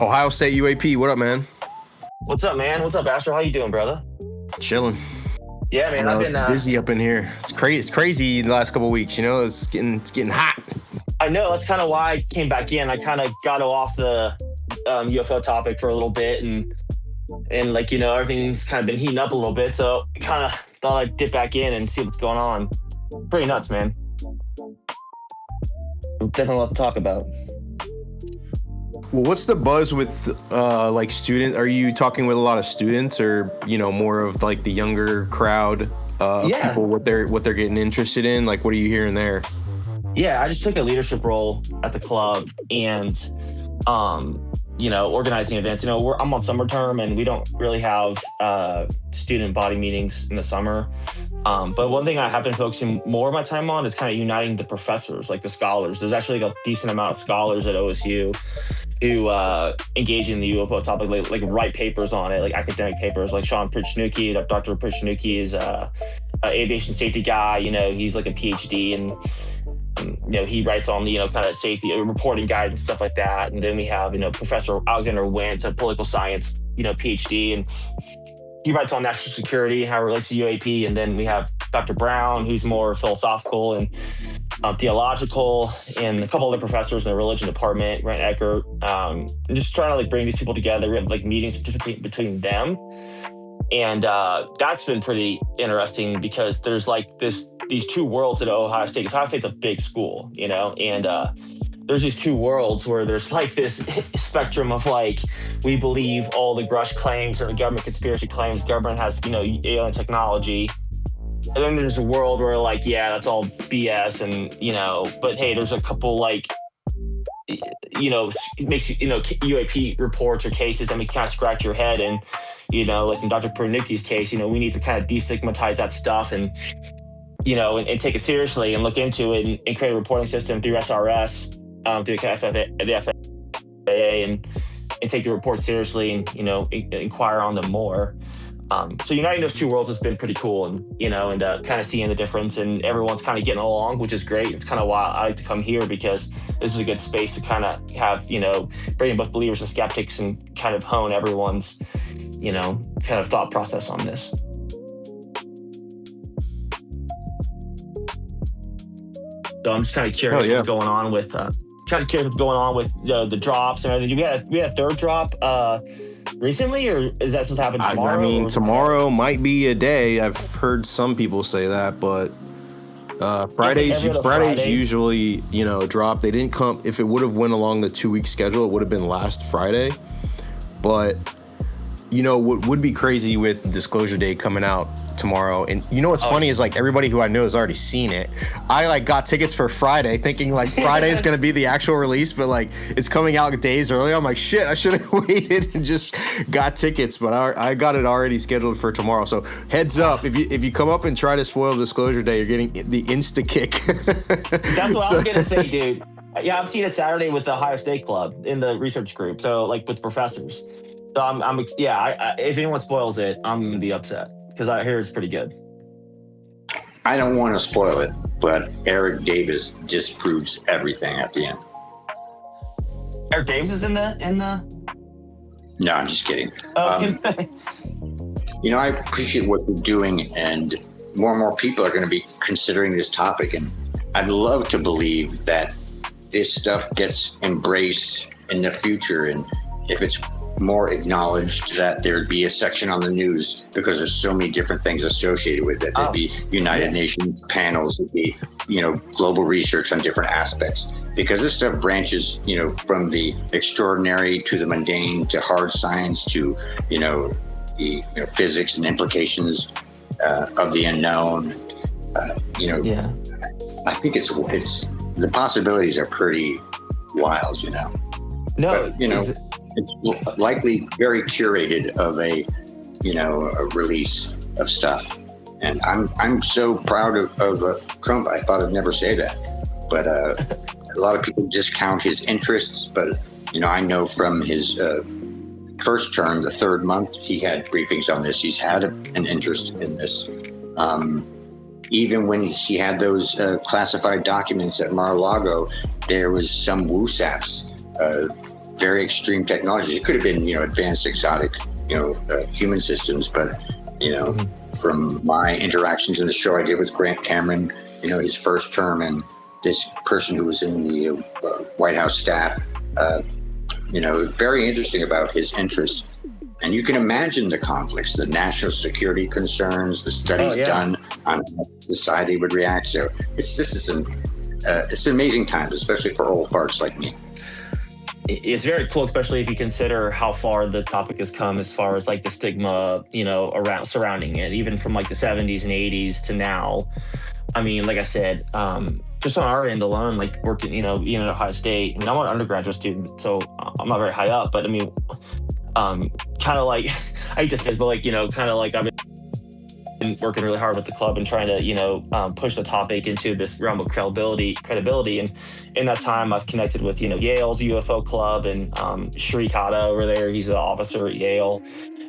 Ohio State UAP, what up, man? What's up, man? What's up, Astral? How you doing, brother? Chilling. Yeah, man. I've been busy up in here. It's crazy. It's crazy the last couple of weeks. You know, it's getting hot. I know. That's kind of why I came back in. I kind of got off the UFO topic for a little bit, and like, you know, everything's kind of been heating up a little bit. So kind of thought I'd dip back in and see what's going on. Pretty nuts, man. Definitely a lot to talk about. Well, what's the buzz with like students? Are you talking with a lot of students, or you know, more of like the younger crowd of people? What they're getting interested in? Like, what are you hearing there? Yeah, I just took a leadership role at the club, and you know, organizing events. You know, I'm on summer term, and we don't really have student body meetings in the summer. But one thing I have been focusing more of my time on is kind of uniting the professors, like the scholars. There's actually like a decent amount of scholars at OSU who engage in the UFO topic, like write papers on it, like academic papers. Like Sean Prichnuki, Dr. Prichnuki is a aviation safety guy. You know, he's like a PhD, and you know, he writes on, you know, kind of safety reporting guide and stuff like that. And then we have, you know, Professor Alexander Wentz, a political science, you know, PhD, and he writes on national security and how it relates to UAP. And then we have Dr. Brown, who's more philosophical and theological, and a couple other professors in the religion department, Brent Eckert, and just trying to like bring these people together. We have like meetings between them. And that's been pretty interesting because there's like these two worlds at Ohio State. Ohio State's a big school, you know, and there's these two worlds where there's like this spectrum of like, we believe all the Grusch claims and the government conspiracy claims, government has, you know, alien technology. And then there's a world where like, yeah, that's all BS, and, you know, but hey, there's a couple like, you know, it makes you, you know, UAP reports or cases that make you kind of scratch your head. And, you know, like in Dr. Pernicki's case, you know, we need to kind of destigmatize that stuff and, you know, and take it seriously and look into it and create a reporting system through SRS, through the FAA, and take the report seriously and, you know, inquire on them more. So uniting those two worlds has been pretty cool, and, you know, and kind of seeing the difference, and everyone's kind of getting along, which is great. It's kind of why I like to come here, because this is a good space to kind of have, you know, bring in both believers and skeptics and kind of hone everyone's, you know, kind of thought process on this. So I'm just kind of curious what's going on with the drops and everything. We had a third drop recently, or is that supposed to happen tomorrow? I mean, tomorrow might be a day. I've heard some people say that, but Fridays usually, you know, drop. They didn't come. If it would have went along the 2-week schedule, it would have been last Friday. But, you know, what would be crazy with Disclosure Day coming out tomorrow, and you know what's funny is like everybody who I know has already seen it. I like got tickets for Friday thinking like Friday is going to be the actual release, but like it's coming out days early. I'm like, shit, I should have waited and just got tickets, but I got it already scheduled for tomorrow. So heads up, if you come up and try to spoil Disclosure Day, you're getting the insta kick. That's what I was gonna say, dude. Yeah, I'm seeing it Saturday with the Ohio State Club in the research group, so like with professors. So if anyone spoils it, I'm gonna be upset, because I hear it's pretty good. I don't want to spoil it, but Eric Davis disproves everything at the end. Eric Davis is in the. No, I'm just kidding. You know, I appreciate what you're doing, and more people are going to be considering this topic, and I'd love to believe that this stuff gets embraced in the future, and if it's more acknowledged, that there'd be a section on the news, because there's so many different things associated with it. There'd be United Nations panels, there'd be, you know, global research on different aspects, because this stuff branches, you know, from the extraordinary to the mundane to hard science to, you know, the physics and implications of the unknown. I think it's the possibilities are pretty wild, you know. But, you know, it's likely very curated of a release of stuff. And I'm so proud of Trump. I thought I'd never say that, but a lot of people discount his interests. But, you know, I know from his first term, the third month, he had briefings on this. He's had an interest in this. Even when he had those classified documents at Mar-a-Lago, there was some WUSAPs very extreme technologies. It could have been, advanced exotic, human systems, but, from my interactions in the show I did with Grant Cameron, his first term, and this person who was in the White House staff, very interesting about his interests. And you can imagine the conflicts, the national security concerns, the studies done on how society would react. So it's amazing times, especially for old farts like me. It's very cool, especially if you consider how far the topic has come as far as like the stigma, around surrounding it, even from like the 70s and 80s to now. I mean, like I said, just on our end alone, like working, even at Ohio State, I mean, I'm an undergraduate student, so I'm not very high up, but I mean, kind of like, I hate to say this, but like, kind of like I've been working really hard with the club and trying to, push the topic into this realm of credibility. And in that time, I've connected with, Yale's UFO club and Shrikata over there. He's an officer at Yale.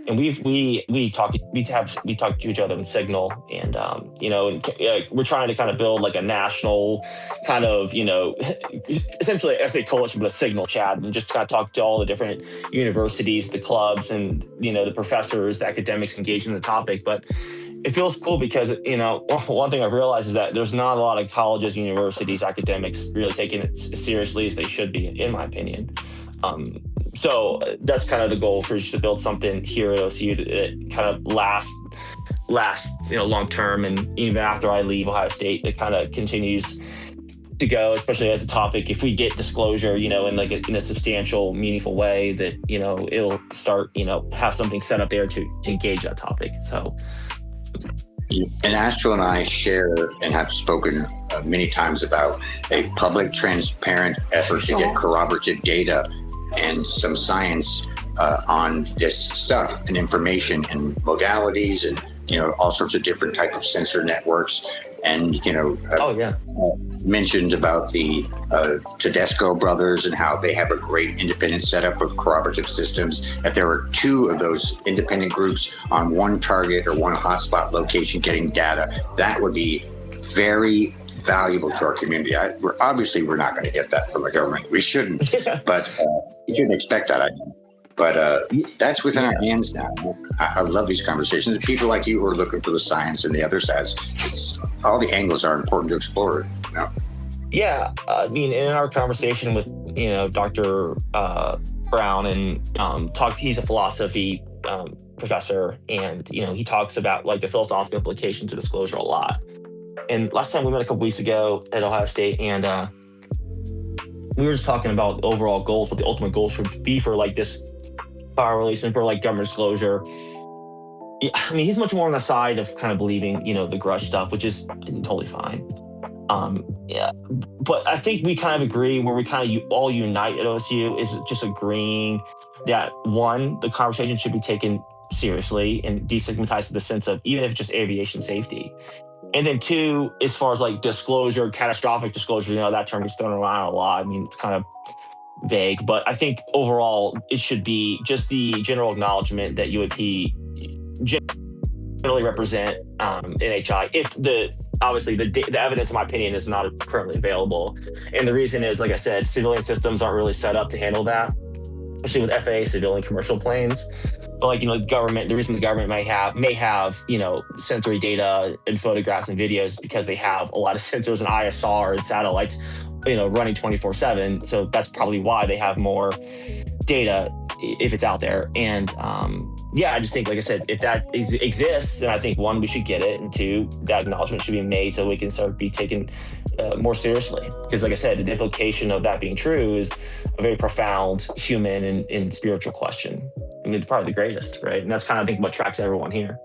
And we talk to each other in Signal, and we're trying to kind of build like a national kind of essentially I say coalition, but a Signal chat, and just kind of talk to all the different universities, the clubs, and the professors, the academics engaged in the topic. But it feels cool because one thing I've realized is that there's not a lot of colleges, universities, academics really taking it as seriously as they should be, in my opinion. So that's kind of the goal, for just to build something here at OCU that kind of lasts, long term, and even after I leave Ohio State, it kind of continues to go, especially as a topic. If we get disclosure, in like in a substantial, meaningful way, that it'll start, have something set up there to engage that topic. So. And Astral and I share and have spoken many times about a public, transparent effort to get corroborative data and some science on this stuff and information and modalities and all sorts of different type of sensor networks. And mentioned about the Tedesco brothers and how they have a great independent setup of corroborative systems. If there were two of those independent groups on one target or one hotspot location getting data, that would be very valuable to our community. We're not going to get that from the government. We shouldn't, but you shouldn't expect that. But that's within our hands now. I love these conversations. People like you who are looking for the science and the other sides. All the angles are important to explore. Yeah, I mean, in our conversation with Dr. Brown, and he's a philosophy professor, and he talks about like the philosophical implications of disclosure a lot. And last time we met a couple weeks ago at Ohio State, and we were just talking about overall goals, what the ultimate goal should be for like this file release and for like government disclosure. I mean, he's much more on the side of kind of believing, the Grusch stuff, which is totally fine. But I think we kind of agree, where we kind of all unite at OSU is just agreeing that, one, the conversation should be taken seriously and destigmatized in the sense of, even if it's just aviation safety. And then two, as far as like disclosure, catastrophic disclosure, that term is thrown around a lot. I mean, it's kind of vague, but I think overall it should be just the general acknowledgement that UAP generally represent NHI. If obviously the evidence, in my opinion, is not currently available. And the reason is, like I said, civilian systems aren't really set up to handle that, especially with FAA civilian commercial planes. But like, the reason the government may have, sensory data and photographs and videos is because they have a lot of sensors and ISR and satellites, running 24/7. So that's probably why they have more data if it's out there. And I just think, like I said, if that exists, then I think, one, we should get it, and two, that acknowledgement should be made so we can start be taken more seriously. Because, like I said, the implication of that being true is a very profound human and spiritual question. I mean, it's probably the greatest, right? And that's kind of, I think, what tracks everyone here.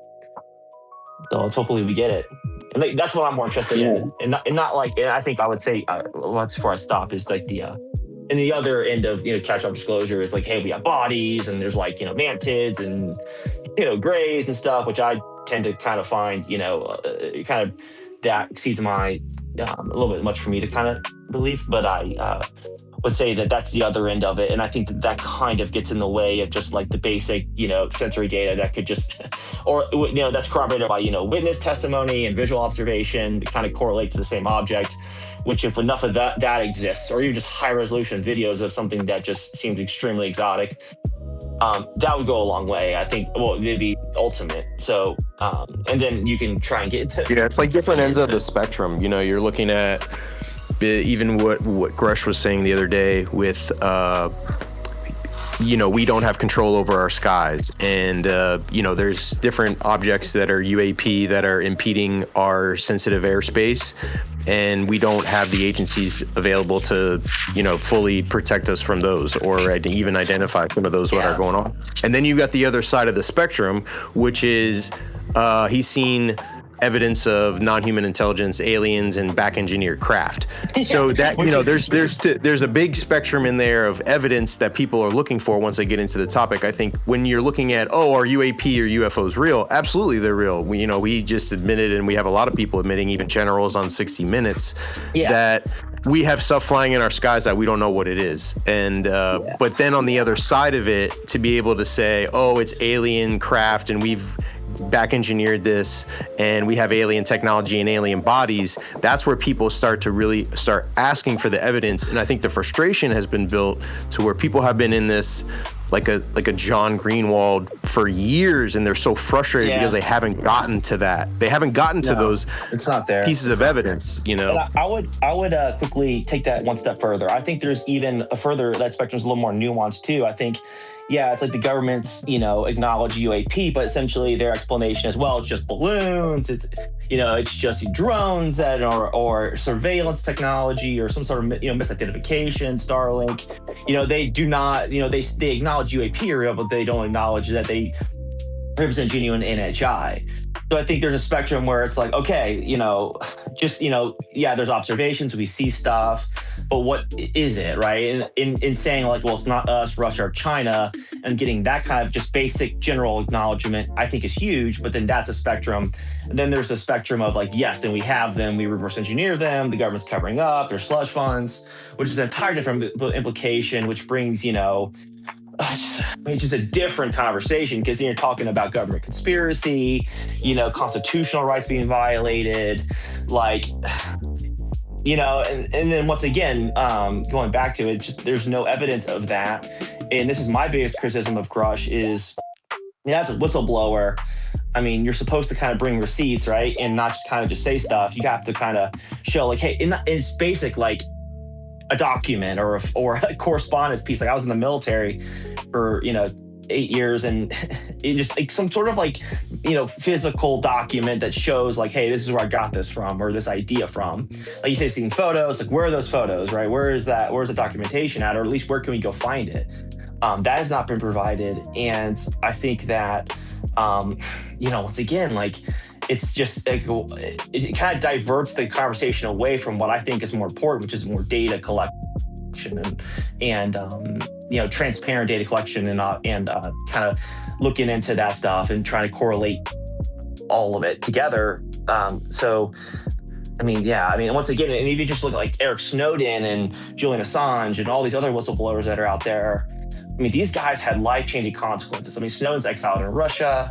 So let's hopefully we get it. And like, that's what I'm more interested in. And not like, and I think I would say, that's before I stop, is like and the other end of, catch-up disclosure is like, hey, we have bodies, and there's like, mantids and, grays and stuff, which I tend to kind of find, kind of that exceeds my, a little bit much for me to kind of believe, but I would say that that's the other end of it. And I think that kind of gets in the way of just like the basic, sensory data that could just, or, that's corroborated by, witness testimony and visual observation to kind of correlate to the same object, which if enough of that exists, or even just high resolution videos of something that just seems extremely exotic, that would go a long way. I think, well, it'd be ultimate. So, and then you can try and get into. Yeah, it's like different ends of the spectrum. You know, you're looking at even what Grusch was saying the other day with, you know, we don't have control over our skies, and you know, there's different objects that are UAP that are impeding our sensitive airspace, and we don't have the agencies available to, you know, fully protect us from those, or even identify some of those what are going on. And then you've got the other side of the spectrum, which is he's seen evidence of non-human intelligence, aliens, and back-engineered craft. So that, you know, there's a big spectrum in there of evidence that people are looking for once they get into the topic. I think when you're looking at, oh, are UAP or UFOs real? Absolutely, they're real. We just admitted, and we have a lot of people admitting, even generals on 60 Minutes, that we have stuff flying in our skies that we don't know what it is. And but then on the other side of it, to be able to say, oh, it's alien craft, and we've back engineered this, and we have alien technology and alien bodies, that's where people start to really start asking for the evidence. And I think the frustration has been built to where people have been in this like a John Greenwald for years, and they're so frustrated because they haven't gotten to that. They haven't gotten to those it's not there. Pieces of evidence, you know. I would quickly take that one step further. I think there's even a further, that spectrum's a little more nuanced too. I think, it's like the government's, acknowledge UAP, but essentially their explanation is, well, it's just balloons. It's, it's just drones that or surveillance technology or some sort of, misidentification, Starlink. They do not, they acknowledge UAP are real, but they don't acknowledge that they represent genuine NHI. So I think there's a spectrum where it's like, okay, there's observations, we see stuff, but what is it, right? And in saying like, well, it's not us, Russia, or China, and getting that kind of just basic general acknowledgement, I think is huge, but then that's a spectrum. And then there's the spectrum of like, yes, then we have them, we reverse engineer them, the government's covering up, there's slush funds, which is an entirely different implication, which brings, it's just a different conversation, because then you're talking about government conspiracy, constitutional rights being violated, like, and then once again, going back to it, just there's no evidence of that. And this is my biggest criticism of Grusch is, as a whistleblower, I mean, you're supposed to kind of bring receipts, right? And not just kind of just say stuff. You have to kind of show like, hey, it's basic, like, a document or a correspondence piece. Like I was in the military for 8 years, and it just like some sort of like physical document that shows like, hey, this is where I got this from, or this idea from. Like you say, seeing photos, like where are those photos, right? Where's the documentation at, or at least where can we go find it? That has not been provided, and I think that once again, like, it's just like it kind of diverts the conversation away from what I think is more important, which is more data collection and transparent data collection and kind of looking into that stuff and trying to correlate all of it together. Once again, and if you just look at like Eric Snowden and Julian Assange and all these other whistleblowers that are out there, I mean, these guys had life-changing consequences. I mean, Snowden's exiled in Russia.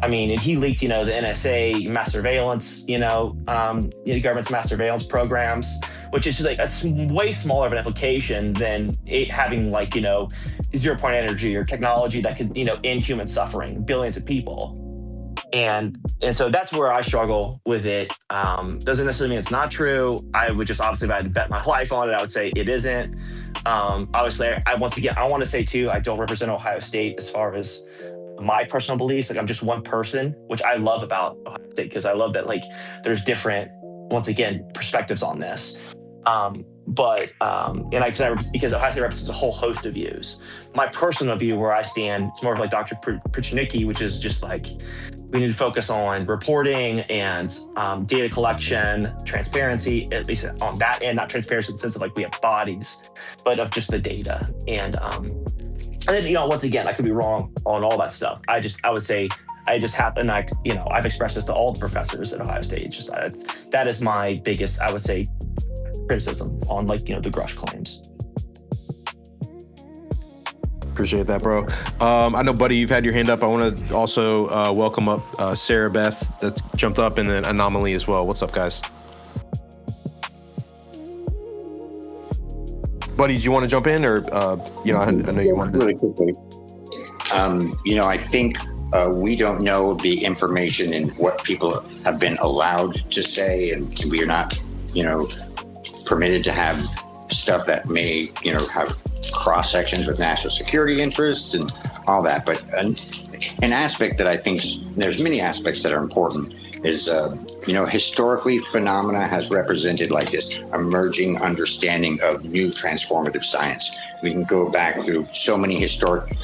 I mean, and he leaked, the NSA mass surveillance, the government's mass surveillance programs, which is just like a way smaller of an implication than it having like, 0-point energy or technology that could, end human suffering, billions of people. And so that's where I struggle with it. Doesn't necessarily mean it's not true. I would just obviously, if I had to bet my life on it, I would say it isn't. Obviously, I want to say too, I don't represent Ohio State as far as my personal beliefs. Like I'm just one person, which I love about Ohio State, because I love that like there's different, once again, perspectives on this. Because Ohio State represents a whole host of views. My personal view, where I stand, it's more of like Dr. Prichnicki, which is just like, we need to focus on reporting and data collection, transparency, at least on that end, not transparency in the sense of like we have bodies, but of just the data. And then, once again, I could be wrong on all that stuff. I've expressed this to all the professors at Ohio State. It's just, that is my biggest, I would say, criticism on like, the Grusch claims. Appreciate that, bro. I know, buddy, you've had your hand up. I want to also welcome up Sarah Beth that's jumped up, and then Anomaly as well. What's up, guys? Buddy, do you want to jump in, or I know you wanted to. Really quickly. I think we don't know the information and what people have been allowed to say, and we are not, permitted to have stuff that may, have cross sections with national security interests and all that. But an aspect that I think there's many aspects that are important is, historically, phenomena has represented like this emerging understanding of new transformative science. We can go back through so many historic,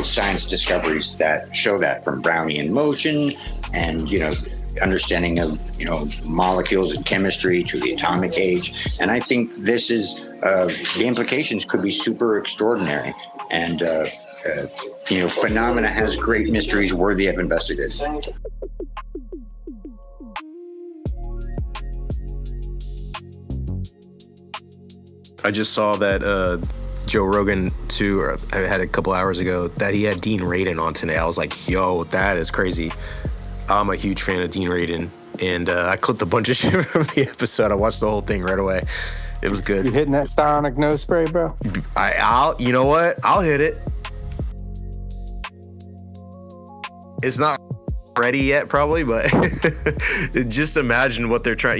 science discoveries that show that, from Brownian motion and, understanding of, molecules and chemistry to the atomic age. And I think this is, the implications could be super extraordinary. And, phenomena has great mysteries worthy of investigation. I just saw that Joe Rogan too, or I had a couple hours ago, that he had Dean Radin on today. I was like, yo, that is crazy. I'm a huge fan of Dean Radin, and I clipped a bunch of shit from the episode. I watched the whole thing right away. It was good. You hitting that sonic nose spray, bro? You know what? I'll hit it. It's not ready yet, probably, but just imagine what they're trying.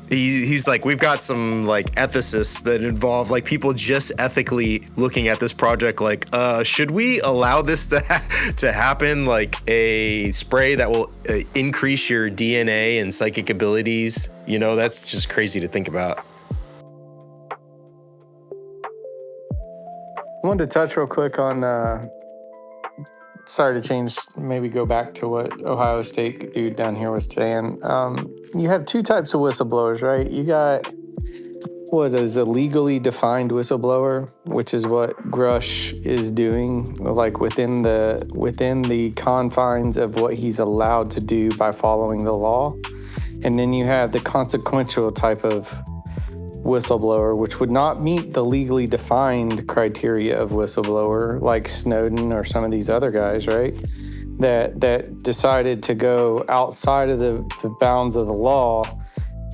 He's like, we've got some like ethicists that involve like people just ethically looking at this project. Like, should we allow this to happen? Like a spray that will increase your DNA and psychic abilities. That's just crazy to think about. I wanted to touch real quick on. Sorry to change, maybe go back to what Ohio State dude down here was saying. You have two types of whistleblowers, right? You got what is a legally defined whistleblower, which is what Grusch is doing, like within the confines of what he's allowed to do by following the law. And then you have the consequential type of whistleblower, which would not meet the legally defined criteria of whistleblower, like Snowden or some of these other guys, right? That decided to go outside of the bounds of the law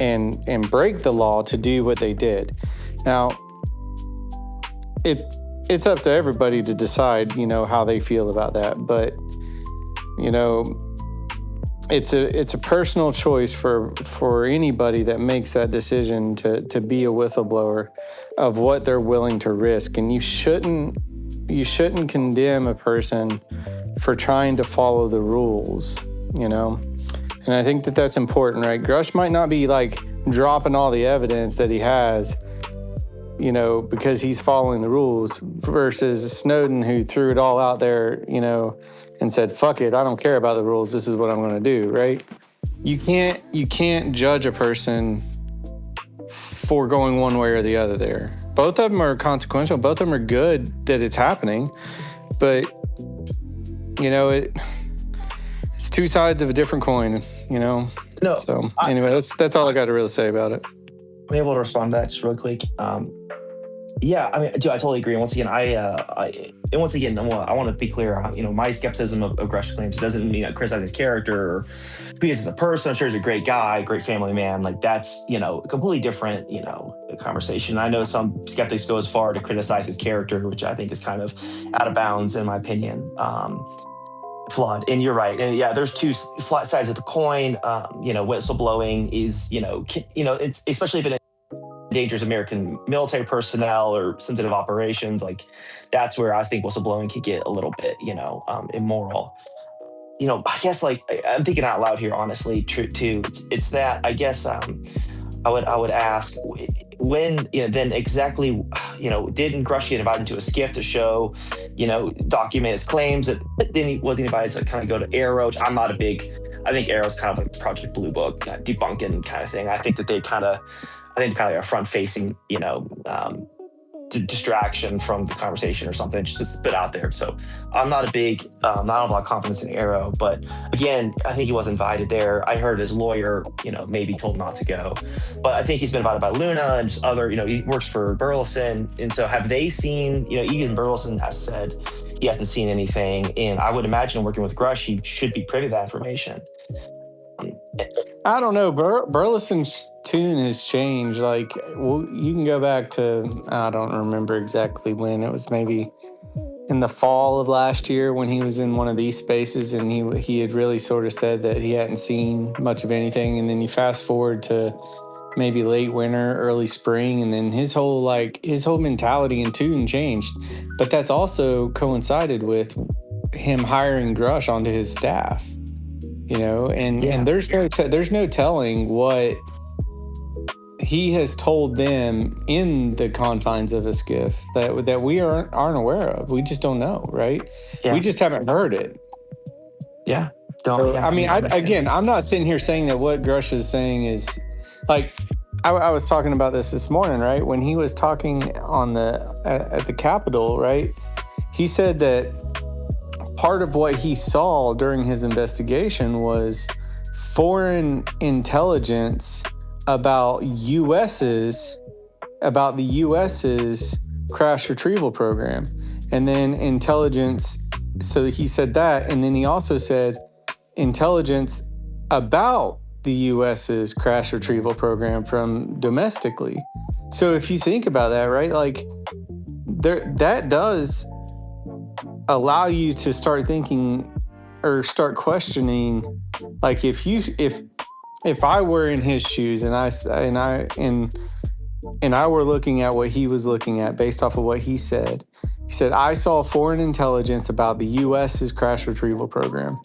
and break the law to do what they did. Now, it's up to everybody to decide, how they feel about that. But, it's a personal choice for anybody that makes that decision to be a whistleblower of what they're willing to risk. And you shouldn't condemn a person for trying to follow the rules, And I think that's important, right? Grusch might not be like dropping all the evidence that he has, because he's following the rules, versus Snowden, who threw it all out there, and said, fuck it, I don't care about the rules, this is what I'm going to do, right? You can't judge a person for going one way or the other there. Both of them are consequential, both of them are good that it's happening, but it's two sides of a different coin, No. So anyway, that's all I got to really say about it. I'm able to respond to that just really quick. Yeah, I mean, dude, I totally agree. And once again, I want to be clear. My skepticism of Grusch claims doesn't mean I criticize his character or who he is as a person. I'm sure he's a great guy, great family man. Like that's, a completely different, conversation. I know some skeptics go as far to criticize his character, which I think is kind of out of bounds in my opinion. Flawed. And you're right. And yeah, there's two flat sides of the coin. Whistleblowing is, it's especially if it endangers American military personnel or sensitive operations, like that's where I think whistleblowing could get a little bit, immoral. I guess like I'm thinking out loud here, honestly, too. It's that I guess I would ask when, then exactly, didn't Grusch get invited to a skiff to show, document his claims, that then he wasn't invited to kind of go to Arrow, which I think Arrow's kind of like Project Blue Book, debunking kind of thing. I think that they kind of a front-facing, distraction from the conversation or something, just spit out there. So I'm not a lot of confidence in Arrow, but again, I think he was invited there. I heard his lawyer, maybe told not to go, but I think he's been invited by Luna and just other, he works for Burleson. And so have they seen, even Burleson has said he hasn't seen anything. And I would imagine working with Grusch, he should be privy to that information. I don't know. Burleson's tune has changed. Like, well, you can go back to, I don't remember exactly when. It was maybe in the fall of last year when he was in one of these spaces, and he had really sort of said that he hadn't seen much of anything. And then you fast forward to maybe late winter, early spring, and then his whole mentality and tune changed. But that's also coincided with him hiring Grusch onto his staff. You know, and there's no telling what he has told them in the confines of a skiff that we aren't aware of. We just don't know, right? Yeah. We just haven't heard it. Yeah. I mean, I'm not sitting here saying that what Grusch is saying is like. I was talking about this morning, right? When he was talking at the Capitol, right? He said that part of what he saw during his investigation was foreign intelligence about the US's crash retrieval program. And then intelligence, so he said that, and then he also said intelligence about the US's crash retrieval program from domestically. So if you think about that, right, like that does allow you to start thinking or start questioning, like if I were in his shoes and I were looking at what he was looking at based off of what he said. He said, I saw foreign intelligence about the US's crash retrieval program.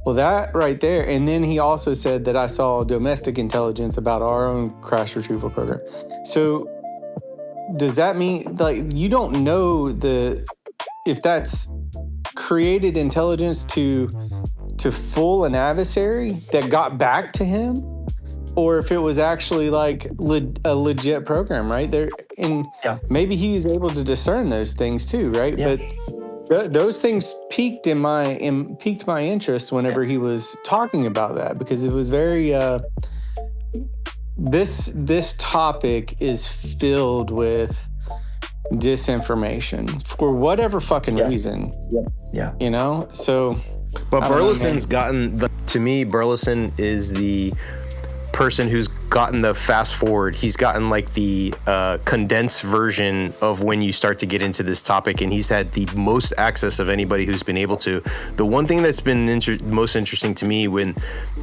Well, that right there. And then he also said that I saw domestic intelligence about our own crash retrieval program. So does that mean, like, you don't know if that's created intelligence to fool an adversary that got back to him, or if it was actually like a legit program, right? Maybe he was able to discern those things too, right? Yeah. But those things piqued my interest whenever he was talking about that, because it was very this topic is filled with disinformation for whatever fucking reason. Yeah. You know? So but Burleson's to me, Burleson is the person who's gotten the fast forward. He's gotten like the condensed version of when you start to get into this topic, and he's had the most access of anybody who's been able to. The one thing that's been most interesting to me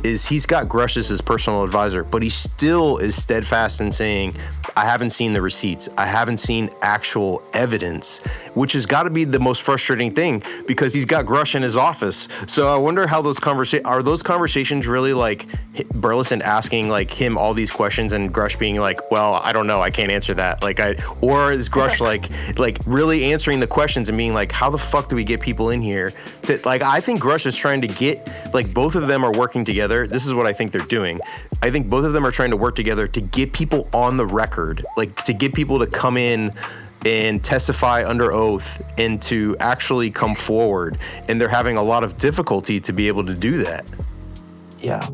is he's got Grusch as his personal advisor, but he still is steadfast in saying, I haven't seen the receipts. I haven't seen actual evidence, which has got to be the most frustrating thing, because he's got Grusch in his office. So I wonder how those conversations really like Burleson asking like him all these questions and Grusch being like, well, I don't know, I can't answer that. Or is Grusch like really answering the questions and being like, how the fuck do we get people in here? That, like, I think Grusch is trying to get, like, both of them are working together. This is what I think they're doing. I think both of them are trying to work together to get people on the record, like to get people to come in and testify under oath and to actually come forward. And they're having a lot of difficulty to be able to do that. Yeah.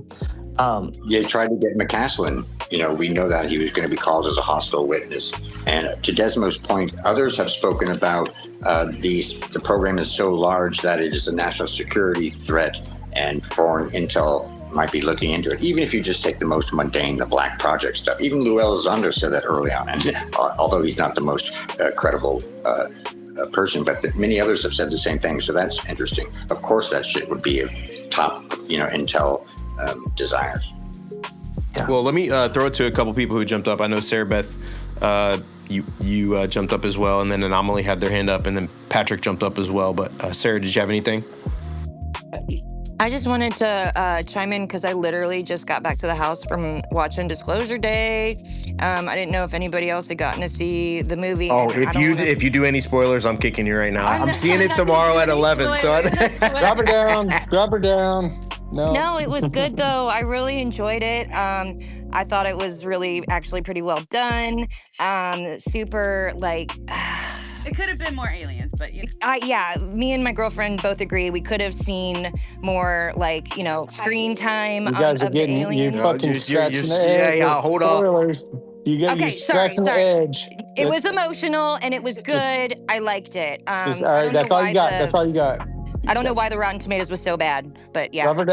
They tried to get McCaslin. You know, we know that he was going to be called as a hostile witness. And to Desmo's point, others have spoken about the program is so large that it is a national security threat, and foreign intel might be looking into it. Even if you just take the most mundane, the Black Project stuff. Even Lou Elizondo said that early on, and although he's not the most credible person, but many others have said the same thing. So that's interesting. Of course, that shit would be a top, intel desires. Yeah. Well, let me throw it to a couple people who jumped up. I know Sarah Beth, you jumped up as well, and then Anomaly had their hand up, and then Patrick jumped up as well. But Sarah, did you have anything? I just wanted to chime in because I literally just got back to the house from watching Disclosure Day. I didn't know if anybody else had gotten to see the movie. Oh, if you do any spoilers, I'm kicking you right now. I'm seeing it tomorrow at 11. So drop her down. No, it was good though. I really enjoyed it. I thought it was really actually pretty well done. Super like. It could have been more aliens, but me and my girlfriend both agree we could have seen more screen time. You guys are getting you fucking scratching the edge. Yeah, hold on. You scratching the edge. It was emotional and it was good. I liked it. All right, that's all you got. That's all you got. I don't know why the Rotten Tomatoes was so bad, but yeah. Drop her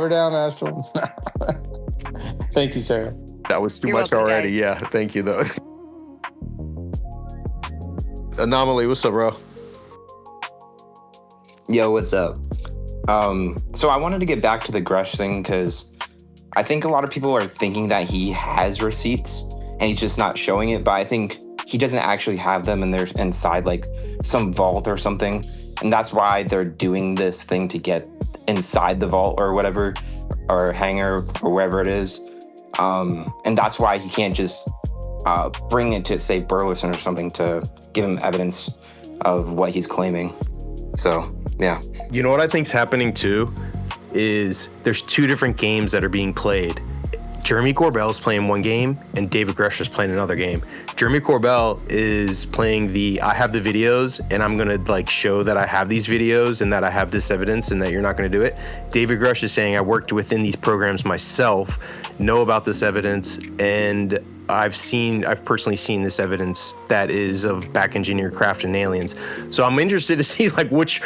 down, Astral. Thank you, Sarah. That was too You're much welcome, already. guys. Yeah, thank you though. Anomaly, what's up, bro? Yo, what's up? So I wanted to get back to the Grusch thing because I think a lot of people are thinking that he has receipts and he's just not showing it, but I think he doesn't actually have them and they're inside like some vault or something. And that's why they're doing this thing to get inside the vault or whatever, or hangar or wherever it is. And that's why he can't just bring it to, say, Burleson or something to give him evidence of what he's claiming. So, yeah. You know what I think's happening too is there's two different games that are being played. Jeremy Corbell is playing one game and David Grusch is playing another game. Jeremy Corbell is playing I have the videos and I'm gonna like show that I have these videos and that I have this evidence and that you're not gonna do it. David Grusch is saying I worked within these programs myself, know about this evidence, and I've personally seen this evidence that is of back engineered craft and aliens. So I'm interested to see like which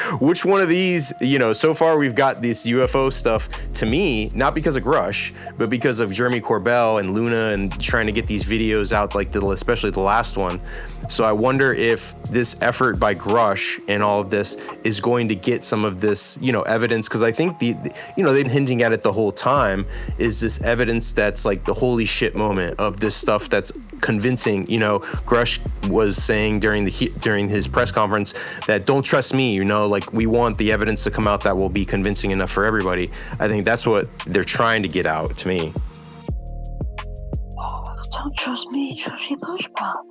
one of these, so far we've got this UFO stuff to me, not because of Grusch, but because of Jeremy Corbell and Luna and trying to get these videos out, like especially the last one. So I wonder if this effort by Grusch and all of this is going to get some of this, evidence, because I think they've been hinting at it the whole time, is this evidence that's like the holy shit moment of this stuff that's convincing. Grusch was saying during his press conference that don't trust me, like we want the evidence to come out that will be convincing enough for everybody. I think that's what they're trying to get out to me. Don't trust me, trust your Grusch pal.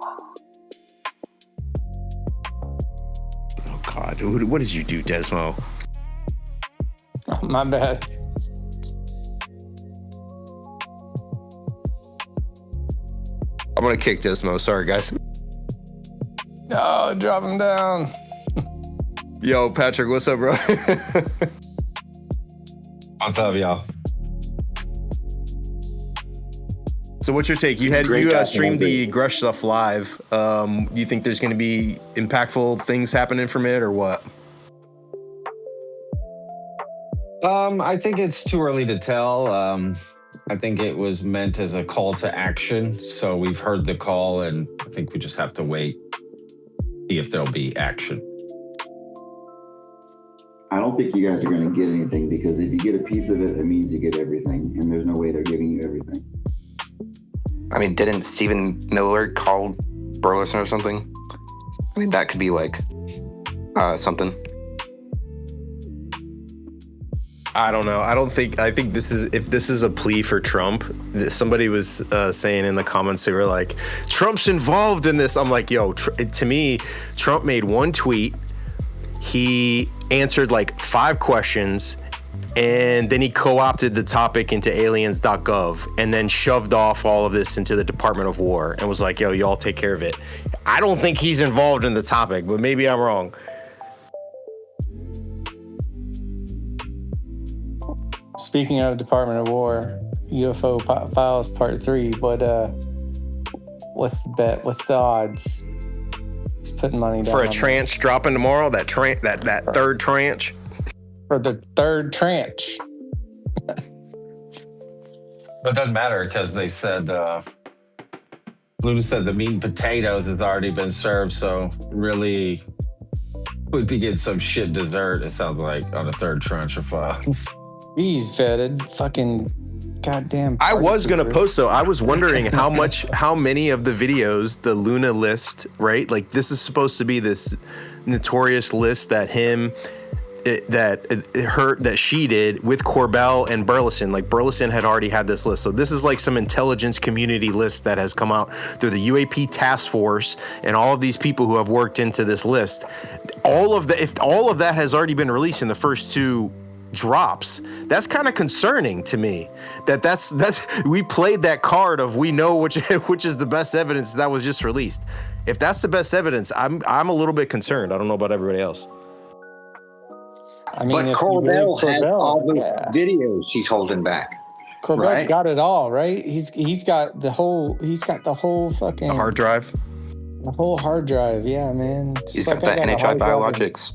Oh God, what did you do, Desmo? Oh, my bad. I'm gonna kick Desmo. Sorry, guys. Oh, drop him down. Yo, Patrick, what's up, bro? What's up, y'all? So what's your take? You streamed the Grusch stuff live. Do you think there's going to be impactful things happening from it or what? I think it's too early to tell. I think it was meant as a call to action. So we've heard the call and I think we just have to wait, see if there'll be action. I don't think you guys are going to get anything because if you get a piece of it, it means you get everything. And there's no way they're giving you everything. I mean, didn't Stephen Miller call Burleson or something? I mean, that could be like something. I don't know. I think this is a plea for Trump. Somebody was saying in the comments, they were like, Trump's involved in this. I'm like, yo, to me, Trump made one tweet. He answered like 5 questions. And then he co-opted the topic into aliens.gov and then shoved off all of this into the Department of War and was like, yo, y'all take care of it. I don't think he's involved in the topic, but maybe I'm wrong. Speaking of Department of War, UFO Files Part 3, what's the bet? What's the odds? Just putting money down for a tranche dropping tomorrow, that third tranche. For the third tranche. But it doesn't matter because they said, Luna said the meat and potatoes has already been served. So really, we'd be getting some shit dessert, it sounds like, on the third tranche of files. He's vetted. Fucking goddamn. I was going to post, though. I was wondering how many of the videos, the Luna list, right? Like, this is supposed to be this notorious list that that she did with Corbell and Burleson. Like Burleson had already had this list. So this is like some intelligence community list that has come out through the UAP task force and all of these people who have worked into this list. If all of that has already been released in the first 2 drops, that's kind of concerning to me. That's we played that card of we know which is the best evidence that was just released. If that's the best evidence, I'm a little bit concerned. I don't know about everybody else. I mean, but Corbell has all those videos he's holding back. Corbell's got it all, right? He's got the whole fucking hard drive. The whole hard drive, yeah, man. He's got the NHI biologics.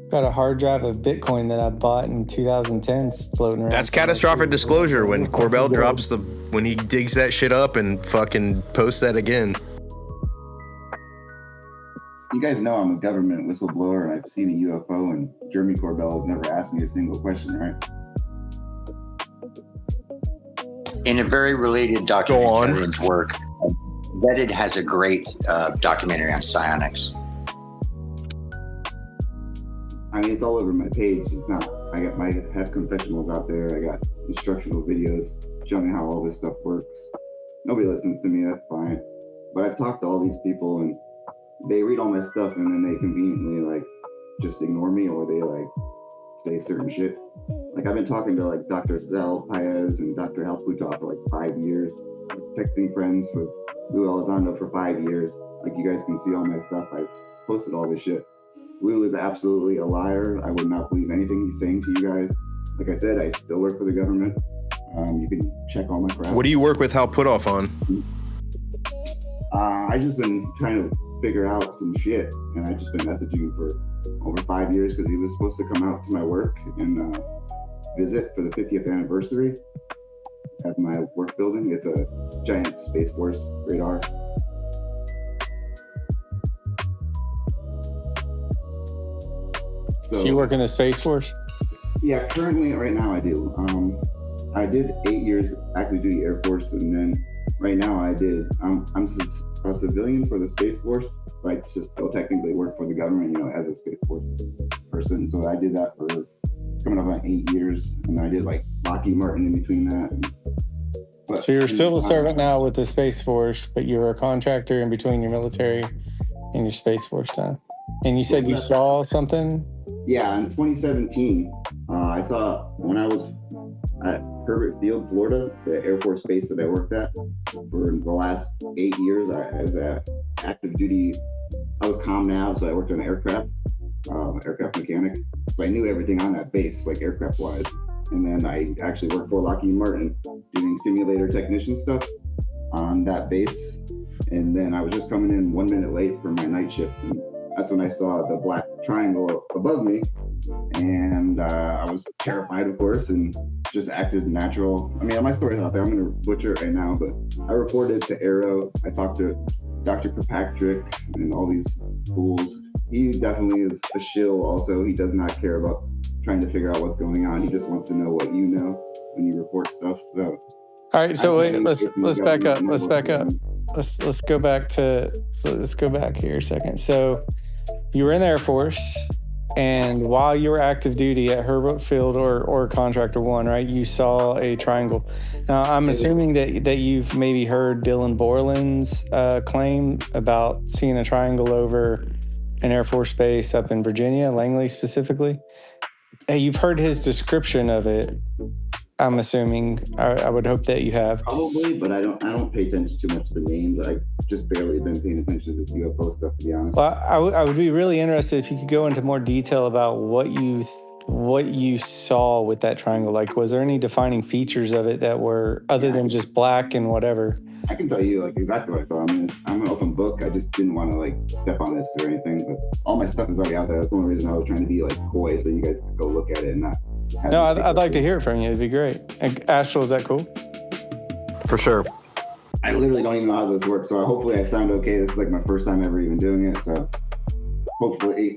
Got a hard drive of Bitcoin that I bought in 2010 floating around. That's catastrophic disclosure when Corbell drops when he digs that shit up and fucking posts that again. You guys know I'm a government whistleblower and I've seen a UFO, and Jeremy Corbell has never asked me a single question, right? In a very related documentary work, Vetted has a great documentary on psionics. I mean, it's all over my page. It's not. I have confessionals out there. I got instructional videos showing how all this stuff works. Nobody listens to me. That's fine. But I've talked to all these people, and they read all my stuff, and then they conveniently like just ignore me, or they like say certain shit. Like I've been talking to like Dr. Sal Paez and Dr. Hal Putov for like 5 years. Texting friends with Lou Elizondo for 5 years. Like you guys can see all my stuff. I posted all this shit. Lou is absolutely a liar. I would not believe anything he's saying to you guys. Like I said, I still work for the government. You can check all my crap. What do you work with Hal Puthoff on? I just been trying to figure out some shit, and I just been messaging him for over 5 years because he was supposed to come out to my work and visit for the 50th anniversary at my work building. It's a giant Space Force radar. So you work in the Space Force? Yeah, currently, right now I do. I did 8 years active duty Air Force, and then right now I'm a civilian for the Space Force, but I still technically work for the government, as a Space Force person. So I did that for coming up on 8 years, and I did like Lockheed Martin in between that. So you're still a servant now with the Space Force, but you're a contractor in between your military and your Space Force time. And you said you saw something? Yeah, in 2017, I saw when I was at Herbert Field, Florida, the Air Force base that I worked at for the last 8 years. I was at active duty. I was comm nav, so I worked on aircraft mechanic. So I knew everything on that base, like aircraft wise. And then I actually worked for Lockheed Martin doing simulator technician stuff on that base. And then I was just coming in 1 minute late for my night shift. And that's when I saw the black triangle above me. And I was terrified, of course, and just acted natural. I mean, my story's out there. I'm going to butcher it right now, but I reported to Arrow. I talked to Dr. Kirkpatrick and all these fools. He definitely is a shill also. He does not care about trying to figure out what's going on. He just wants to know what you know when you report stuff. So, all right. So wait, let's back up. Let's back up. Let's go back here a second. So you were in the Air Force, and while you were active duty at Herbert Field or Contractor 1, right, you saw a triangle. Now, I'm assuming that you've maybe heard Dylan Borland's claim about seeing a triangle over an Air Force base up in Virginia, Langley specifically. Hey, you've heard his description of it, I'm assuming. I would hope that you have. Probably, but I don't pay attention too much to the names. I just barely been paying attention to this UFO stuff, to be honest. Well, I would be really interested if you could go into more detail about what you saw with that triangle. Like, was there any defining features of it that were other than just black and whatever? I can tell you exactly what I saw. I mean, I'm an open book. I just didn't want to step on this or anything, but all my stuff is already out there. That's the only reason I was trying to be coy, so you guys could go look at it and not. No, I'd like to hear it from you. It'd be great. Astral, is that cool? For sure. I literally don't even know how this works, so hopefully I sound okay. This is my first time ever even doing it, so hopefully.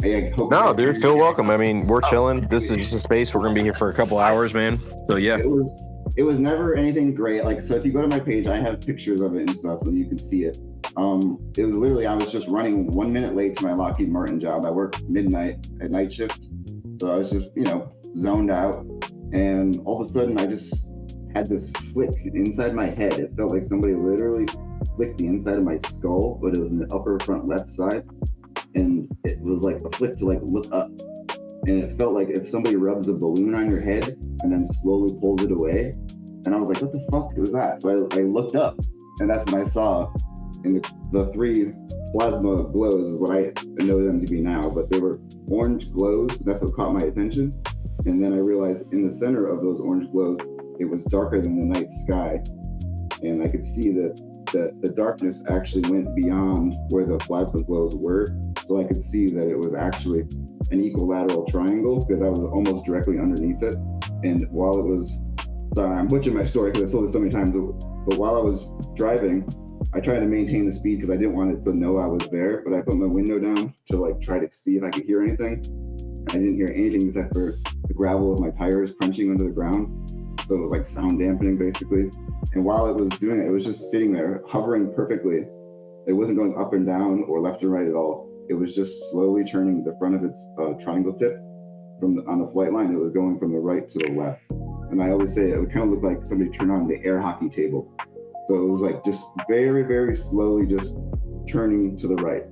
No, dude, feel welcome. I mean, we're chilling. This is just a space. We're gonna be here for a couple hours, man. So yeah. It was never anything great. So if you go to my page, I have pictures of it and stuff, and you can see it. It was literally, I was just running 1 minute late to my Lockheed Martin job. I worked midnight at night shift, so I was just zoned out, and all of a sudden I just had this flick inside my head. It felt like somebody literally flicked the inside of my skull, but it was in the upper front left side, and it was like a flick to look up, and it felt like if somebody rubs a balloon on your head and then slowly pulls it away. And I was like, what the fuck was that? So I looked up, and that's when I saw in the 3 plasma glows is what I know them to be now, but they were orange glows. That's what caught my attention. And then I realized in the center of those orange glows, it was darker than the night sky. And I could see that the darkness actually went beyond where the plasma glows were. So so I could see that it was actually an equilateral triangle because I was almost directly underneath it. And while it was, sorry, I'm butchering my story because I told it so many times, but while I was driving, I tried to maintain the speed because I didn't want it to know I was there, but I put my window down to like try to see if I could hear anything. I didn't hear anything except for the gravel of my tires crunching under the ground. So it was like sound dampening basically. And while it was doing it, it was just sitting there hovering perfectly. It wasn't going up and down or left or right at all. It was just slowly turning the front of its triangle tip on the flight line. It was going from the right to the left. And I always say it would kind of look like somebody turned on the air hockey table. So it was like just very, very slowly just turning to the right.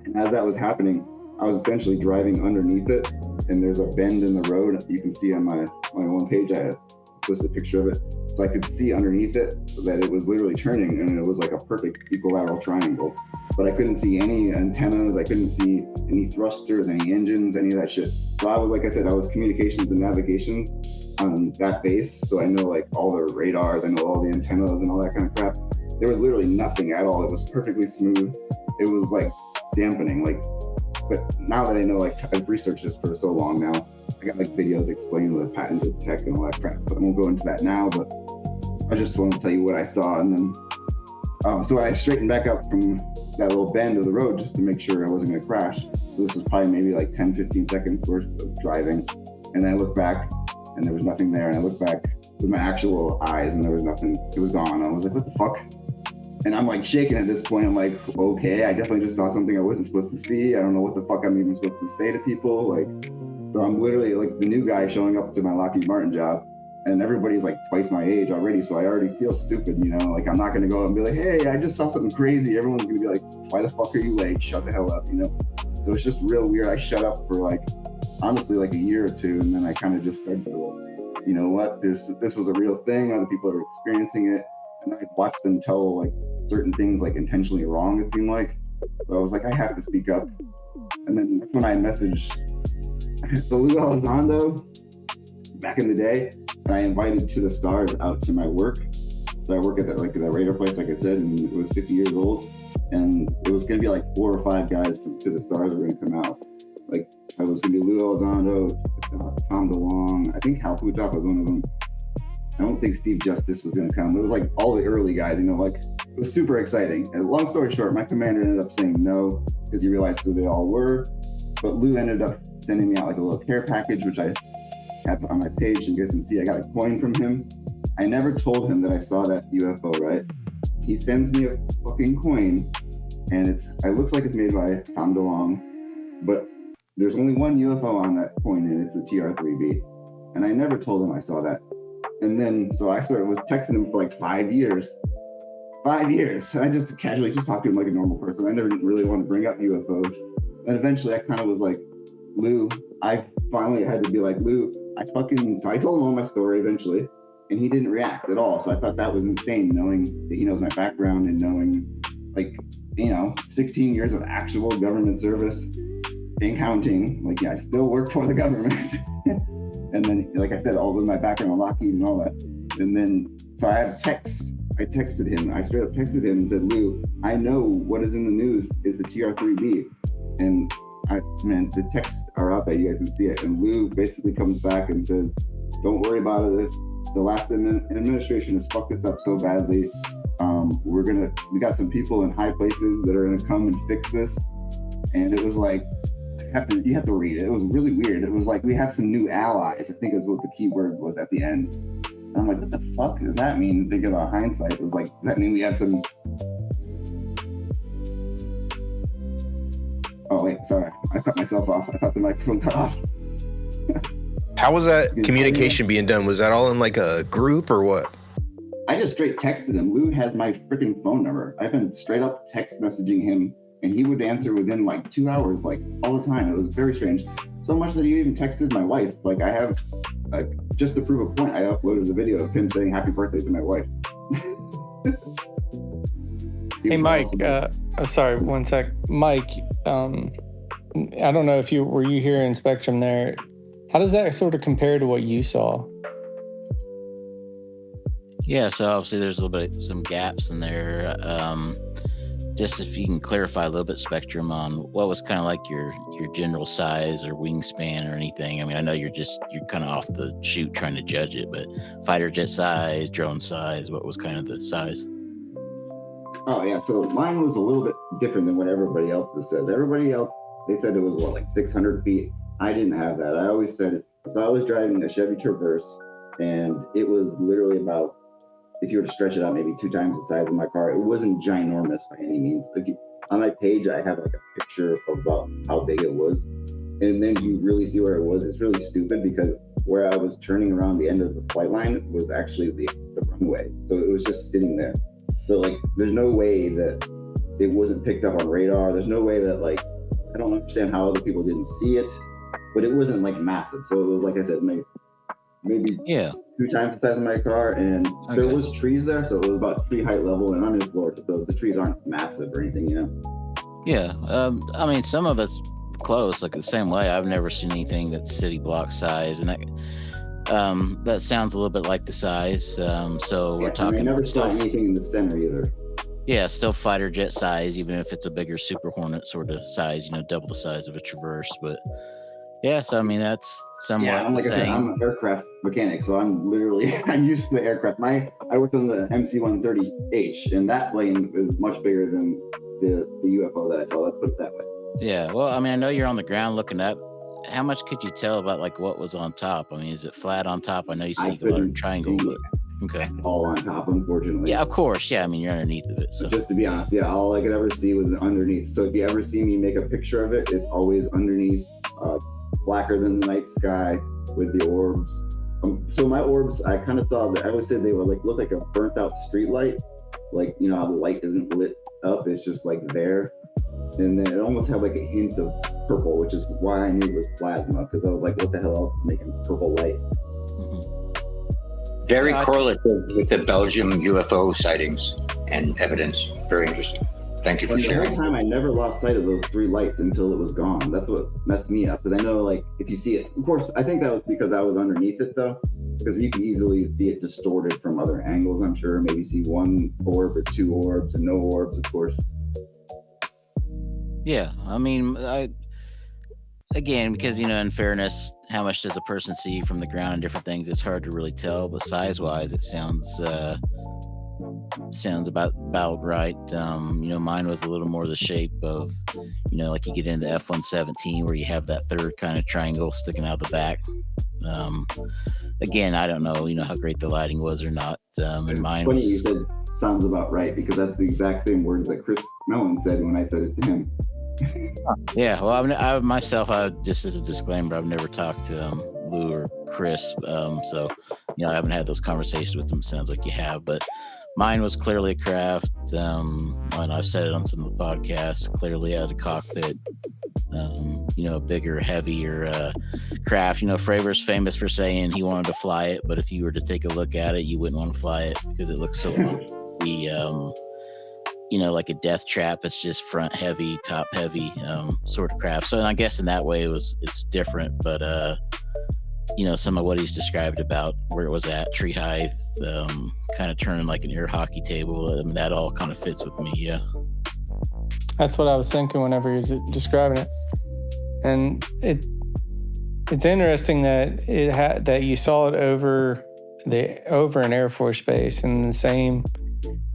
And as that was happening, I was essentially driving underneath it, and there's a bend in the road. You can see on my own page, I posted a picture of it. So I could see underneath it that it was literally turning, and it was like a perfect equilateral triangle. But I couldn't see any antennas, I couldn't see any thrusters, any engines, any of that shit. So I was, like I said, I was communications and navigation on that base. So I know like all the radars, I know all the antennas and all that kind of crap. There was literally nothing at all. It was perfectly smooth. It was like dampening, like, but now that I know, like I've researched this for so long now, I got like videos explaining the patented tech and all that crap, but I won't go into that now, but I just want to tell you what I saw. And then, so I straightened back up from that little bend of the road just to make sure I wasn't going to crash. So this was probably maybe like 10, 15 seconds worth of driving. And then I looked back and there was nothing there. And I looked back with my actual eyes and there was nothing. It was gone. I was like, what the fuck? And I'm like shaking at this point. I'm like, okay, I definitely just saw something I wasn't supposed to see. I don't know what the fuck I'm even supposed to say to people. Like, so I'm literally like the new guy showing up to my Lockheed Martin job, and everybody's like twice my age already. So I already feel stupid, you know, like I'm not going to go and be like, hey, I just saw something crazy. Everyone's going to be like, why the fuck are you late? Shut the hell up, you know? So it's just real weird. I shut up for like, honestly, like a year or two. And then I kind of just started to, you know what, this was a real thing. Other people are experiencing it. And I watched them tell like certain things like intentionally wrong, it seemed like. So I was like, I have to speak up. And then that's when I messaged the Lou Elizondo back in the day. And I invited To the Stars out to my work. So I work at that radar place, like I said, and it was 50 years old. And it was gonna be like 4 or 5 guys from To the Stars were gonna come out. Like I was gonna be Lou Elizondo, Tom DeLong, I think Hal Puthoff was one of them. I don't think Steve Justice was gonna come. It was like all the early guys, you know, like it was super exciting. And long story short, my commander ended up saying no because he realized who they all were. But Lou ended up sending me out like a little care package, which I have on my page, and you guys can see I got a coin from him. I never told him that I saw that UFO, right? He sends me a fucking coin, and it looks like it's made by Tom DeLong, but there's only one UFO on that coin, and it's the TR-3B. And I never told him I saw that. And then, so I was texting him for like 5 years. 5 years. I just casually just talked to him like a normal person. I never really wanted to bring up UFOs. And eventually I kind of was like, Lou, I finally had to be like, Lou, I told him all my story eventually, and he didn't react at all. So I thought that was insane, knowing that he knows my background and knowing, like, you know, 16 years of actual government service and counting. Like, yeah, I still work for the government. And then, like I said, all of my background on Lockheed and all that. And then, so I have texts. I texted him. I straight up texted him and said, Lou, I know what is in the news is the TR-3B. And the texts are out there. You guys can see it. And Lou basically comes back and says, don't worry about it. The last administration has fucked this up so badly. We got some people in high places that are gonna come and fix this. And it was like, you have to read it. It was really weird. It was like we had some new allies. I think is what the key word was at the end. And I'm like, what the fuck does that mean? Think about hindsight. It was like, does that mean we have some? Oh wait, sorry, I cut myself off. I thought the microphone cut off. How was that communication being done? Was that all in like a group or what? I just straight texted him. Lou has my freaking phone number. I've been straight up text messaging him, and he would answer within like 2 hours, like all the time. It was very strange. So much that he even texted my wife. Like I have, just to prove a point, I uploaded the video of him saying happy birthday to my wife. Hey, Mike, sorry, one sec. Mike, I don't know if were you here in Spectrum there? How does that sort of compare to what you saw? Yeah, so obviously there's a little bit some gaps in there. just if you can clarify a little bit, Spectrum, on what was kind of like your general size or wingspan or anything. I mean, I know you're kind of off the shoot trying to judge it, but fighter jet size, drone size, what was kind of the size? Oh yeah, so mine was a little bit different than what everybody else has said. Everybody else, they said it was like 600 feet. I didn't have that. I always said, so I was driving a Chevy Traverse, and it was literally about, if you were to stretch it out, maybe 2 times the size of my car. It wasn't ginormous by any means. On my page, I have like a picture of about how big it was, and then you really see where it was. It's really stupid because where I was turning around the end of the flight line was actually the runway, so it was just sitting there. So like, there's no way that it wasn't picked up on radar. There's no way that, like, I don't understand how other people didn't see it, but it wasn't like massive. So it was, like I said, maybe 2 times the size of my car, and there was trees there, so it was about tree height level, and I'm in Florida, so the trees aren't massive or anything, Yeah, I mean, some of it's close, like the same way. I've never seen anything that's city block size, and that sounds a little bit like the size. So we're talking. I never saw anything in the center either. Yeah, still fighter jet size, even if it's a bigger Super Hornet sort of size, double the size of a Traverse. But yeah, so I mean, that's somewhat. Yeah, like I said, I'm an aircraft mechanic, so I'm used to the aircraft. I worked on the MC-130H, and that plane is much bigger than the UFO that I saw. Let's put it that way. Yeah, well, I mean, I know you're on the ground looking up. How much could you tell about like what was on top? I mean, is it flat on top? I know you see a lot of triangle, but okay. All on top, unfortunately. Yeah, of course. Yeah, I mean, you're underneath of it. So just to be honest, yeah, all I could ever see was underneath. So if you ever see me make a picture of it, it's always underneath, blacker than the night sky with the orbs. So my orbs, I kind of saw that. I always said they were like, look like a burnt out street light. Like, how the light isn't lit up, it's just like there. And then it almost had like a hint of purple, which is why I knew it was plasma, because I was like, what the hell else is making purple light? Mm-hmm. Very correlative with the Belgium UFO sightings and evidence. Very interesting. Thank you for sharing. The whole time I never lost sight of those 3 lights until it was gone. That's what messed me up, because I know, like, if you see it, of course, I think that was because I was underneath it though, because you can easily see it distorted from other angles, I'm sure. Maybe see 1 orb or 2 orbs and no orbs, of course. Yeah, I mean, again, because, in fairness, how much does a person see from the ground and different things? It's hard to really tell, but size-wise, it sounds about right. Mine was a little more the shape of, like you get into the F-117 where you have that third kind of triangle sticking out the back. Again, I don't know, how great the lighting was or not. And mine funny was. You said sounds about right, because that's the exact same words that Chris Mellon said when I said it to him. Yeah, well, I myself, just as a disclaimer, I've never talked to Lou or Chris, so I haven't had those conversations with them. Sounds like you have, but mine was clearly a craft, and I've said it on some of the podcasts. Clearly out of the cockpit, a bigger, heavier craft. Fravor's famous for saying he wanted to fly it, but if you were to take a look at it, you wouldn't want to fly it because it looks so like a death trap. It's just front heavy, top heavy, sort of craft. So I guess in that way it's different, but some of what he's described about where it was at, tree height, kind of turning like an air hockey table. I mean, that all kind of fits with me. Yeah. That's what I was thinking whenever he was describing it. And it's interesting that that you saw it over an Air Force base in the same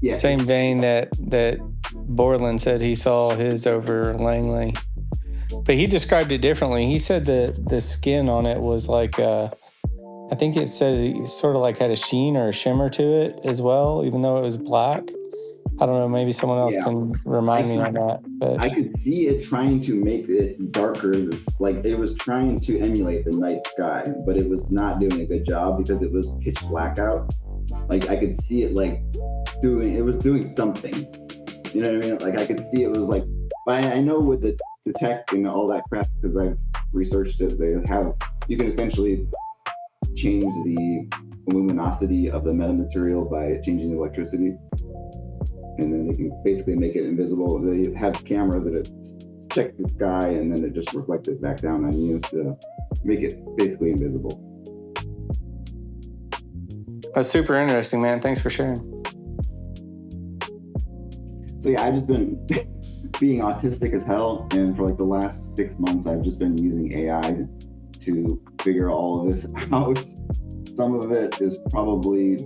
vein that Borland said he saw his over Langley. But he described it differently. He said that the skin on it was like, I think it said it sort of like had a sheen or a shimmer to it as well, even though it was black. I don't know, maybe someone else can remind me on that. But I could see it trying to make it darker, like it was trying to emulate the night sky, but it was not doing a good job because it was pitch black out. Like I could see it it was doing something. You know what I mean? Like I could see it was like, but I know with the tech and all that crap, because I've researched it, you can essentially change the luminosity of the metamaterial by changing the electricity. And then they can basically make it invisible. It has cameras that it checks the sky and then it just reflects it back down on you to make it basically invisible. That's super interesting, man. Thanks for sharing. So yeah, I've just been being autistic as hell, and for like the last 6 months, I've just been using AI to figure all of this out. Some of it is probably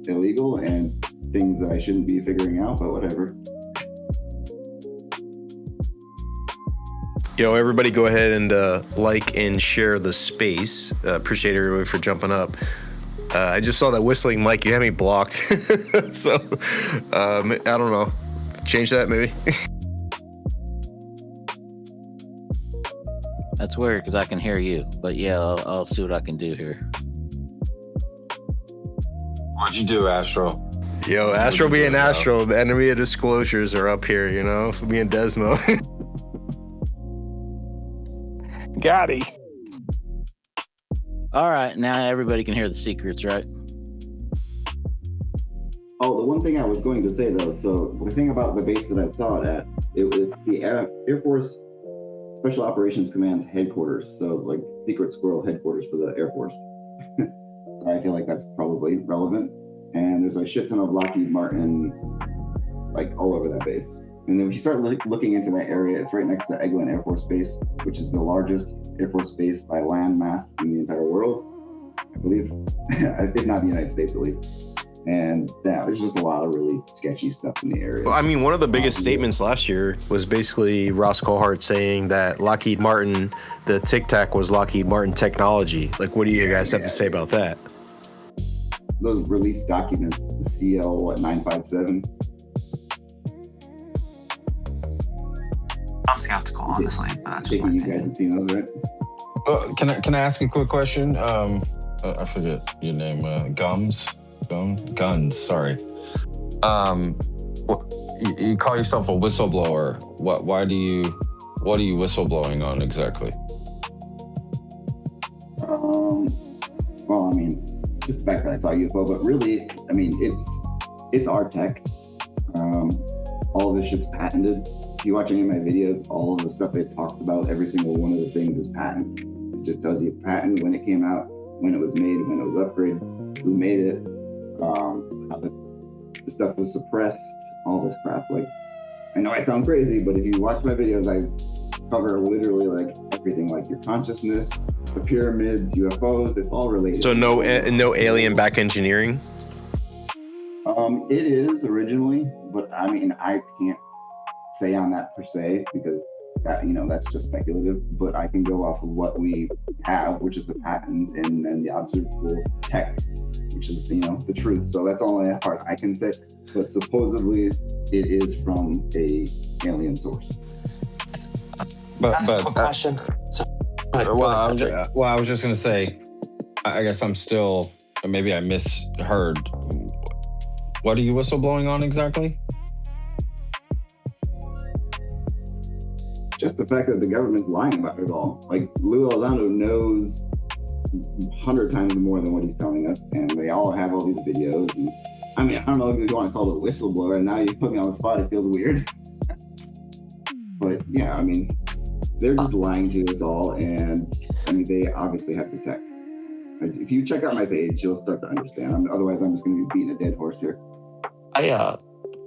illegal and things that I shouldn't be figuring out, but whatever. Yo, everybody go ahead and like and share the space. Appreciate everybody for jumping up. I just saw that whistling mic. You had me blocked. So, I don't know. Change that maybe. That's weird because I can hear you. But yeah, I'll see what I can do here. What'd you do, Astral? Yo, Astral being Astral. The enemy of disclosures are up here, you know? Me and Desmo. Got it. All right, now everybody can hear the secrets, right? Oh, the one thing I was going to say though, so the thing about the base that I saw it at, it's the Air Force Special Operations Command's headquarters. So like Secret Squirrel headquarters for the Air Force. I feel like that's probably relevant. And there's a shit ton of Lockheed Martin, like all over that base. And then if you start looking into that area, it's right next to Eglin Air Force Base, which is the largest Air Force base by land mass in the entire world, I believe, if not the United States at least. And yeah, there's just a lot of really sketchy stuff in the area. Well, I mean, one of the biggest statements last year was basically Ross Cohart saying that Lockheed Martin, the Tic Tac was Lockheed Martin technology. Like, what do you guys have to say about that? Those released documents, the CL 957. I'm skeptical, honestly, but that's just my You opinion. guys have seen those, right? Can I ask a quick question? I forget your name. Guns. Sorry. You call yourself a whistleblower. What are you whistleblowing on exactly? Well, I mean, just the fact that I saw UFO, but really, I mean, it's our tech. All of this shit's patented. If you watch any of my videos, all of the stuff it talks about, every single one of the things is patent. It just tells you patent, when it came out, when it was made, when it was upgraded, who made it, how the stuff was suppressed, all this crap. Like, I know I sound crazy, but if you watch my videos, I cover literally like everything, like your consciousness, the pyramids, UFOs, it's all related. So no alien back engineering? It is originally, but I mean, I can't say on that per se because that, that's just speculative, but I can go off of what we have, which is the patents, and then the observable tech, which is, the truth. So that's all I can say, but supposedly it is from a alien source. That's a quick question. I was just going to say, I guess I'm still, or maybe I misheard. What are you whistleblowing on exactly? Just the fact that the government's lying about it all. Like, Lou Elizondo knows 100 times more than what he's telling us, and they all have all these videos. And, I mean, I don't know if you want to call it a whistleblower, and now you put me on the spot, it feels weird. But yeah, I mean, they're just lying to us all, and I mean, they obviously have the tech. If you check out my page, you'll start to understand. Otherwise, I'm just going to be beating a dead horse here. I have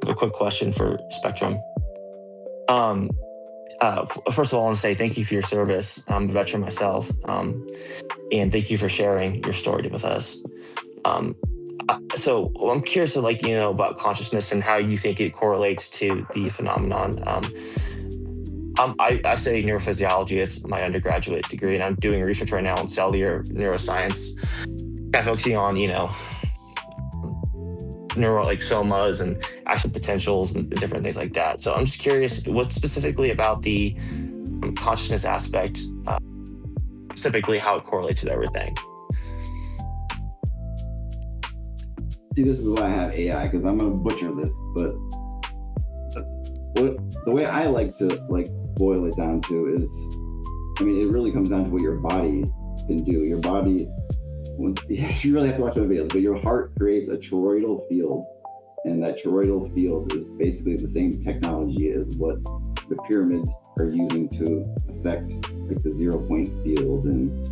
a quick question for Spectrum. First of all, I want to say thank you for your service. I'm a veteran myself, and thank you for sharing your story with us. So I'm curious, about consciousness and how you think it correlates to the phenomenon. I study neurophysiology. It's my undergraduate degree, and I'm doing research right now on cellular neuroscience, kind of focusing on, neural somas and action potentials and different things like that. So I'm just curious, what specifically about the consciousness aspect, specifically how it correlates with everything? See, this is why I have AI, because I'm going to butcher this, but the way I like to boil it down to is, I mean, it really comes down to what your body can do. Your body, you really have to watch my videos, but your heart creates a toroidal field, and that toroidal field is basically the same technology as what the pyramids are using to affect the 0 point field. And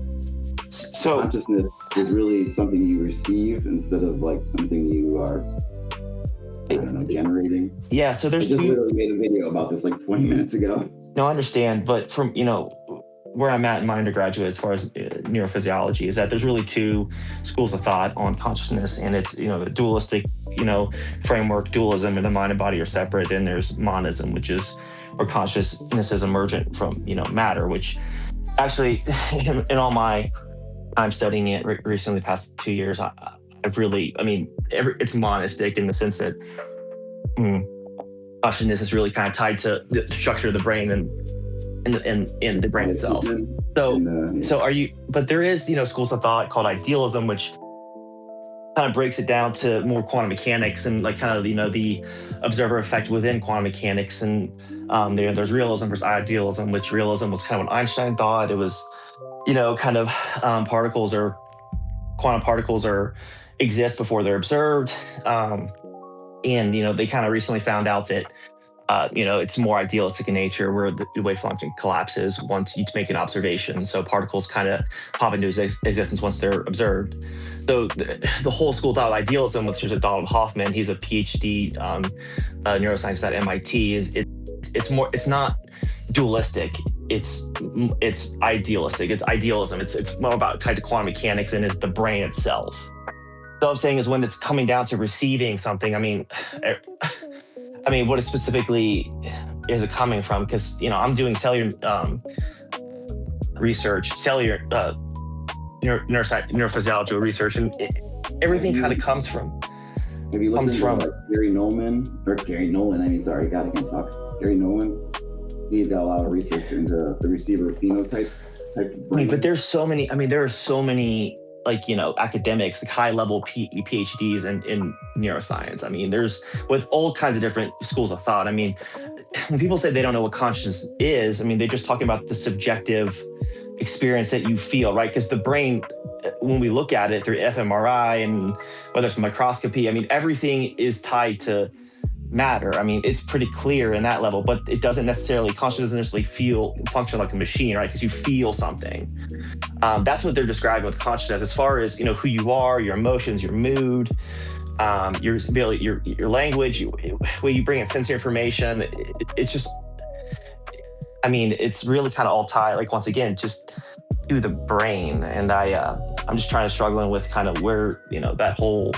so consciousness is really something you receive instead of something you are I don't know, generating. Yeah, so there's I just two. literally made a video about this like 20 minutes ago. No, I understand, but from where I'm at in my undergraduate as far as neurophysiology is that there's really two schools of thought on consciousness, and it's the dualistic framework, dualism, and the mind and body are separate. Then there's monism, which is where consciousness is emergent from matter, which actually in all my time studying it recently, the past 2 years, I've really, it's monistic in the sense that consciousness is really kind of tied to the structure of the brain and in the brain itself. So are you? But there is schools of thought called idealism, which kind of breaks it down to more quantum mechanics and like kind of the observer effect within quantum mechanics. And there's realism versus idealism, which realism was kind of what Einstein thought. It was kind of quantum particles exist before they're observed. And they kind of recently found out that it's more idealistic in nature, where the wave function collapses once you make an observation. So particles kind of pop into existence once they're observed. So the whole school of thought of idealism, which is a Donald Hoffman, he's a PhD neuroscientist at MIT. It's not dualistic. It's idealistic. It's idealism. It's more about tied to quantum mechanics and the brain itself. So I'm saying is when it's coming down to receiving something, what specifically is it coming from? Because I'm doing cellular research, cellular neurophysiological research, and everything kind of comes from. Have you looked into Gary Nolan? Gary can't talk. Gary Nolan. He's got a lot of research into the receiver phenotype type of brain. But there's so many. There are so many academics, like high-level PhDs in neuroscience. There's with all kinds of different schools of thought. When people say they don't know what consciousness is, they're just talking about the subjective experience that you feel, right? Because the brain, when we look at it through fMRI and whether it's microscopy, everything is tied to matter. It's pretty clear in that level, but it doesn't necessarily, consciousness doesn't necessarily function like a machine, right? Because you feel something. That's what they're describing with consciousness, as far as who you are, your emotions, your mood, your ability, your language, when you bring in sensory information. It's just, it's really kind of all tied, like once again, just to the brain. And I'm just struggling with kind of where that whole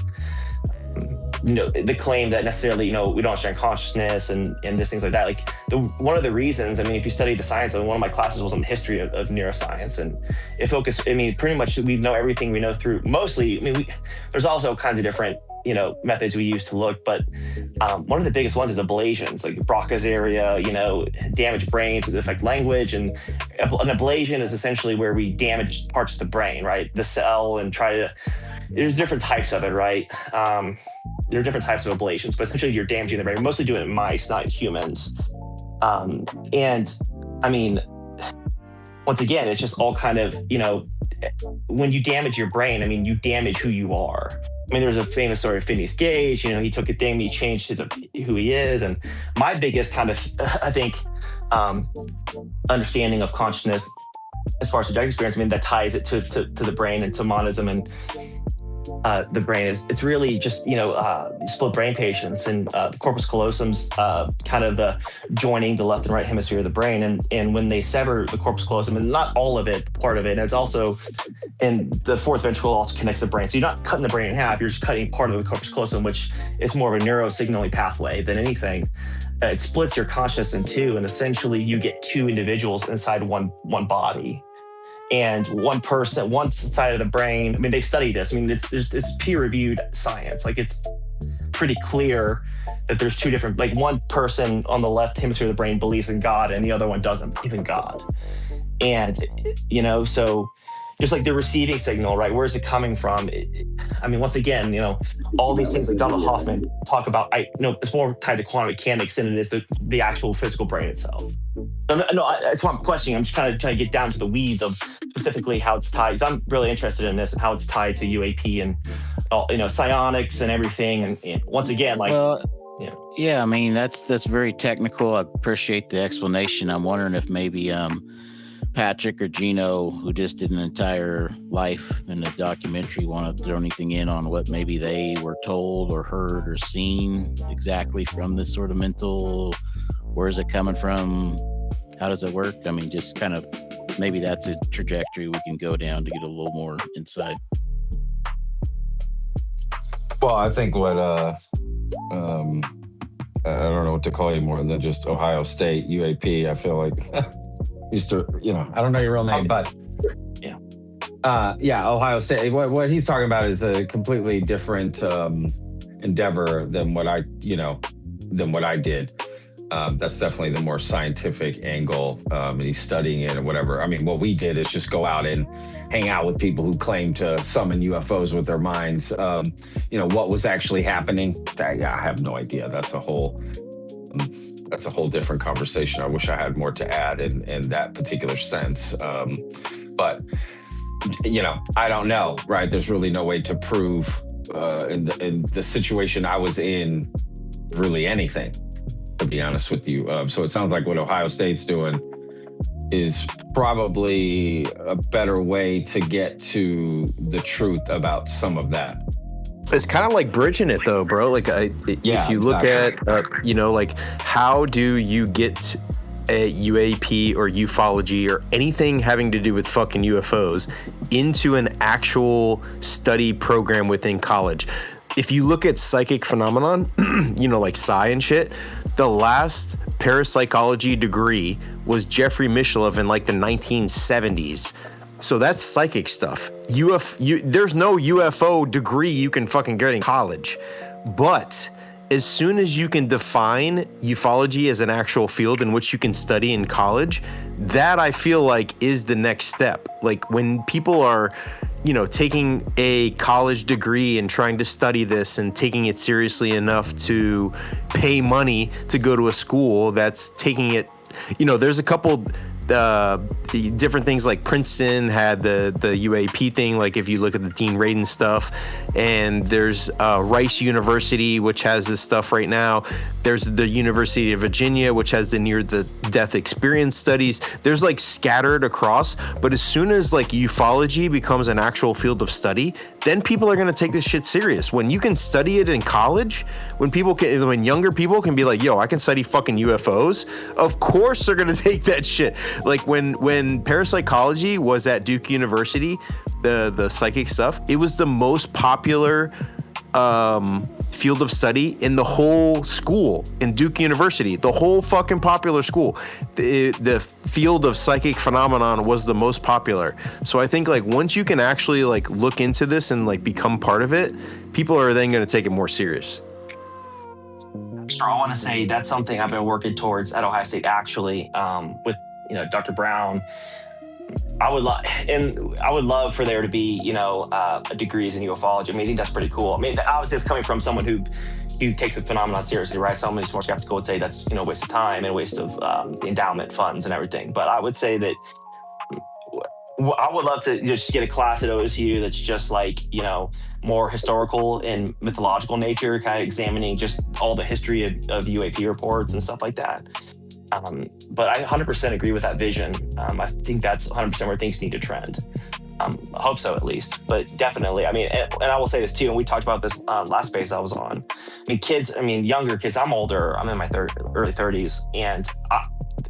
the claim that necessarily we don't understand consciousness and this things like that. Like one of the reasons, if you study the science, and one of my classes was on the history of neuroscience, and it focused, pretty much we know everything we know through mostly. There's also kinds of different methods we use to look, but one of the biggest ones is ablations, like Broca's area, damaged brains that affect language, and an ablation is essentially where we damage parts of the brain, right? The cell, and there's different types of it, right? There are different types of ablations, but essentially you're damaging the brain. We mostly do it in mice, not humans. And once again, it's just all kind of, when you damage your brain, you damage who you are. There's a famous story of Phineas Gage. He took a thing, he changed who he is. And my biggest kind of, I think, understanding of consciousness as far as subjective experience, that ties it to the brain and to monism and the brain it's really just split brain patients, and the corpus callosum's kind of the joining the left and right hemisphere of the brain, and when they sever the corpus callosum, and not all of it, part of it, and it's also, and the fourth ventricle also connects the brain, so you're not cutting the brain in half, you're just cutting part of the corpus callosum, which is more of a neurosignaling pathway than anything. It splits your consciousness in two, and essentially you get two individuals inside one body. And one person, one side of the brain, they've studied this. It's peer-reviewed science. Like, it's pretty clear that there's two different, like, one person on the left hemisphere of the brain believes in God and the other one doesn't believe in God. And, so just like the receiving signal, right? Where is it coming from? Once again, all these things like Donald Hoffman talk about, it's more tied to quantum mechanics than it is the actual physical brain itself. No, it's what I'm questioning. I'm just trying to get down to the weeds of specifically how it's tied. So I'm really interested in this and how it's tied to UAP and psionics and everything. And once again, that's very technical. I appreciate the explanation. I'm wondering if maybe Patrick or Gino, who just did an entire life in a documentary, want to throw anything in on what maybe they were told or heard or seen exactly from this sort of mental? Where is it coming from? How does it work? I mean, just kind of maybe that's a trajectory we can go down to get a little more insight. Well, I think what I don't know what to call you more than just Ohio State UAP. I feel like used to, I don't know your real name, but Ohio State. What he's talking about is a completely different endeavor than what I did. That's definitely the more scientific angle. And he's studying it or whatever. I mean, what we did is just go out and hang out with people who claim to summon UFOs with their minds. What was actually happening? I have no idea. That's a whole different conversation. I wish I had more to add in that particular sense. But I don't know, right? There's really no way to prove in the situation I was in really anything, to be honest with you. So it sounds like what Ohio State's doing is probably a better way to get to the truth about some of that. It's kind of like bridging it though, bro. Like if you look at, like how do you get a UAP or ufology or anything having to do with fucking UFOs into an actual study program within college? If you look at psychic phenomenon, like psi and shit, the last parapsychology degree was Jeffrey Mishlove in like the 1970s. So that's psychic stuff. There's no UFO degree you can fucking get in college. But as soon as you can define ufology as an actual field in which you can study in college, that I feel like is the next step. Like when people are, taking a college degree and trying to study this and taking it seriously enough to pay money to go to a school that's taking it, there's a couple different things, like Princeton had the UAP thing, like if you look at the Dean Radin stuff, and there's Rice University, which has this stuff right now. There's the University of Virginia, which has the near-death experience studies. There's like scattered across, but as soon as like ufology becomes an actual field of study, then people are going to take this shit serious. When you can study it in college, when younger people can be like, yo, I can study fucking UFOs, of course they're going to take that shit. Like when parapsychology was at Duke University, the psychic stuff, it was the most popular field of study in the whole school in Duke University, the whole fucking popular school. The field of psychic phenomenon was the most popular. So I think like once you can actually like look into this and like become part of it, people are then going to take it more serious. Sure, I want to say that's something I've been working towards at Ohio State actually, with Dr. Brown. I would love for there to be, degrees in ufology. I mean, I think that's pretty cool. I mean, obviously it's coming from someone who takes the phenomenon seriously, right? Someone who's more skeptical would say that's, a waste of time and a waste of endowment funds and everything. But I would say that I would love to just get a class at OSU that's just like, more historical and mythological nature, kind of examining just all the history of UAP reports and stuff like that. But I 100% agree with that vision. I think that's 100% where things need to trend. I hope so, at least. But definitely, I mean, and I will say this too, and we talked about this last space I was on. Younger kids, I'm older, I'm in my early 30s, and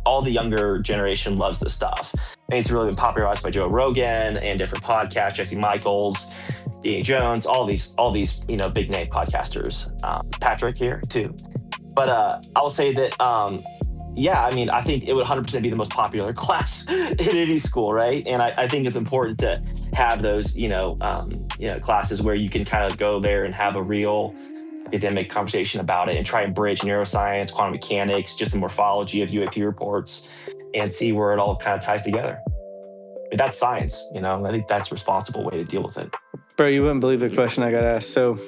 all the younger generation loves this stuff. I think it's really been popularized by Joe Rogan and different podcasts, Jesse Michaels, D.A. Jones, all these big name podcasters. Patrick here too. But I will say that I think it would 100% be the most popular class in any school, right? And I think it's important to have those, classes where you can kind of go there and have a real academic conversation about it and try and bridge neuroscience, quantum mechanics, just the morphology of UAP reports, and see where it all kind of ties together. I mean, that's science, I think that's a responsible way to deal with it. Bro, you wouldn't believe the question I got asked. So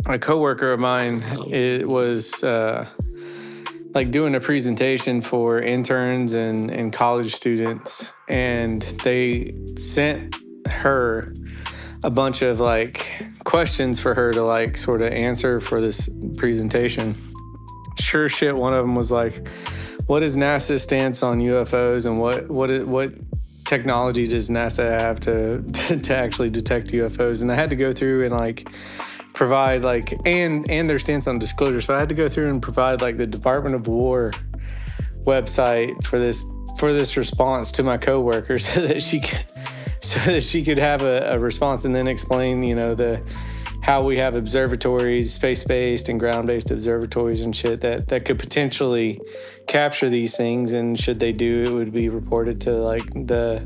a coworker of mine, it was doing a presentation for interns and college students, and they sent her a bunch of questions for her to sort of answer for this presentation. Sure shit, one of them was like, what is NASA's stance on UFOs, and what technology does NASA have to actually detect UFOs? And I had to go through and like provide like and their stance on disclosure. So I had to go through and provide like the Department of War website for this response to my coworker so that she could have a response, and then explain, you know, how we have observatories, space-based and ground-based observatories and shit that could potentially capture these things, and should they do, it would be reported to like the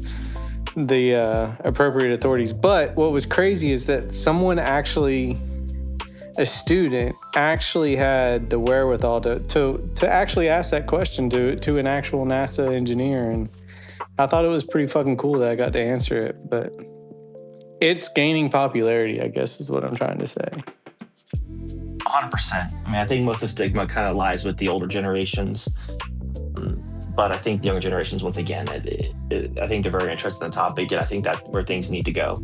appropriate authorities. But what was crazy is that a student actually had the wherewithal to actually ask that question to an actual NASA engineer, and I thought it was pretty fucking cool that I got to answer it. But it's gaining popularity, I guess, is what I'm trying to say. 100%. I mean, I think most of the stigma kind of lies with the older generations. But I think the younger generations, once again, I think they're very interested in the topic, and I think that's where things need to go.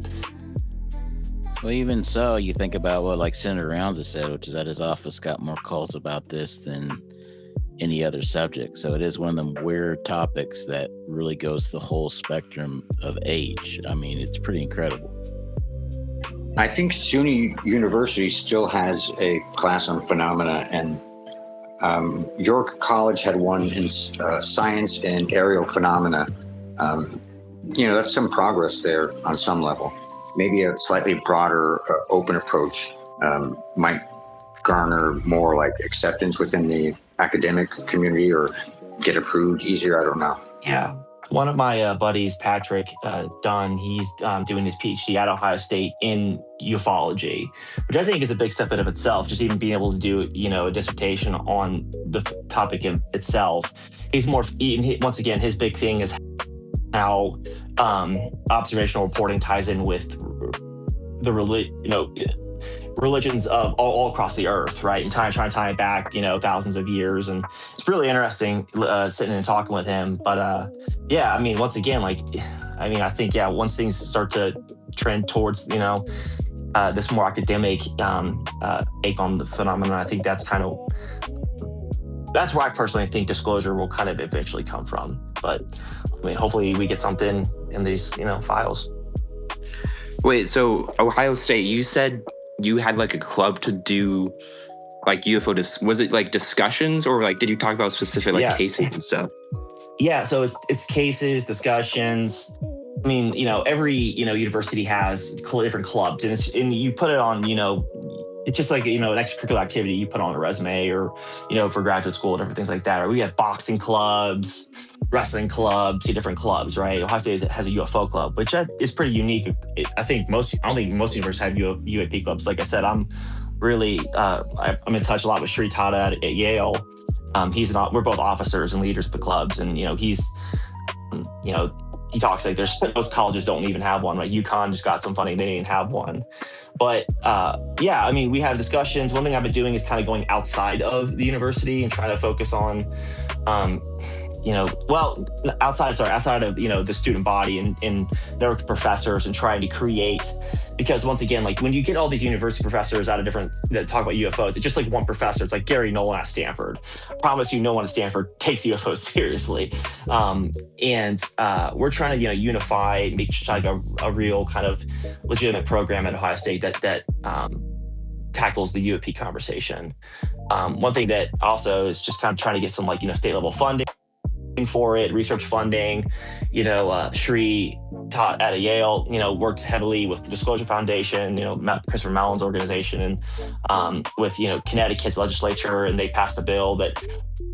Well, even so, you think about what like Senator Rounds has said, which is that his office got more calls about this than any other subject. So it is one of them weird topics that really goes the whole spectrum of age. I mean, it's pretty incredible. I think SUNY University still has a class on phenomena, and York College had one in science and aerial phenomena. You know, that's some progress there on some level. Maybe a slightly broader, open approach might garner more like acceptance within the academic community or get approved easier. I don't know. Yeah. One of my buddies, Patrick Dunn, he's doing his PhD at Ohio State in ufology, which I think is a big step in of itself, just even being able to do, you know, a dissertation on the topic itself. He's more, once again, his big thing is how observational reporting ties in with the religions of all across the earth, right? And trying to tie it back, you know, thousands of years. And it's really interesting sitting and talking with him. But yeah, I mean, once again, like, I mean, I think, yeah, once things start to trend towards, you know, this more academic take on the phenomenon, I think that's where I personally think disclosure will kind of eventually come from. But I mean, hopefully we get something in these, you know, files. Wait, so Ohio State, you said you had like a club to do like UFO, was it like discussions, or like did you talk about specific like cases and stuff? Yeah, so it's cases, discussions. I mean, you know, every, you know, university has different clubs, and you put it on, you know, it's just like, you know, an extracurricular activity you put on a resume, or, you know, for graduate school, different things like that. Or we have boxing clubs, wrestling clubs, 2 different clubs, right? Ohio State has a UFO club, which is pretty unique. I don't think most universities have UAP clubs. Like I said, I'm really, I'm in touch a lot with Sri Tata at Yale. We're both officers and leaders of the clubs. And, you know, he talks like most colleges don't even have one, right? UConn just got some funding, they didn't even have one. But yeah, I mean, we have discussions. One thing I've been doing is kind of going outside of the university and trying to focus on, outside of, you know, the student body and network of professors, and trying to create, because once again, like when you get all these university professors that talk about UFOs, it's just like one professor. It's like Gary Nolan at Stanford. I promise you, no one at Stanford takes UFOs seriously. And we're trying to, you know, unify, make sure like a real kind of legitimate program at Ohio State that tackles the UAP conversation. One thing that also is just kind of trying to get some, like, you know, state level funding for it, research funding. You know, Sri taught at Yale, you know, worked heavily with the Disclosure Foundation, you know, Christopher Mallon's organization, and with, you know, Connecticut's legislature, and they passed a bill that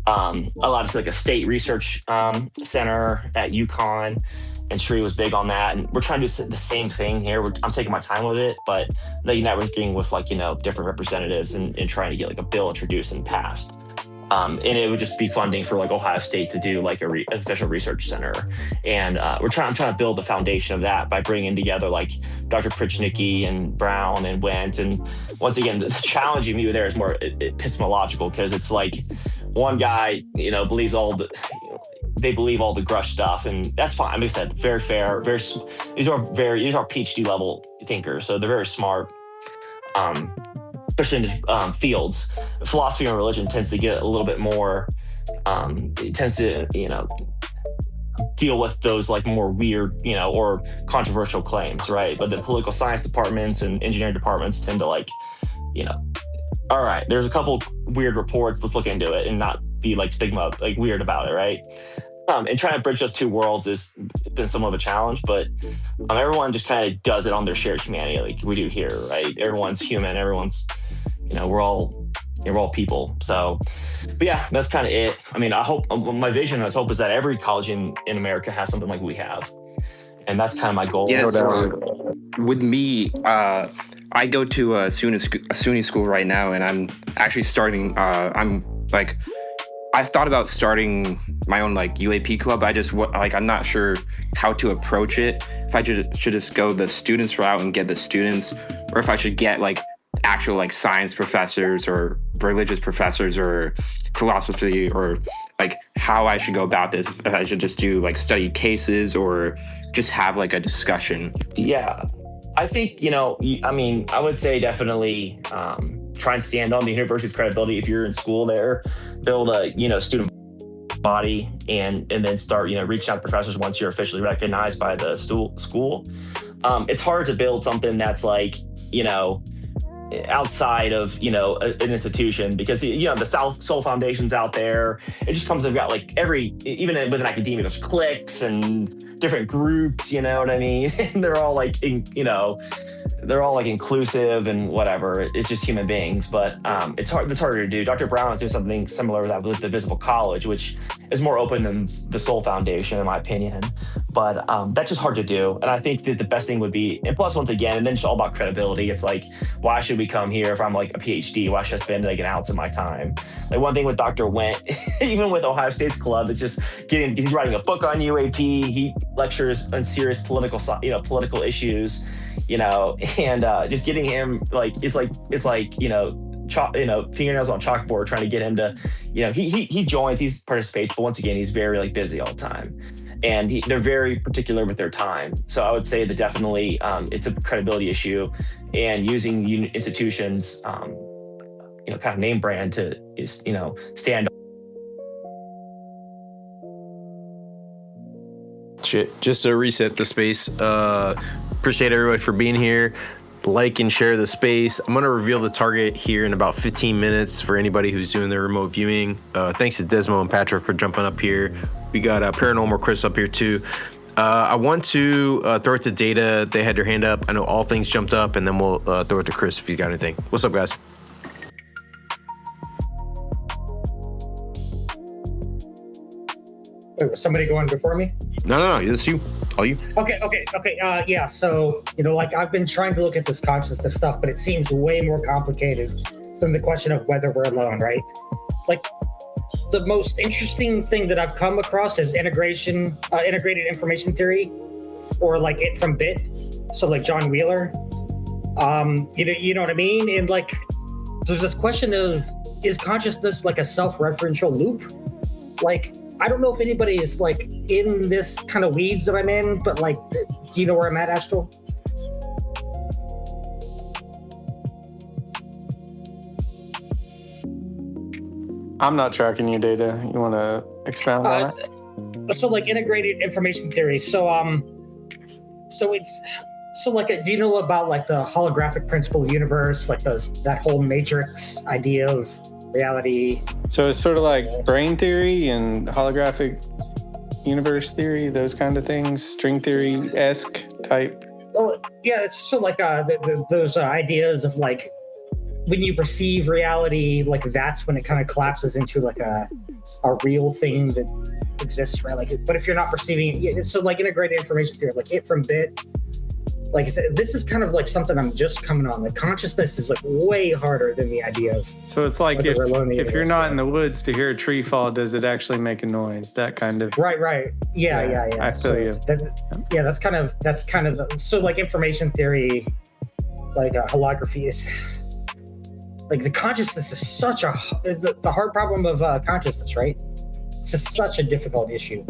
allowed us like a state research center at UConn, and Sri was big on that. And we're trying to do the same thing here. I'm taking my time with it, but like networking with, like, you know, different representatives and trying to get like a bill introduced and passed. And it would just be funding for like Ohio State to do like an official research center. And I'm trying to build the foundation of that by bringing together like Dr. Prichnicki and Brown and Wendt. And once again, the challenge you meet there is more epistemological, because it's like one guy, you know, believes they believe all the Grusch stuff, and that's fine. Like I said, very fair. These are PhD level thinkers, so they're very smart. Especially in fields, philosophy and religion tends to get a little bit more. It tends to, you know, deal with those like more weird, or controversial claims, right? But the political science departments and engineering departments tend to like, all right, there's a couple weird reports, let's look into it and not be like stigma, like weird about it, right? And trying to bridge those two worlds has been somewhat of a challenge, but everyone just kind of does it on their shared humanity, like we do here, right? Everyone's human, everyone's, we're all people. So, but yeah, that's kind of it. I mean, I hope my vision, I hope is that every college in America has something like we have. And that's kind of my goal. Yeah, so, with me, I go to a SUNY school right now, and I'm actually starting, I've thought about starting my own like UAP club. I'm not sure how to approach it. If I should just go the students route and get the students, or if I should get like actual like science professors or religious professors or philosophy, or like how I should go about this. If I should just do like study cases or just have like a discussion. Yeah, I think, I would say definitely try and stand on the university's credibility. If you're in school there, build a, student body and then start, reaching out to professors once you're officially recognized by the school. It's hard to build something that's like, outside of, an institution, because the Soul Foundation's out there. It just comes, they've got like even within academia, there's cliques and different groups, you know what I mean? And they're all like, they're all like inclusive and whatever. It's just human beings, but it's harder to do. Dr. Brown is doing something similar to that with the Visible College, which is more open than the Soul Foundation, in my opinion. But that's just hard to do. And I think that the best thing would be, and plus once again, and then it's all about credibility. It's like, why should we come here if I'm like a PhD? Why should I spend like an ounce of my time? Like one thing with Dr. Went, even with Ohio State's club, it's just he's writing a book on UAP. He lectures on serious political issues, and just getting him like, it's like, fingernails on chalkboard, trying to get him to, he joins, he participates, but once again, he's very like busy all the time. And they're very particular with their time. So I would say that definitely it's a credibility issue, and using institutions, kind of name brand to, stand. Shit, just to reset the space. Appreciate everybody for being here. Like and share the space. I'm going to reveal the target here in about 15 minutes for anybody who's doing their remote viewing. Thanks to Desmo and Patrick for jumping up here. We got Paranormal Chris up here too. I want to throw it to Data. They had their hand up. I know All Things jumped up, and then we'll throw it to Chris if he's got anything. What's up, guys? Wait, was somebody going before me? No, it's you. All you. Okay. Yeah. So, I've been trying to look at this consciousness stuff, but it seems way more complicated than the question of whether we're alone, right? Like, the most interesting thing that I've come across is integrated information theory, or like it from bit. So like John Wheeler, you know what I mean? And like, there's this question of, is consciousness like a self-referential loop? Like, I don't know if anybody is like in this kind of weeds that I'm in, but like, do you know where I'm at, Astral? I'm not tracking you, Data. You want to expound on it? So like integrated information theory. So do you know about like the holographic principle of the universe, like that whole matrix idea of reality? So it's sort of like brain theory and holographic universe theory, those kind of things, string theory-esque type. Well, yeah, it's sort of like those ideas of like, when you perceive reality, like that's when it kind of collapses into like a real thing that exists, right? Like, but if you're not perceiving it, so like integrated information theory, like it from bit, like this is kind of like something I'm just coming on. Like consciousness is like way harder than the idea of. So it's like if you're not in the woods to hear a tree fall, does it actually make a noise? That kind of. Right. Yeah. I feel you. That's kind of so like information theory, like holography is. Like the consciousness is such the hard problem of consciousness, right? It's just such a difficult issue.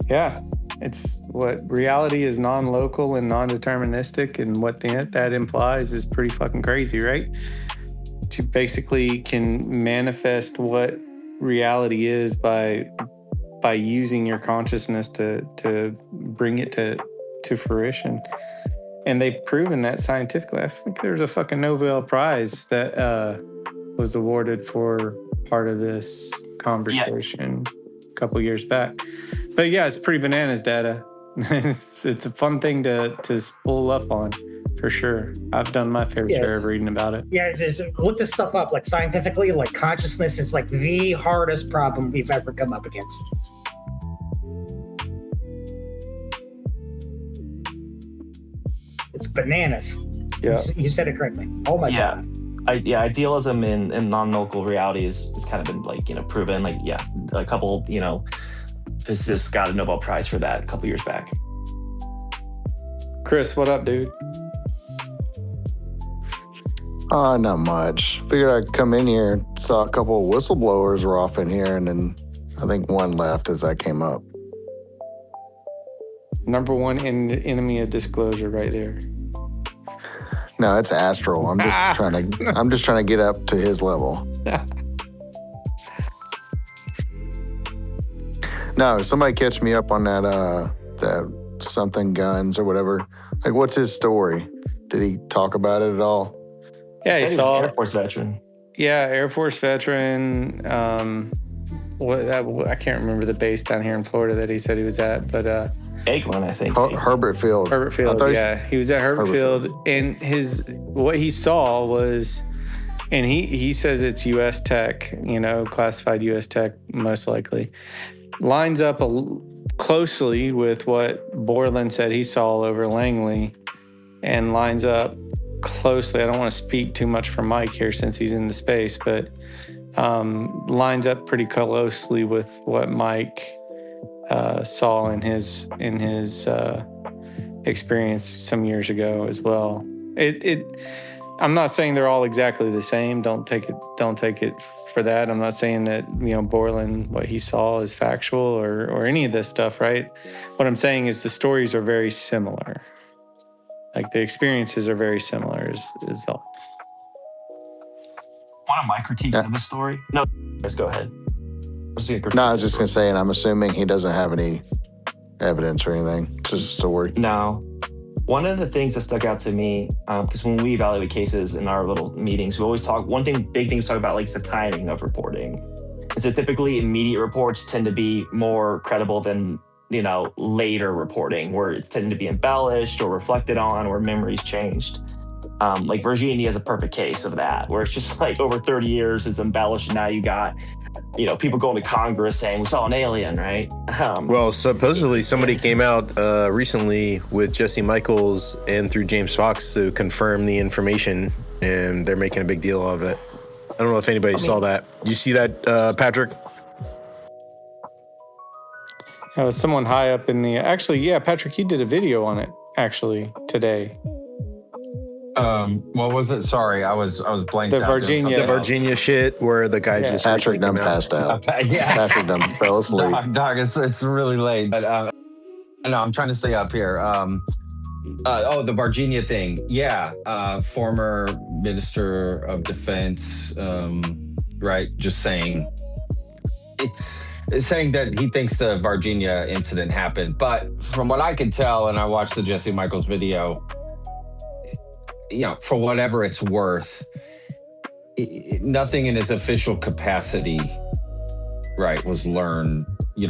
Yeah, it's what reality is non-local and non-deterministic, and what that implies is pretty fucking crazy, right? To basically can manifest what reality is by by using your consciousness to bring it to fruition. And they've proven that scientifically. I think there's a fucking Nobel Prize that was awarded for part of this conversation a couple years back. But yeah, it's pretty bananas data. It's a fun thing to spool up on, for sure. I've done my fair share of reading about it. Yeah, just look this stuff up. Like scientifically, like consciousness is like the hardest problem we've ever come up against. It's bananas. Yeah, you said it correctly. Oh my god. Idealism in non-local reality is kind of been like, proven. Like, a couple, physicists got a Nobel Prize for that a couple years back. Chris, what up, dude? Not much. Figured I'd come in here, saw a couple of whistleblowers were off in here, and then I think one left as I came up. Number one enemy of disclosure right there. No, it's Astral. I'm just trying to get up to his level. No, somebody catch me up on that something guns or whatever. Like, what's his story? Did he talk about it at all? Yeah, he saw Air Force veteran. Yeah, Air Force veteran. I can't remember the base down here in Florida that he said he was at, but Eglin, I think. Herbert Field. Herbert Field. Yeah, he was at Herbert Field, and what he saw was, and he says it's U.S. Tech, classified U.S. Tech most likely, lines up closely with what Borland said he saw over Langley, and lines up closely. I don't want to speak too much for Mike here since he's in the space, but lines up pretty closely with what Mike saw in his experience some years ago as well. I'm not saying they're all exactly the same. Don't take it for that. I'm not saying that Borland, what he saw is factual or any of this stuff, right? What I'm saying is the stories are very similar. Like the experiences are very similar. Is all. One of my critiques of the story. No, let's go ahead. No, I was just gonna say, and I'm assuming he doesn't have any evidence or anything. It's just a story. No. One of the things that stuck out to me, because when we evaluate cases in our little meetings, we always talk. Big thing we talk about, like, is the timing of reporting. Is that typically immediate reports tend to be more credible than later reporting, where it's tended to be embellished or reflected on, or memories changed. Like Virginia is a perfect case of that, where it's just like over 30 years it's embellished, and now you got people going to Congress saying we saw an alien, right? Well, supposedly somebody came out recently with Jesse Michaels and through James Fox to confirm the information, and they're making a big deal out of it. I don't know if anybody saw that. Did you see that, Patrick? Someone high up in the... Actually, yeah, Patrick, you did a video on it, actually, today. What was it? Sorry, I was blanked out. The Virginia shit, where the guy just... Patrick done passed out. Patrick done fell asleep. Dog, it's really late, but no, I'm trying to stay up here. The Virginia thing. Yeah, former Minister of Defense, right, just saying that he thinks the Virginia incident happened. But from what I can tell, and I watched the Jesse Michaels video, for whatever it's worth, nothing in his official capacity, right, was learned,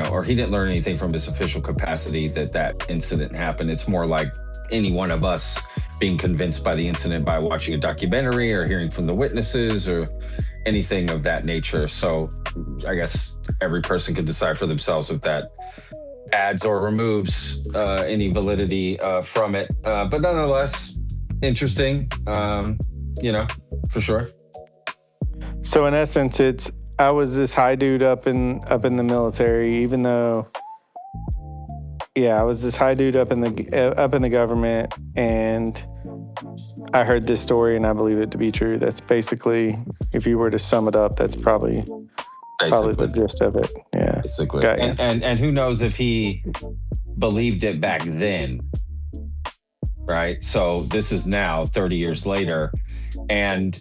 or he didn't learn anything from his official capacity that incident happened. It's more like any one of us being convinced by the incident by watching a documentary or hearing from the witnesses or anything of that nature. So I guess every person can decide for themselves if that adds or removes any validity from it. But nonetheless, interesting, for sure. So in essence, I was this high dude up in the military, even though, I was this high dude up in the government, and I heard this story and I believe it to be true. That's basically, if you were to sum it up, that's probably the gist of it. Yeah, basically. And who knows if he believed it back then. Right. So this is now 30 years later. And,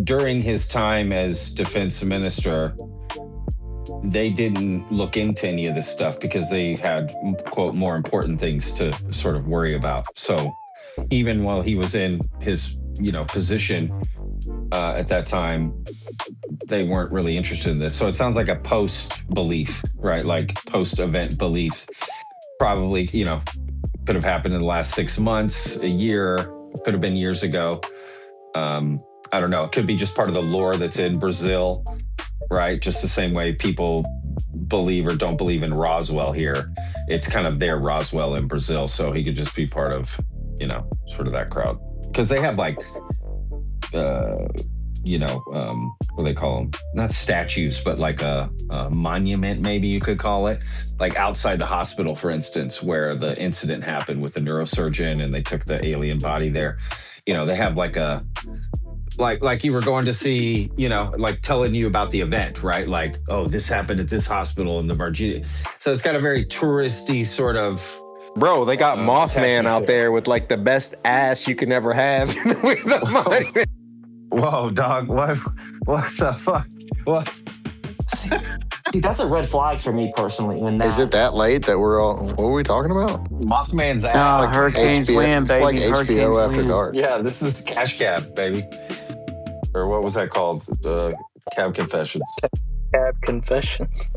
during his time as defense minister, they didn't look into any of this stuff because they had, quote, more important things to sort of worry about. So even while he was in his, position at that time, they weren't really interested in this. So it sounds like a post belief, right? Like post event belief. Probably, could have happened in the last 6 months, a year, could have been years ago. I don't know. It could be just part of the lore that's in Brazil, right? Just the same way people believe or don't believe in Roswell here. It's kind of their Roswell in Brazil. So he could just be part of, sort of that crowd. Because they have like, what do they call them? Not statues, but like a monument, maybe you could call it. Like outside the hospital, for instance, where the incident happened with the neurosurgeon and they took the alien body there. They have like a, like you were going to see, like telling you about the event, right? Like, oh, this happened at this hospital in the Virginia. So it's got a very touristy sort of. Bro, they got Mothman out there with like the best ass you could ever have. Whoa, dog! What the fuck? What? See, that's a red flag for me personally. Is it that late that we're all? What are we talking about? Mothman's ass. Oh, like Hurricanes win, baby. It's like Hurricanes HBO after win. dark. Yeah, this is Cash Cab, baby. Or what was that called? Cab Confessions. Cab Confessions.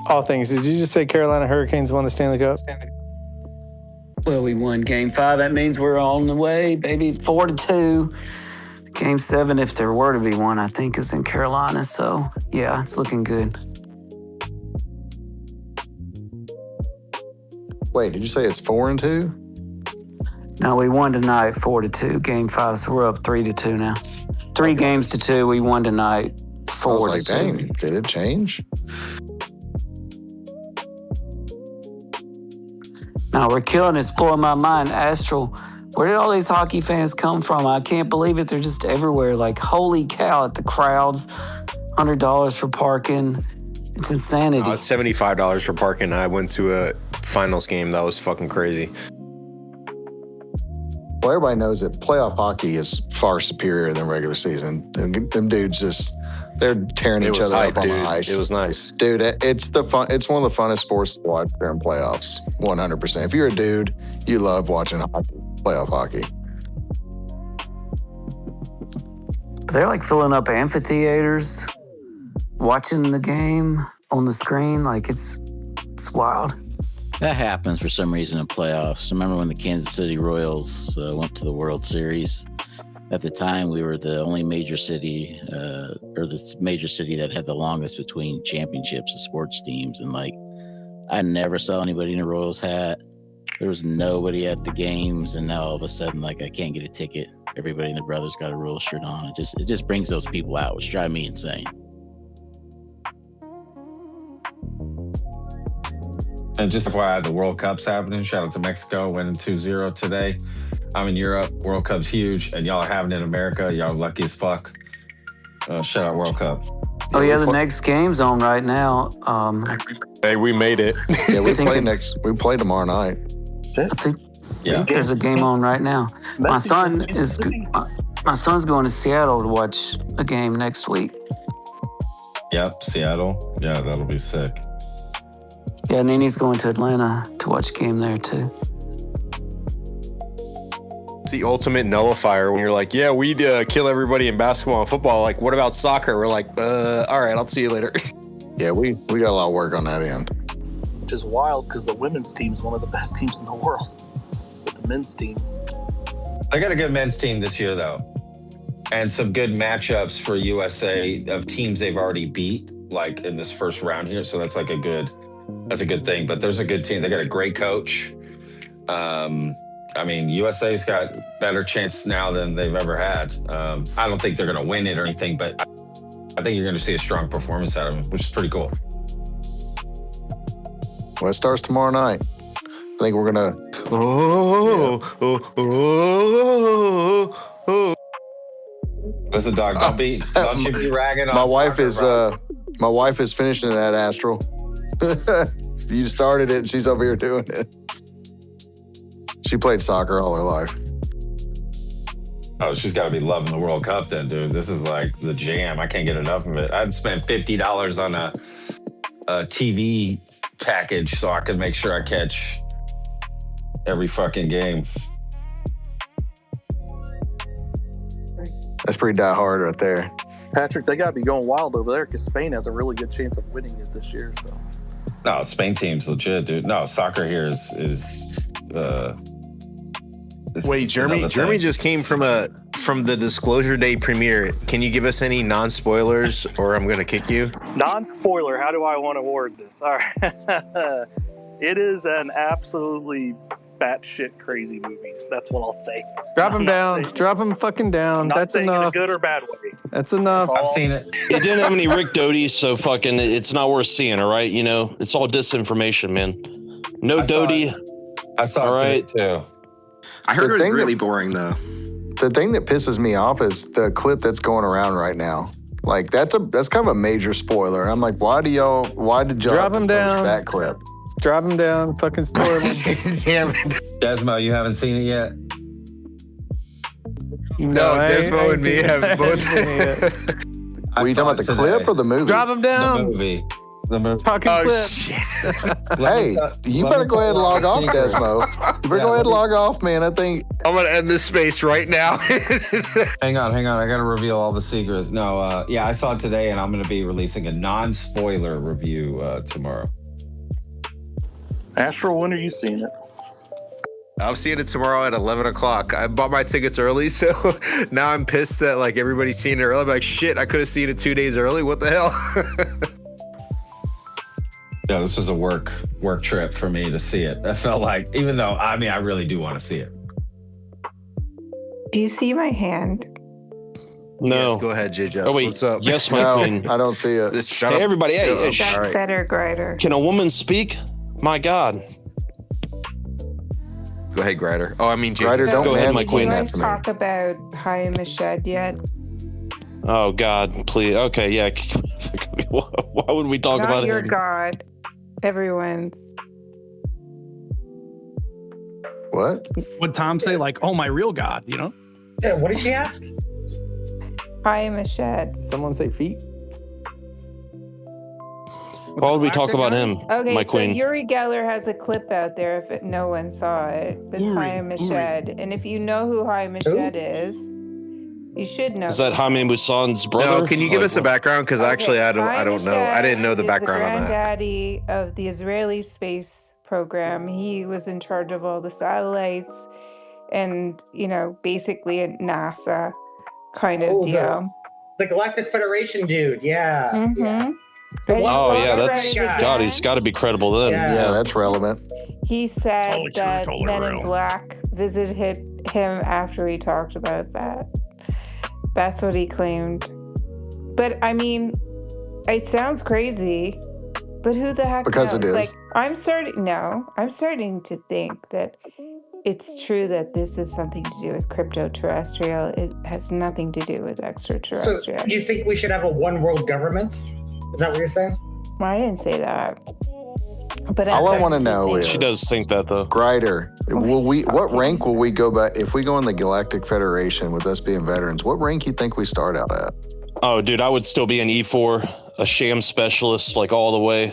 All things. Did you just say Carolina Hurricanes won the Stanley Cup? Well, we won Game 5. That means we're on the way, baby. 4-2. Game 7, if there were to be one, I think is in Carolina. So, yeah, it's looking good. Wait, did you say it's 4-2? No, we won tonight 4-2. Game 5, so we're up 3-2 now. 3 games to 2. We won tonight 4-2. I was like, dang, did it change? No, we're killing it. It's blowing my mind. Astral, where did all these hockey fans come from? I can't believe it. They're just everywhere. Like, holy cow, at the crowds. $100 for parking. It's insanity. It's $75 for parking. I went to a finals game. That was fucking crazy. Well, everybody knows that playoff hockey is far superior than regular season. Them dudes just, they're tearing each other up on the ice. It was nice. Dude, it's one of the funnest sports to watch during playoffs, 100%. If you're a dude, you love watching hockey, playoff hockey. They're like filling up amphitheaters, watching the game on the screen. Like, it's wild. That happens for some reason in playoffs. Remember when the Kansas City Royals went to the World Series? At the time, we were the only major city, or the major city that had the longest between championships of sports teams. And like, I never saw anybody in a Royals hat. There was nobody at the games, and now all of a sudden, like, I can't get a ticket. Everybody in the Brothers got a Royals shirt on. It just brings those people out, which drive me insane. And just FYI, the World Cup's happening. Shout out to Mexico, winning 2-0 today. I'm in Europe. World Cup's huge, and y'all are having it in America. Y'all lucky as fuck. Shout out World Cup. Oh yeah, the next game's on right now. Hey, we made it. Yeah, we play tomorrow night. I think there's a game on right now. My son's going to Seattle to watch a game next week. Yep, Seattle. Yeah, that'll be sick. Yeah, Nini's going to Atlanta to watch a game there too. It's the ultimate nullifier when you're like, yeah, we'd kill everybody in basketball and football. Like, what about soccer? We're like, all right, I'll see you later. Yeah, we got a lot of work on that end. Which is wild because the women's team is one of the best teams in the world. But the men's team. They got a good men's team this year, though. And some good matchups for USA of teams they've already beat, like in this first round here. So that's like a good thing. But there's a good team. They got a great coach. I mean, USA's got better chance now than they've ever had. I don't think they're going to win it or anything, but I think you're going to see a strong performance out of them, which is pretty cool. Well, it starts tomorrow night. I think we're going to... Listen, dog, don't you be ragging on my wife soccer, is bro. My wife is finishing that Astral. You started it, and she's over here doing it. She played soccer all her life. Oh, she's got to be loving the World Cup then, dude. This is like the jam. I can't get enough of it. I'd spend $50 on a TV package so I could make sure I catch every fucking game. That's pretty die hard right there. Patrick, they got to be going wild over there because Spain has a really good chance of winning it this year. So. No, Spain team's legit, dude. No, soccer here is Wait, Jeremy just came from the Disclosure Day premiere. Can you give us any non-spoilers or I'm gonna kick you? Non-spoiler, how do I want to word this? All right. It is an absolutely batshit crazy movie. That's what I'll say. Drop him down. Drop him fucking down. Not That's saying in a enough. good or bad way. That's enough. I've seen it. It didn't have any Rick Doty, so fucking it's not worth seeing, all right? You know, it's all disinformation, man. No Doty. I saw it too. I heard it was really boring, though. The thing that pisses me off is the clip that's going around right now. Like, that's kind of a major spoiler. I'm like, why did y'all Drop him post down. that clip? Drop him down. Fucking spoil him. Damn it. Desmo, you haven't seen it yet? No, Desmo and me have both. Were you talking about the clip or the movie? Drop him down. The movie. Talking clip. Shit. Hey, you better go ahead and log off, Desmo. You better go ahead and log off, man. I think I'm gonna end this space right now. Hang on. I gotta reveal all the secrets. No, I saw it today, and I'm gonna be releasing a non-spoiler review tomorrow. Astral, when are you seeing it? I'm seeing it tomorrow at 11 o'clock. I bought my tickets early, so now I'm pissed that like everybody's seeing it early. I'm like, shit, I could have seen it 2 days early. What the hell? Yeah, this was a work trip for me to see it. I felt like, even though, I mean, I really do want to see it. Do you see my hand? No. Yes, go ahead, JJ. Oh, wait. What's up? Yes, my queen. I don't see it. Shut Hey, up. everybody. Hey, That's All right. better, Grider. Can a woman speak? My God. Go ahead, Grider. Oh, I mean, JJ. Grider, don't Go ahead, my Did queen. you guys talk about Hayam Ashed yet? Oh, God, please. Okay, yeah. Why would we talk Not about your him? God. Everyone's. What? Would Tom say, like, oh, my real God, you know? Yeah, what did she ask? Hayam Ashed. Someone say feet. Why would we talk about him, Okay, my so queen? Uri Geller has a clip out there if no one saw it with Hayam Ashed. And if you know who Hayam Ashed is, you should know. Is that Jaime Musan's brother? No, can you give us a background? Because actually, I don't know. I didn't know the background on that. He's the granddaddy of the Israeli space program. He was in charge of all the satellites and, basically a NASA kind of deal. The Galactic Federation dude, yeah. Mm-hmm. Yeah. Oh, yeah, that's God. He's got to be credible then. Yeah, that's relevant. He said that Men in Black visited him after he talked about that. That's what he claimed. But I mean, it sounds crazy, but who the heck Because knows? it is. Like, I'm starting to think that it's true that this is something to do with crypto-terrestrial. It has nothing to do with extraterrestrial. So, do you think we should have a one world government? Is that what you're saying? I didn't say that. But All I want to know is She does think that, though. Grider. What rank will we go back if we go in the Galactic Federation with us being veterans? What rank you think we start out at? Oh, dude, I would still be an E4, a sham specialist, like all the way,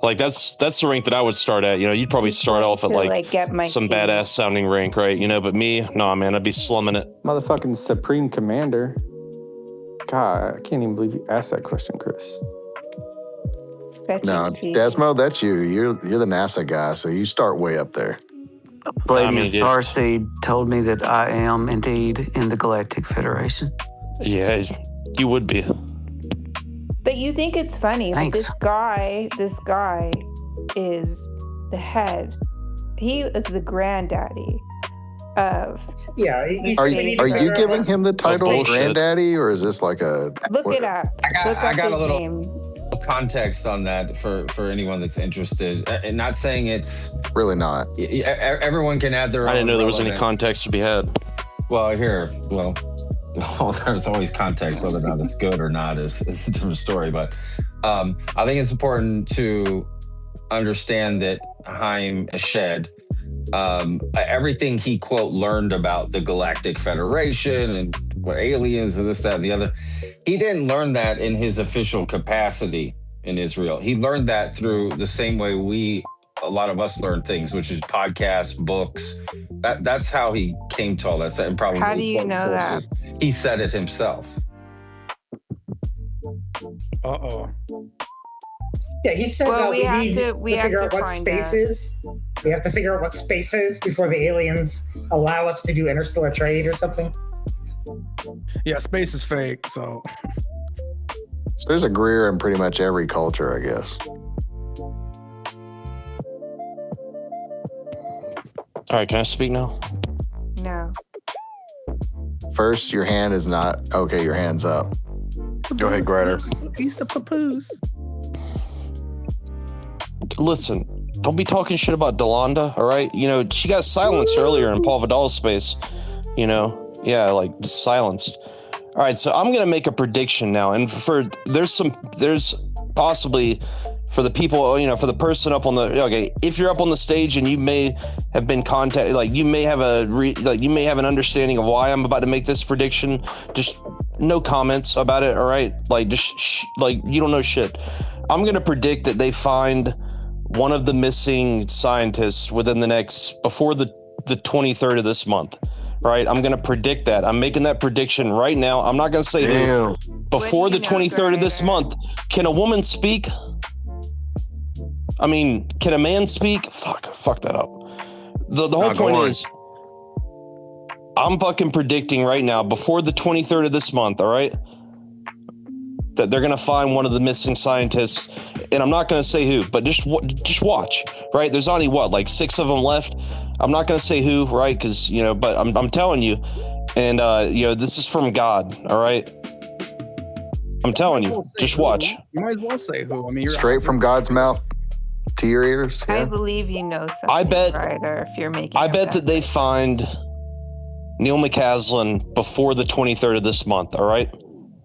Like that's the rank that I would start at. You'd probably start off at like get my some key. badass sounding rank, right? But me, nah, man, I'd be slumming it. Motherfucking Supreme Commander. God, I can't even believe you asked that question, Chris. No, Desmo, that's you. You're the NASA guy, so you start way up there. Palladium Starseed told me that I am indeed in the Galactic Federation. Yeah, you would be. But you think it's funny. But Thanks. this guy is the head. He is the granddaddy of. Yeah. Are you giving him the title bullshit. granddaddy, or is this like a? Look it up. Look I up got a his little name. context on that for anyone that's interested. And not saying it's really not. Everyone can add their own. I didn't know there was any relevant- context to be had. Well, there's always context. Whether or not it's good or not is a different story. But I think it's important to understand that Hayam Ashed everything he quote learned about the Galactic Federation and what aliens and this, that, and the other, he didn't learn that in his official capacity in Israel. He learned that through the same way a lot of us learn things, which is podcasts, books. That's how he came to all that. And probably How do you know that? He said it himself. Uh-oh. Yeah, he said we need to figure out what space is. We have to figure out what space is before the aliens allow us to do interstellar trade or something. Yeah, space is fake, so. So there's a Greer in pretty much every culture, I guess. All right, can I speak now? No. First, your hand is not okay. Your hand's up. Go ahead, Grider. He's the papoose. Listen, don't be talking shit about Delonda, all right? You know, she got silenced earlier in Paul Vidal's space. You know, yeah, like silenced. All right, so I'm gonna make a prediction now, and there's possibly for the people, you know, for the person up on the if you're up on the stage and you may have been contacted, like you may have you may have an understanding of why I'm about to make this prediction. Just no comments about it, all right? Like just like you don't know shit. I'm gonna predict that they find one of the missing scientists within before the 23rd of this month. Right, I'm gonna predict that. I'm making that prediction right now. I'm not gonna say who. Before the 23rd of this month. Can a woman speak? I mean, can a man speak? Fuck that up. The whole point is, I'm fucking predicting right now, before the 23rd of this month, all right, that they're gonna find one of the missing scientists, and I'm not gonna say who, but just watch, right? There's only like 6 of them left. I'm not gonna say who, right? Because you know, but I'm telling you, and you know, this is from God, all right. I'm telling you, just watch. You might as well say who. I mean, you're straight from God's mouth to your ears. I believe you know something. I bet. Ryder, if you're making. I bet that they find Neil McCaslin before the 23rd of this month. All right.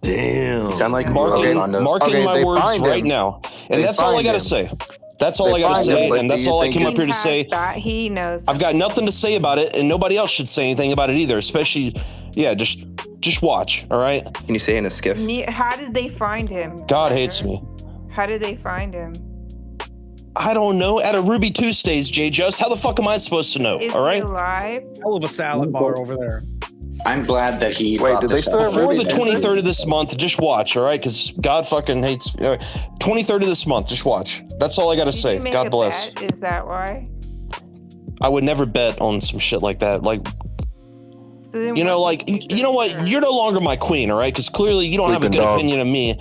Damn. You sound like marking my words right now, and that's all I gotta say. That's all I gotta say, and that's all I came up here to say. He knows. I've got nothing to say about it, and nobody else should say anything about it either. Especially, yeah, just watch. All right. Can you say in a skiff? How did they find him? God hates me. How did they find him? I don't know. At a Ruby Tuesdays, J. Just. How the fuck am I supposed to know? Is all right. He alive? Hell of a salad bar over there. I'm glad that he. Wait, did they start before the 23rd of this month? Just watch, all right? Because God fucking hates me. 23rd of this month, just watch. That's all I gotta say. God bless. Bet? Is that why? I would never bet on some shit like that. Like, so you know, like you know what? You're no longer my queen, all right? Because clearly you don't have a good opinion of me.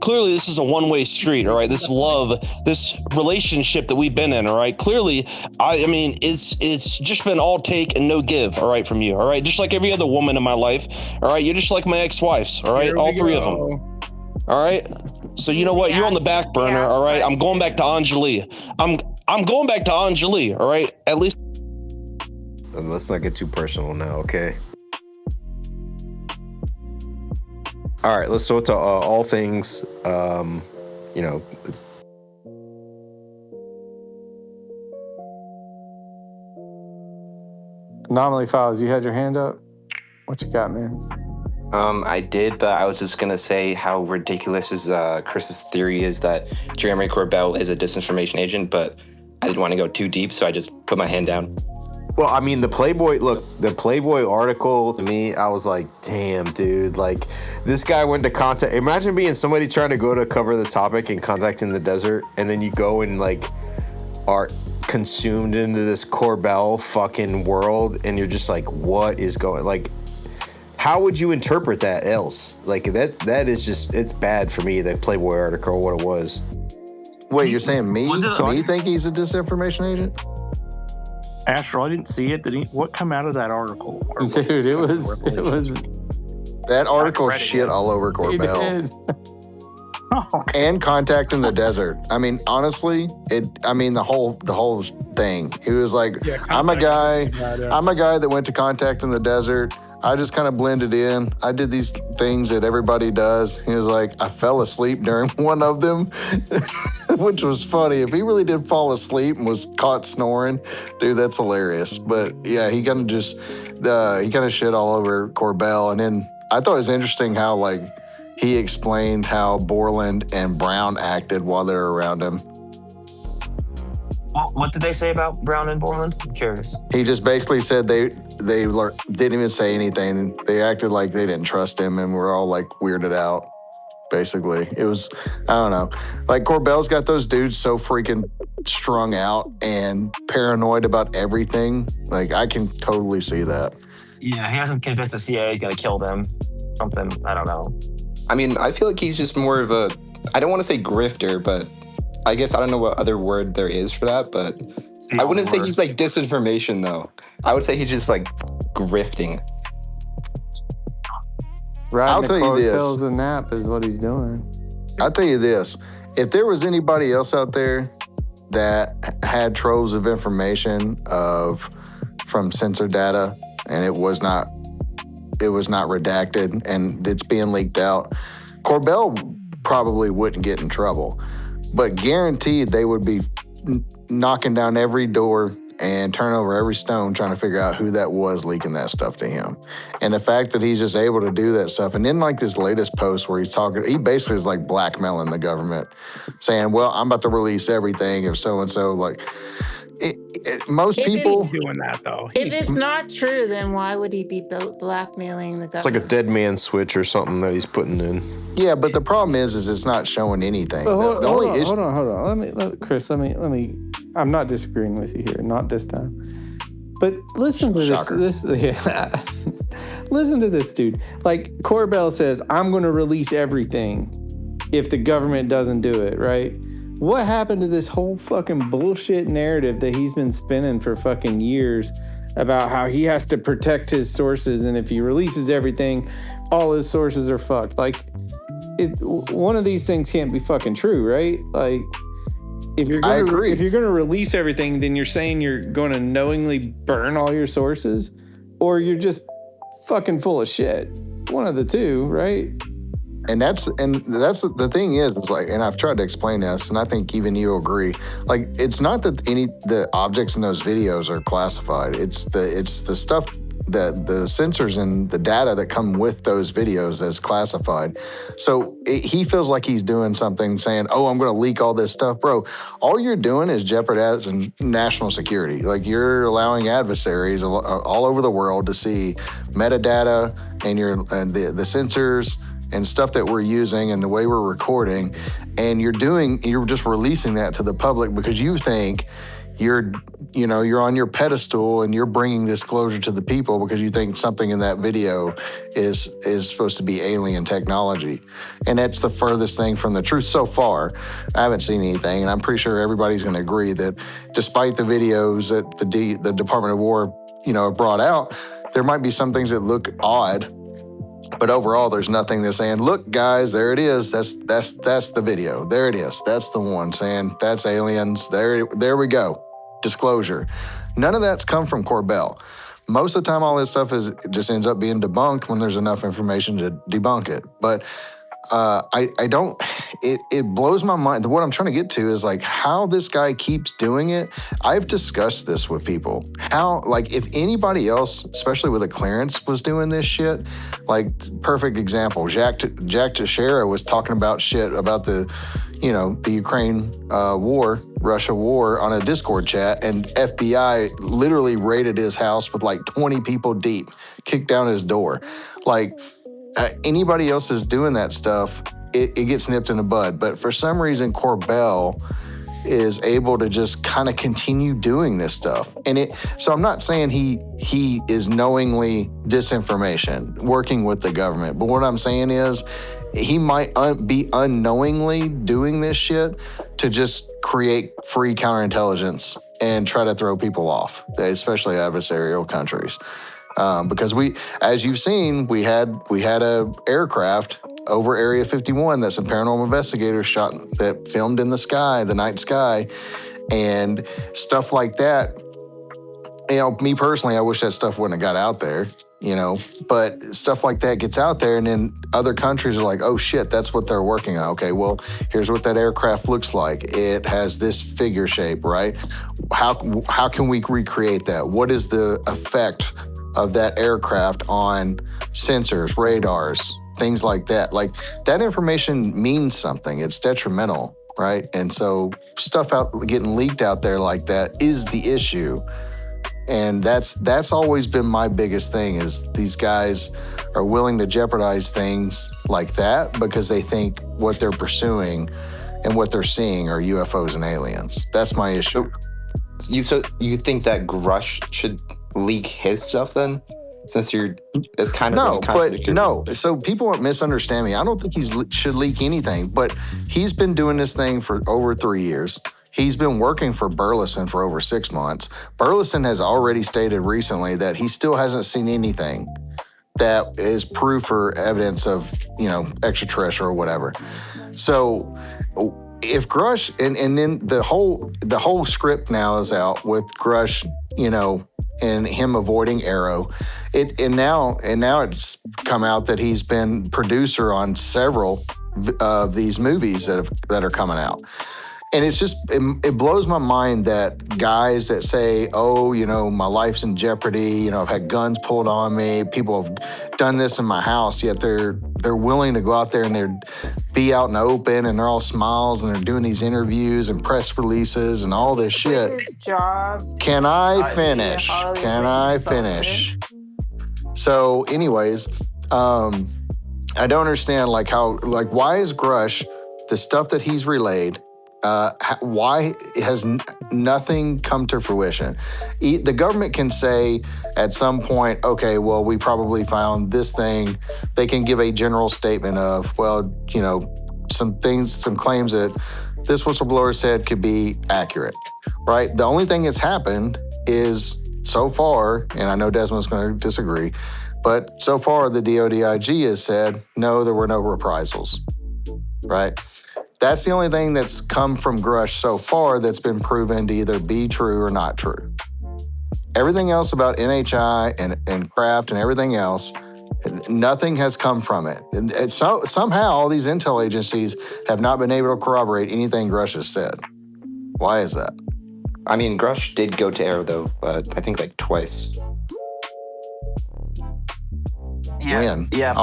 Clearly, this is a one-way street, all right? This love, this relationship that we've been in, all right? Clearly, I mean, it's just been all take and no give, all right, from you, all right? Just like every other woman in my life, all right? You're just like my ex-wives, all right? All 3 of them, all right? So you know what? You're on the back burner, all right? I'm going back to Anjali. I'm going back to Anjali, all right? At least. Let's not get too personal now, okay? All right, let's go to all things, you know. Anomaly Files, you had your hand up? What you got, man? I did, but I was just gonna say how ridiculous Chris's theory is that Jeremy Corbell is a disinformation agent, but I didn't want to go too deep, so I just put my hand down. Well, I mean, the Playboy article, to me, I was like, damn, dude, like, this guy went to contact, imagine being somebody trying to go to cover the topic and contacting the desert, and then you go and, like, are consumed into this Corbell fucking world, and you're just like, what is going, like, how would you interpret that else? Like, that is just, it's bad for me, the Playboy article, what it was. Wait, you're saying me? Me think he's a disinformation agent? Astral, I didn't see it. What come out of that article? Dude, it was that article shit all over Corbell. And contacting the desert. I mean, honestly, the whole thing. He was like, I'm a guy that went to contact in the desert. I just kind of blended in. I did these things that everybody does. He was like, I fell asleep during one of them. which was funny. If he really did fall asleep and was caught snoring, dude, that's hilarious. But yeah, he kind of shit all over Corbell. And then I thought it was interesting how like he explained how Borland and Brown acted while they were around him. What did they say about Brown and Borland? I'm curious. He just basically said they didn't even say anything. They acted like they didn't trust him and were all like weirded out. Basically, it was, I don't know. Like Corbell's got those dudes so freaking strung out and paranoid about everything. Like I can totally see that. Yeah, he hasn't convinced the CIA he's going to kill them. Something, I don't know. I mean, I feel like he's just more of a, I don't want to say grifter, but I guess I don't know what other word there is for that, but I wouldn't say he's like disinformation though. I would say he's just like grifting. I'll tell you this. A nap is what he's doing. I'll tell you this. If there was anybody else out there that had troves of information from sensor data and it was not redacted and it's being leaked out, Corbell probably wouldn't get in trouble. But guaranteed they would be knocking down every door and turn over every stone trying to figure out who that was leaking that stuff to him. And the fact that he's just able to do that stuff. And then like this latest post where he basically is like blackmailing the government, saying, well, I'm about to release everything if so-and-so, like most people doing that though. If it's not true, then why would he be blackmailing the government? It's like a dead man switch or something that he's putting in. Yeah, but the problem is it's not showing anything. Hold on. Chris, let me. I'm not disagreeing with you here, not this time. But listen to this. Listen to this, dude. Like Corbell says, I'm going to release everything if the government doesn't do it, right? What happened to this whole fucking bullshit narrative that he's been spinning for fucking years about how he has to protect his sources, and if he releases everything, all his sources are fucked? Like, one of these things can't be fucking true, right? Like, if you're gonna release everything, then you're saying you're going to knowingly burn all your sources, or you're just fucking full of shit. One of the two, right? And that's the thing is like, and I've tried to explain this, and I think even you agree. Like, it's not that the objects in those videos are classified. It's the stuff that the sensors and the data that come with those videos that's classified. So he feels like he's doing something, saying, "Oh, I'm going to leak all this stuff, bro." All you're doing is jeopardizing national security. Like, you're allowing adversaries all over the world to see metadata and the sensors and stuff that we're using and the way we're recording, and you're just releasing that to the public because you think you're on your pedestal and you're bringing disclosure to the people because you think something in that video is supposed to be alien technology. And that's the furthest thing from the truth so far. I haven't seen anything, and I'm pretty sure everybody's going to agree that despite the videos that the Department of War, brought out, there might be some things that look odd. But overall, there's nothing that's saying, look, guys, there it is. That's the video. There it is. That's the one saying that's aliens. There we go. Disclosure. None of that's come from Corbell. Most of the time, all this stuff just ends up being debunked when there's enough information to debunk it. But it blows my mind. What I'm trying to get to is like how this guy keeps doing it. I've discussed this with people. How, like, if anybody else, especially with a clearance, was doing this shit, like, perfect example, Jack Teixeira was talking about shit about the Ukraine war, Russia war on a Discord chat, and FBI literally raided his house with like 20 people deep, kicked down his door. Like, anybody else is doing that stuff, it gets nipped in the bud. But for some reason, Corbell is able to just kind of continue doing this stuff. So I'm not saying he is knowingly disinformation, working with the government. But what I'm saying is he might be unknowingly doing this shit to just create free counterintelligence and try to throw people off, especially adversarial countries. Because as you've seen, we had a aircraft over Area 51 that some paranormal investigators shot, that filmed in the sky, the night sky, and stuff like that. Me personally, I wish that stuff wouldn't have got out there. you know, but stuff like that gets out there, and then other countries are like, oh shit, that's what they're working on. Okay, well, here's what that aircraft looks like. It has this figure shape, right? How can we recreate that? What is the effect of that aircraft on sensors, radars, things like that? Like, that information means something. It's detrimental, right? And so stuff getting leaked out there like that is the issue. And that's always been my biggest thing, is these guys are willing to jeopardize things like that because they think what they're pursuing and what they're seeing are UFOs and aliens. That's my issue. So you think that Grusch should leak his stuff then? Since it's kind of no. So people misunderstand me. I don't think he should leak anything, but he's been doing this thing for over 3 years. He's been working for Burleson for over 6 months. Burleson has already stated recently that he still hasn't seen anything that is proof or evidence of, you know, extraterrestrial or whatever. So if Grusch, and then the whole script now is out with Grusch, you know, and him avoiding Arrow. And now it's come out that he's been producer on several of these movies that are coming out. And it's just, it blows my mind that guys that say, oh, you know, my life's in jeopardy, you know, I've had guns pulled on me, people have done this in my house, yet they're willing to go out there and they're be out in the open, and they're all smiles, and they're doing these interviews and press releases and all this shit. His job. Can I finish? Can I finish? So anyways, I don't understand why is Grusch, the stuff that he's relayed, why has nothing come to fruition? The government can say at some point, okay, well, we probably found this thing. They can give a general statement of, well, you know, some claims that this whistleblower said could be accurate, right? The only thing that's happened is so far, and I know Desmond's going to disagree, but so far the DODIG has said, no, there were no reprisals, right? That's the only thing that's come from Grusch so far that's been proven to either be true or not true. Everything else about NHI and Kraft and everything else, nothing has come from it. And so somehow all these intel agencies have not been able to corroborate anything Grusch has said. Why is that? I mean, Grusch did go to Arrow though, I think like twice. Yeah, When? yeah.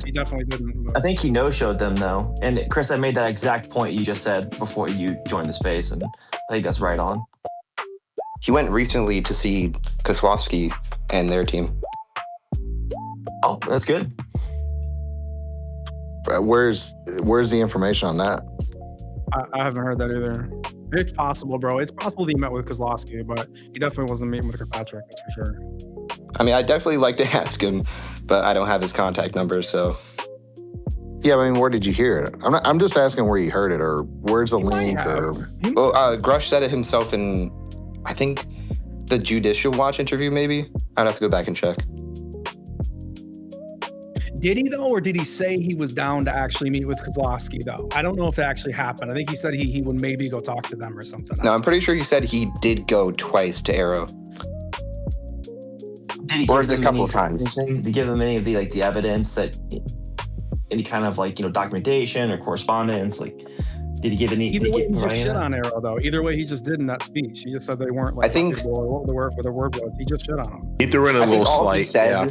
He definitely didn't. I think he no-showed them though. And Chris, I made that exact point you just said before you joined the space, and I think that's right on. He went recently to see Kozlowski and their team. Oh, that's good. Where's the information on that? I haven't heard that either. It's possible, bro. It's possible that he met with Kozlowski, but he definitely wasn't meeting with Kirkpatrick, that's for sure. I mean, I'd definitely like to ask him, but I don't have his contact number, so. Yeah, I mean, where did you hear it? I'm just asking where you heard it, or where's the link, or. Well, Grusch said it himself in, I think, the Judicial Watch interview, maybe? I'd have to go back and check. Did he though, or did he say he was down to actually meet with Kozlowski though? I don't know if it actually happened. I think he said he would maybe go talk to them or something. No, I'm pretty sure he said he did go twice to Arrow. Did he or is it a couple of times? Did he give them any of the evidence that any kind of documentation or correspondence? Like, did he give any? Either way, he just shit on Arrow though. Either way, he just did in that speech. He just said they weren't I think what the word was. He just shit on them. He threw in a little slight. Yeah.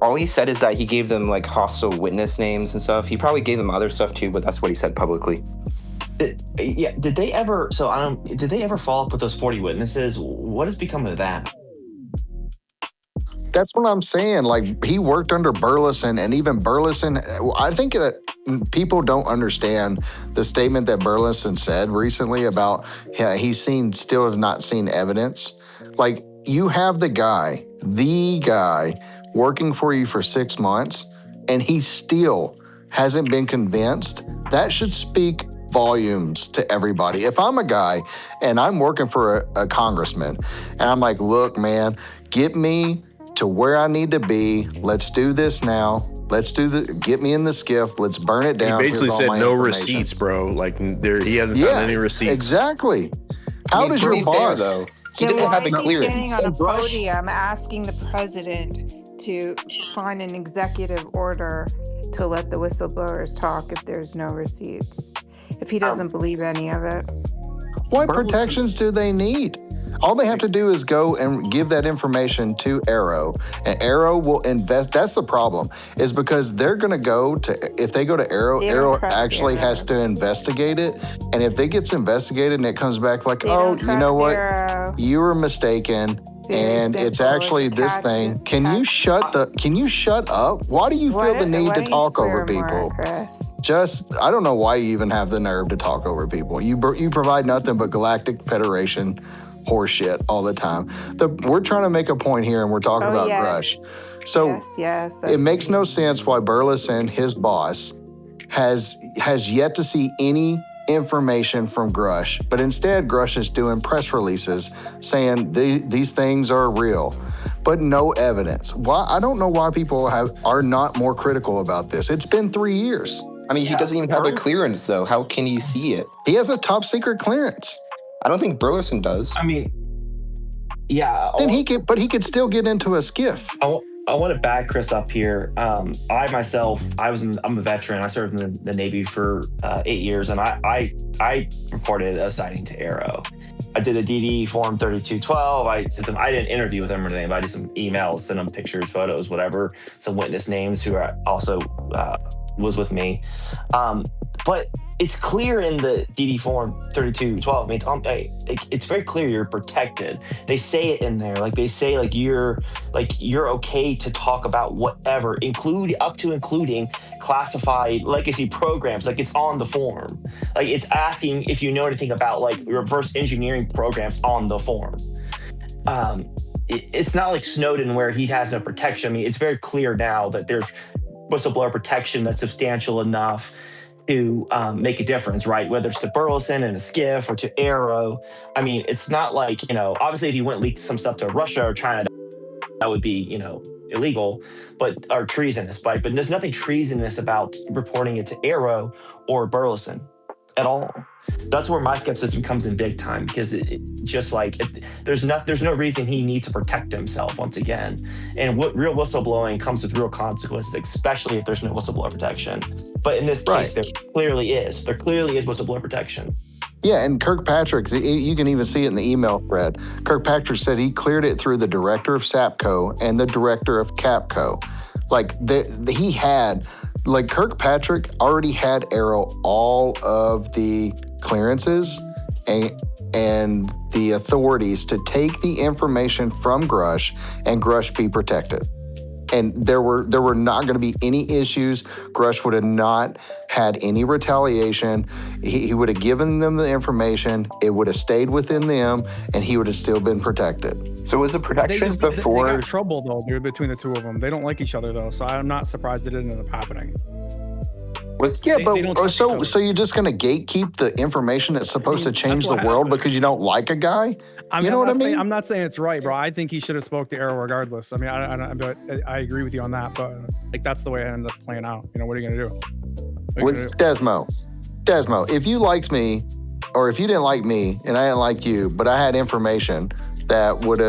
All he said is that he gave them hostile witness names and stuff. He probably gave them other stuff too, but that's what he said publicly. Did they ever? Did they ever follow up with those 40 witnesses? What has become of that? That's what I'm saying. Like, he worked under Burleson, and even Burleson, I think that people don't understand the statement that Burleson said recently about still has not seen evidence. Like, you have the guy working for you for 6 months, and he still hasn't been convinced. That should speak volumes to everybody. If I'm a guy and I'm working for a congressman, and I'm like, look, man, get me to where I need to be. Let's do this now. Get me in the skiff. Let's burn it down. He basically said no receipts, bro. Like, he hasn't found any receipts. Exactly. How does your boss, though? He doesn't have it clear. Standing on a podium asking the president to sign an executive order to let the whistleblowers talk if there's no receipts, if he doesn't believe any of it. What protections do they need? All they have to do is go and give that information to Arrow, and Arrow will invest. That's the problem, is because they're going to go to, if they go to Arrow, Arrow actually has to investigate it. And if it gets investigated and it comes back like, oh, you know what, you were mistaken, and it's actually this thing. Can you shut up? Why do you feel the need to talk over people? I don't know why you even have the nerve to talk over people. You provide nothing but Galactic Federation horseshit all the time. We're trying to make a point here, and we're talking about Grusch. So it makes no sense why Burleson, his boss, has yet to see any information from Grusch, but instead Grusch is doing press releases saying these things are real, but no evidence. Why? I don't know why people are not more critical about this. It's been 3 years. I mean, he doesn't even have a clearance, though. How can he see it? He has a top secret clearance. I don't think Burleson does. I mean, yeah. Then he could still get into a skiff. I want to back Chris up here. I'm a veteran. I served in the Navy for 8 years, and I reported a sighting to Arrow. I did the DD form 3212. I didn't interview with them or anything, but I did some emails, sent them pictures, photos, whatever, some witness names who are also was with me. But it's clear in the DD form 3212. I mean, it's very clear you're protected. They say it in there, like they say, you're okay to talk about whatever, including classified legacy programs. Like it's on the form. Like it's asking if you know anything about like reverse engineering programs on the form. It's not like Snowden where he has no protection. I mean, it's very clear now that there's whistleblower protection that's substantial enough to make a difference, right? Whether it's to Burleson and a skiff or to Arrow. I mean, it's not like, obviously if you went and leaked some stuff to Russia or China, that would be, illegal, or treasonous, but there's nothing treasonous about reporting it to Arrow or Burleson at all. That's where my skepticism comes in big time, because there's no reason he needs to protect himself once again. And what real whistleblowing comes with real consequences, especially if there's no whistleblower protection. But in this case, there clearly is. There clearly is whistleblower protection. Yeah, and Kirkpatrick, you can even see it in the email thread. Kirkpatrick said he cleared it through the director of SAPCO and the director of CAPCO. Kirkpatrick already had Arrow all of the clearances and the authorities to take the information from Grusch and Grusch be protected. And there were not going to be any issues. Grusch would have not had any retaliation. He would have given them the information. It would have stayed within them, and he would have still been protected. So was the protection before? They got trouble though, dude, between the two of them. They don't like each other though, so I'm not surprised it didn't end up happening. So you're just going to gatekeep the information that's supposed to change the world because you don't like a guy? You know what I mean? I'm not saying it's right, bro. I think he should have spoke to Arrow regardless. I mean, I agree with you on that, but that's the way it ended up playing out. What are you going to do? Desmo, if you liked me, or if you didn't like me and I didn't like you, but I had information that would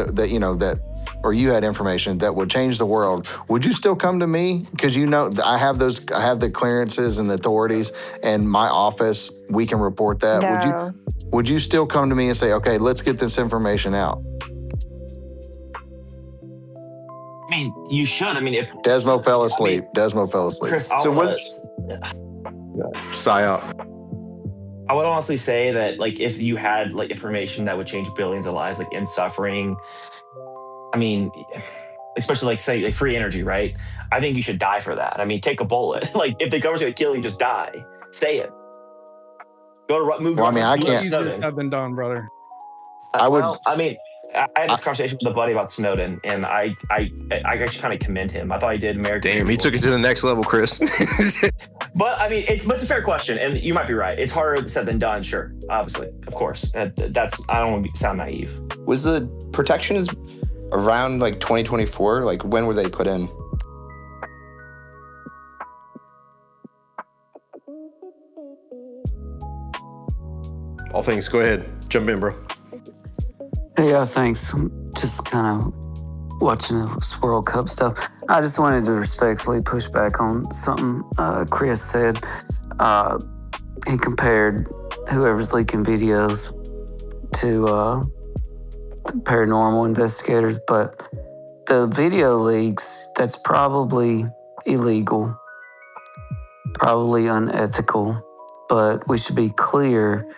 or you had information that would change the world, would you still come to me? Because I have the clearances and the authorities, and my office, we can report that. No. Would you still come to me and say, okay, let's get this information out? I mean, you should. I mean, if Desmo fell asleep. Chris, PSYOP. I would honestly say that, if you had information that would change billions of lives, in suffering, I mean, especially say free energy, right? I think you should die for that. I mean, take a bullet. If the government's gonna kill you, just die. Say it. Go to move. Well, I mean, I can't. Easier said than done, brother. I had this conversation with a buddy about Snowden, and I actually kind of commend him. I thought he did American. Damn, he took it to the next level, Chris. But I mean, it's a fair question, and you might be right. It's harder said than done, sure. Obviously, of course. I don't want to sound naive. Was the protection around 2024? When were they put in? All things, go ahead. Jump in, bro. Yeah, thanks. I'm just kind of watching this World Cup stuff. I just wanted to respectfully push back on something Chris said. He compared whoever's leaking videos to the paranormal investigators, but the video leaks, that's probably illegal, probably unethical, but we should be clear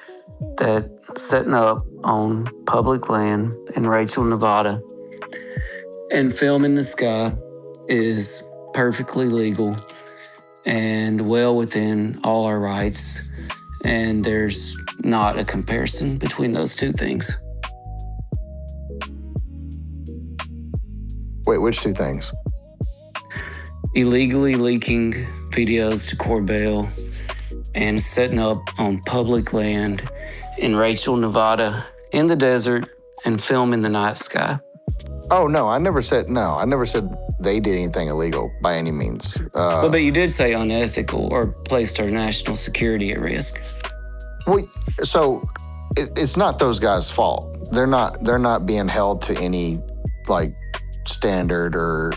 that setting up on public land in Rachel, Nevada, and filming the sky is perfectly legal and well within all our rights. And there's not a comparison between those two things. Wait, which two things? Illegally leaking videos to Corbell and setting up on public land in Rachel, Nevada, in the desert, and filming the night sky. Oh, no, I never said they did anything illegal by any means. Well, but you did say unethical or placed our national security at risk. Well, so it's not those guys' fault. They're not being held to any like standard or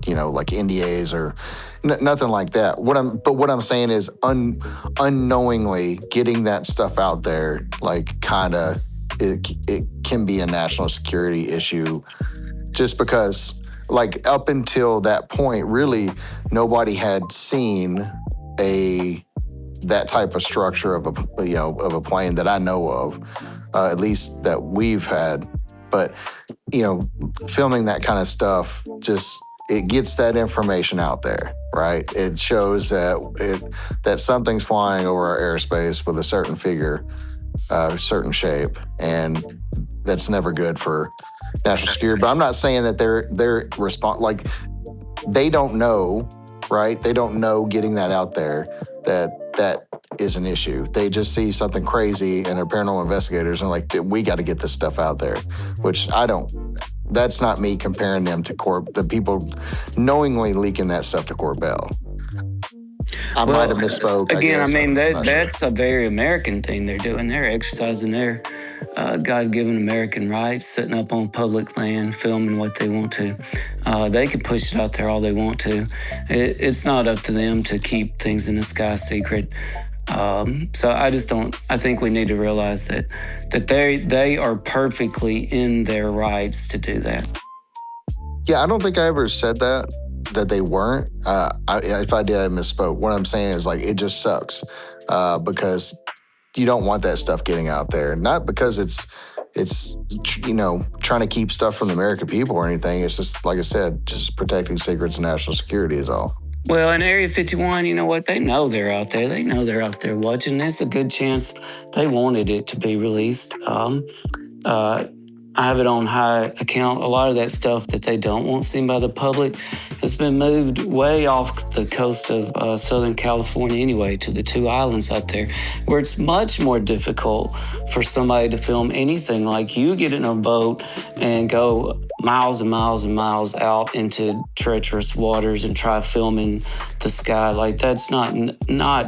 like NDAs or nothing like that. What I'm saying is unknowingly getting that stuff out there, like kind of it can be a national security issue, just because like up until that point, really nobody had seen that type of structure of a plane that I know of, at least that we've had. But filming that kind of stuff, just it gets that information out there, right? It shows that something's flying over our airspace with a certain figure, certain shape, and that's never good for national security. But I'm not saying that they're like they don't know, right? They don't know getting that out there that is an issue. They just see something crazy and they're paranormal investigators and like, we got to get this stuff out there, which that's not me comparing them to the people knowingly leaking that stuff to Corbell. I might have misspoke. Again, I mean, that's a very American thing they're doing. They're exercising their God-given American rights, setting up on public land, filming what they want to. They can push it out there all they want to. It's not up to them to keep things in the sky secret. So I think we need to realize that they are perfectly in their rights to do that. Yeah, I don't think I ever said that they weren't. If I did, I misspoke. What I'm saying is like, it just sucks because you don't want that stuff getting out there. Not because it's trying to keep stuff from the American people or anything. It's just, like I said, just protecting secrets and national security is all. Well, in Area 51, you know what? They know they're out there. They know they're out there watching. There's a good chance they wanted it to be released. I have it on high account. A lot of that stuff that they don't want seen by the public has been moved way off the coast of Southern California anyway, to the two islands out there, where it's much more difficult for somebody to film anything. Like you get in a boat and go miles and miles and miles out into treacherous waters and try filming the sky. Like that's not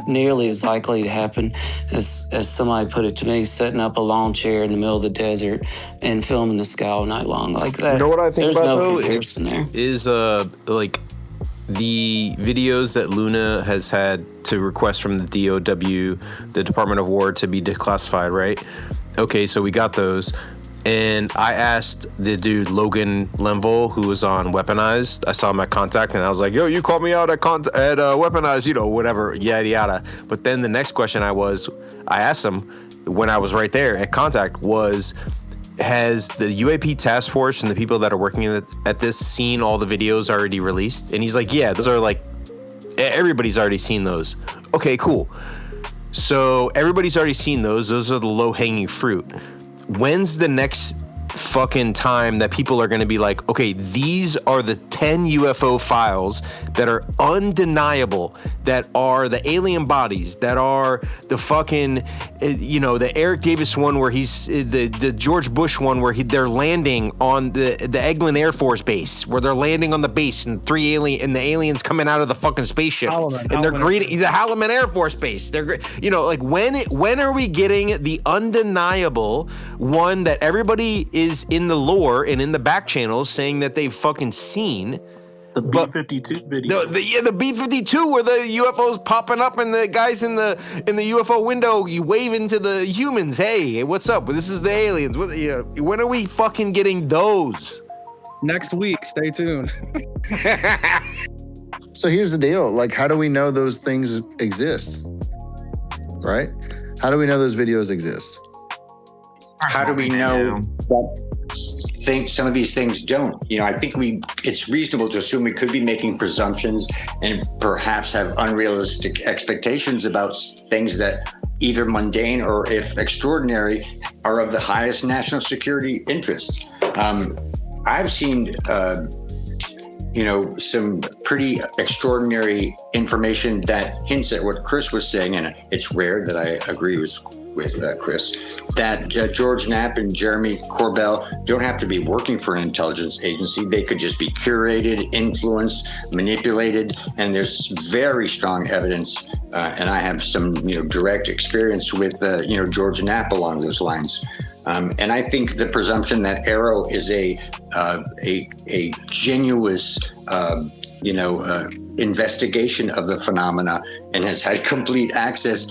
nearly as likely to happen as somebody put it to me, setting up a lawn chair in the middle of the desert and filming the sky all night long like that. You know what I think There's about no though is like the videos that Luna has had to request from the DOW, the Department of War, to be declassified, right? Okay, so we got those. And I asked the dude, Logan Lenville, who was on Weaponized. I saw him at Contact, and I was like, yo, you called me out at Weaponized, whatever, yada, yada. But then the next question I asked him when I was right there at Contact was, has the UAP task force and the people that are working at this seen all the videos already released? And he's like, yeah, those are like, everybody's already seen those. Okay, cool. So everybody's already seen those. Those are the low-hanging fruit. When's the next fucking time that people are going to be like, okay, these are the 10 UFO files that are undeniable, that are the alien bodies, that are the fucking, the Eric Davis one where he's the George Bush one where they're landing on the Eglin Air Force Base, where they're landing on the base and the aliens coming out of the fucking spaceship and they're greeting the Halleman Air Force Base. They're, like when are we getting the undeniable one that everybody is is in the lore and in the back channels saying that they've fucking seen the B-52 video. The B-52 where the UFO's popping up and the guys in the UFO window, you waving to the humans, hey, what's up? This is the aliens. When are we fucking getting those? Next week, stay tuned. So here's the deal. Like, how do we know those things exist? Right? How do we know those videos exist? How do we know that some of these things don't? I think it's reasonable to assume we could be making presumptions and perhaps have unrealistic expectations about things that either mundane or, if extraordinary, are of the highest national security interest. I've seen some pretty extraordinary information that hints at what Chris was saying, and it's rare that I agree with Chris, that George Knapp and Jeremy Corbell don't have to be working for an intelligence agency. They could just be curated, influenced, manipulated, and there's very strong evidence, and I have some direct experience with George Knapp along those lines. And I think the presumption that Arrow is a genuine, investigation of the phenomena and has had complete access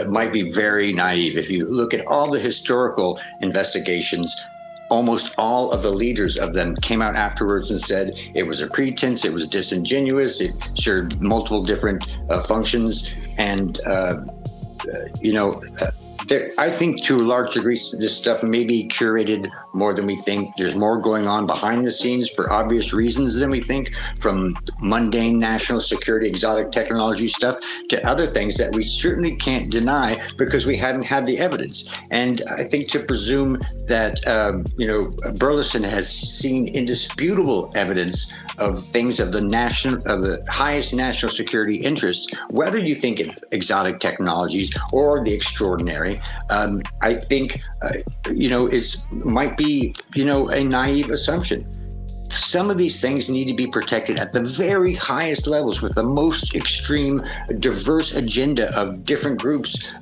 might be very naive. If you look at all the historical investigations, almost all of the leaders of them came out afterwards and said it was a pretense, it was disingenuous, it served multiple different functions, and I think to a large degree, this stuff may be curated more than we think. There's more going on behind the scenes for obvious reasons than we think, from mundane national security, exotic technology stuff to other things that we certainly can't deny because we haven't had the evidence. And I think to presume that, Burleson has seen indisputable evidence of things of the highest national security interest, whether you think of exotic technologies or the extraordinary, I think, might be, a naive assumption. Some of these things need to be protected at the very highest levels with the most extreme, diverse agenda of different groups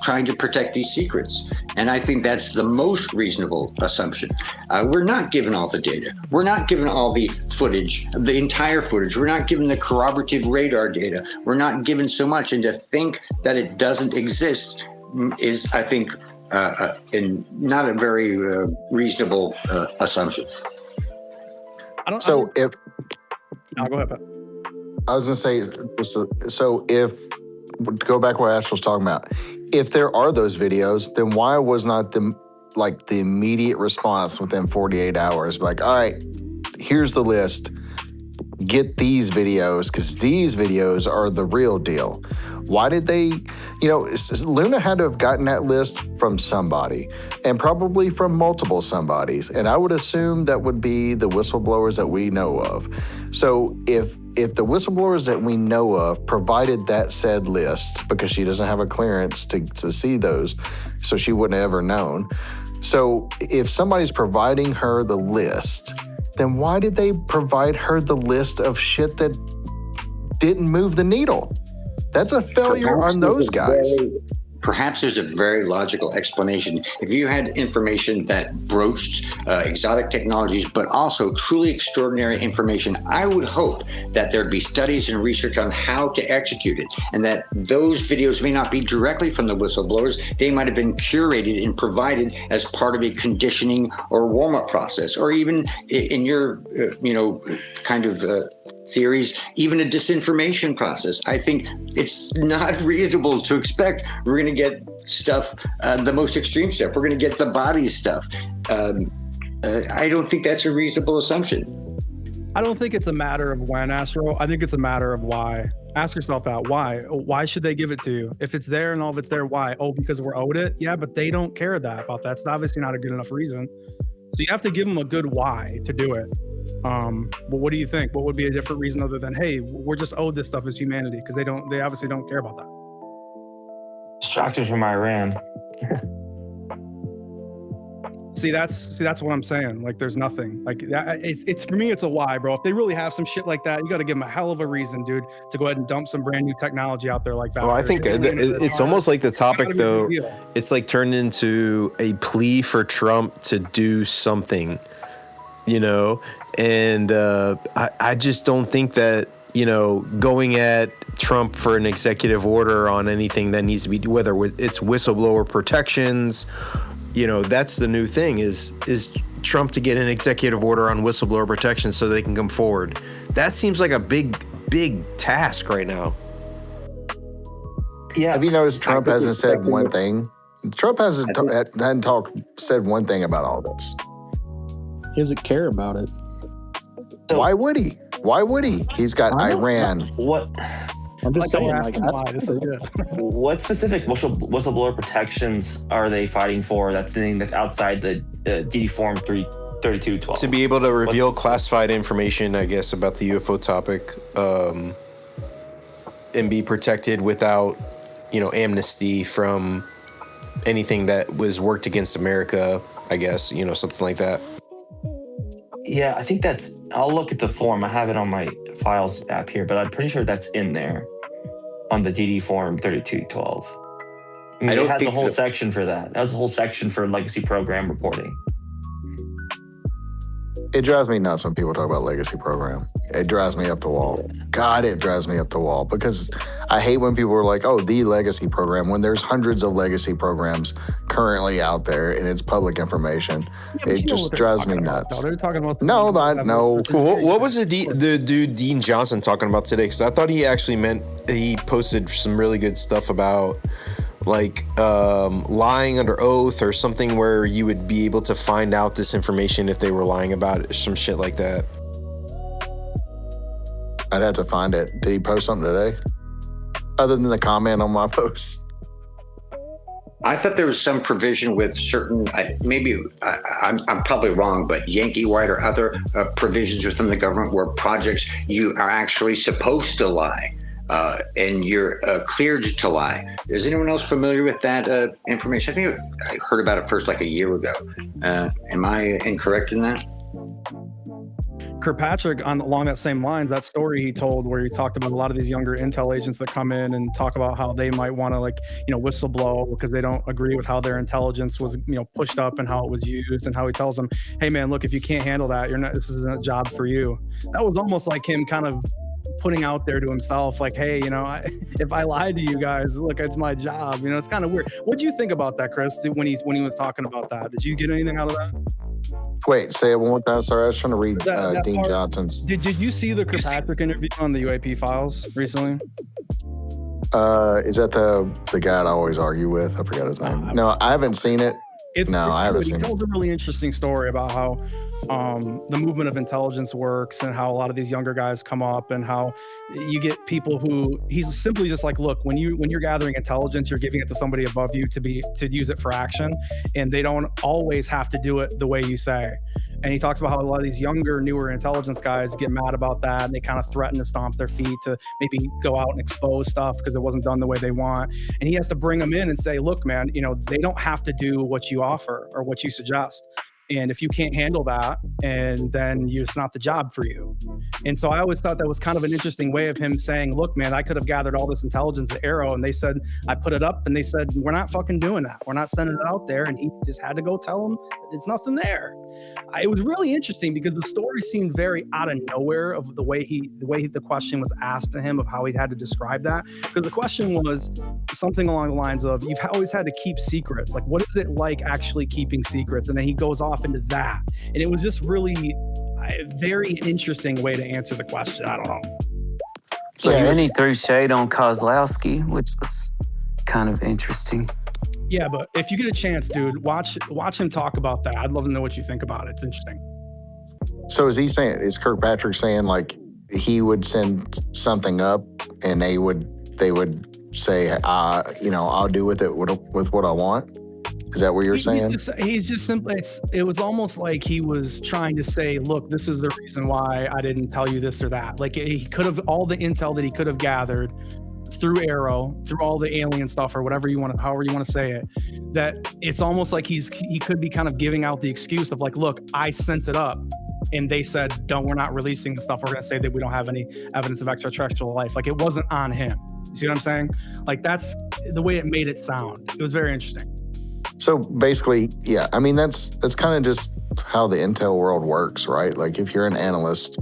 trying to protect these secrets. And I think that's the most reasonable assumption. We're not given all the data. We're not given all the footage, the entire footage. We're not given the corroborative radar data. We're not given so much. And to think that it doesn't exist is, I think, not a very reasonable assumption. I'll go ahead, Pat. I was going to say, so if, go back to what Ash was talking about, if there are those videos, then why was not the immediate response within 48 hours? Like, all right, here's the list. Get these videos, because these videos are the real deal. Why did they, Luna had to have gotten that list from somebody, and probably from multiple somebodies. And I would assume that would be the whistleblowers that we know of. So if the whistleblowers that we know of provided that said list, because she doesn't have a clearance to see those, so she wouldn't have ever known. So if somebody's providing her the list, then why did they provide her the list of shit that didn't move the needle? That's a failure on those guys. Perhaps there's a very logical explanation. If you had information that broached exotic technologies, but also truly extraordinary information, I would hope that there'd be studies and research on how to execute it, and that those videos may not be directly from the whistleblowers. They might have been curated and provided as part of a conditioning or warm-up process, or even in your, theories, even a disinformation process. I think it's not reasonable to expect we're going to get stuff, the most extreme stuff. We're going to get the body stuff. I don't think that's a reasonable assumption. I don't think it's a matter of when, Astro. I think it's a matter of why. Ask yourself that. Why? Why should they give it to you? If it's there and all of it's there, why? Oh, because we're owed it? Yeah, but they don't care about that. It's obviously not a good enough reason. So you have to give them a good why to do it. But what do you think? What would be a different reason other than, hey, we're just owed this stuff as humanity? Because they obviously don't care about that. Distracted from Iran. See, that's what I'm saying. Like, there's nothing. Like, it's for me, it's a why, bro. If they really have some shit like that, you got to give them a hell of a reason, dude, to go ahead and dump some brand new technology out there like that. Well, I think it's almost like the topic, though. It's like turned into a plea for Trump to do something, you know? And I just don't think that, you know, going at Trump for an executive order on anything that needs to be, whether it's whistleblower protections, you know, that's the new thing is Trump to get an executive order on whistleblower protection so they can come forward. That seems like a big task right now. Yeah. Have you noticed Trump hasn't said one thing? Trump hadn't said one thing about all this. He doesn't care about it. So, why would he? Why would he? He's got Iran. What? I'm just saying, why. This is good. What specific whistleblower protections are they fighting for? That's the thing that's outside the DD Form 3212. To be able to reveal classified information, I guess, about the UFO topic, and be protected without, you know, amnesty from anything that was worked against America, I guess, you know, something like that. Yeah, I think that's, I'll look at the form. I have it on my files app here, but I'm pretty sure that's in there on the DD Form 3212. I mean, it has a whole section for that. It has a whole section for legacy program reporting. It drives me nuts when people talk about legacy program. It drives me up the wall. God, it drives me up the wall because I hate when people are like, oh, the legacy program, when there's hundreds of legacy programs currently out there and it's public information. Yeah, it just drives me nuts. They're talking about no. What was the dude Dean Johnson talking about today? Because I thought he actually meant he posted some really good stuff about like lying under oath or something where you would be able to find out this information if they were lying about it, some shit like that. I'd have to find it. Did he post something today? Other than the comment on my post? I thought there was some provision with certain, I'm probably wrong, but Yankee White or other provisions within the government where projects you are actually supposed to lie. And you're cleared to lie. Is anyone else familiar with that information? I think I heard about it first like a year ago. Am I incorrect in that? Kirkpatrick, along that same lines, that story he told where he talked about a lot of these younger intel agents that come in and talk about how they might want to, like, you know, whistleblow because they don't agree with how their intelligence was, you know, pushed up and how it was used, and how he tells them, hey man, look, if you can't handle that, this isn't a job for you. That was almost like him kind of putting out there to himself, like, hey, you know, if I lied to you guys, look, it's my job. You know, it's kind of weird. What do you think about that, Chris, when he was talking about that? Did you get anything out of that? Wait, say it one more time. Sorry, I was trying to read Dean part, Johnson's. Did you see the Kirkpatrick interview on the UAP Files recently? Is that the guy I always argue with? I forgot his name. No, I haven't seen it. I haven't seen it. He tells a really interesting story about how the movement of intelligence works and how a lot of these younger guys come up and how you get people who he's simply just like, look, when you're gathering intelligence, you're giving it to somebody above you to use it for action, and they don't always have to do it the way you say. And he talks about how a lot of these younger, newer intelligence guys get mad about that, and they kind of threaten to stomp their feet to maybe go out and expose stuff because it wasn't done the way they want. And he has to bring them in and say, look, man, you know, they don't have to do what you offer or what you suggest. And if you can't handle that, and then it's not the job for you. And so I always thought that was kind of an interesting way of him saying, look, man, I could have gathered all this intelligence at Arrow, and they said, I put it up, and they said, we're not fucking doing that. We're not sending it out there. And he just had to go tell them it's nothing there. It was really interesting because the story seemed very out of nowhere of the way the question was asked to him of how he had to describe that. Because the question was something along the lines of, you've always had to keep secrets. Like, what is it like actually keeping secrets? And then he goes off into that. And it was just really a very interesting way to answer the question. I don't know. So and he threw shade on Kozlowski, which was kind of interesting. Yeah, but if you get a chance, dude, watch him talk about that. I'd love to know what you think about it. It's interesting. So is Kirkpatrick saying like he would send something up and they would say, you know, I'll do with it with what I want? Is that what you're saying? He's just simply, it was almost like he was trying to say, look, this is the reason why I didn't tell you this or that. Like, he could have, all the intel that he could have gathered through Arrow, through all the alien stuff or whatever you want to, however you want to say it, that it's almost like he could be kind of giving out the excuse of like, look, I sent it up and they said, we're not releasing the stuff. We're going to say that we don't have any evidence of extraterrestrial life. Like it wasn't on him. You see what I'm saying? Like that's the way it made it sound. It was very interesting. So basically, yeah, I mean, that's kind of just how the intel world works, right? Like if you're an analyst,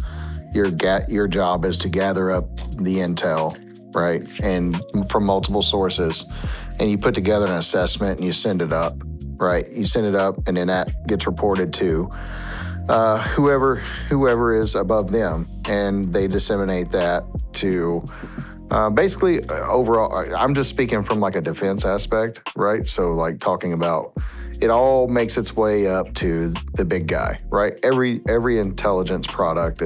your job is to gather up the intel, right? And from multiple sources, and you put together an assessment and you send it up, right? You send it up and then that gets reported to whoever is above them, and they disseminate that to basically overall. I'm just speaking from like a defense aspect, right? So like talking about it all makes its way up to the big guy, right? Every intelligence product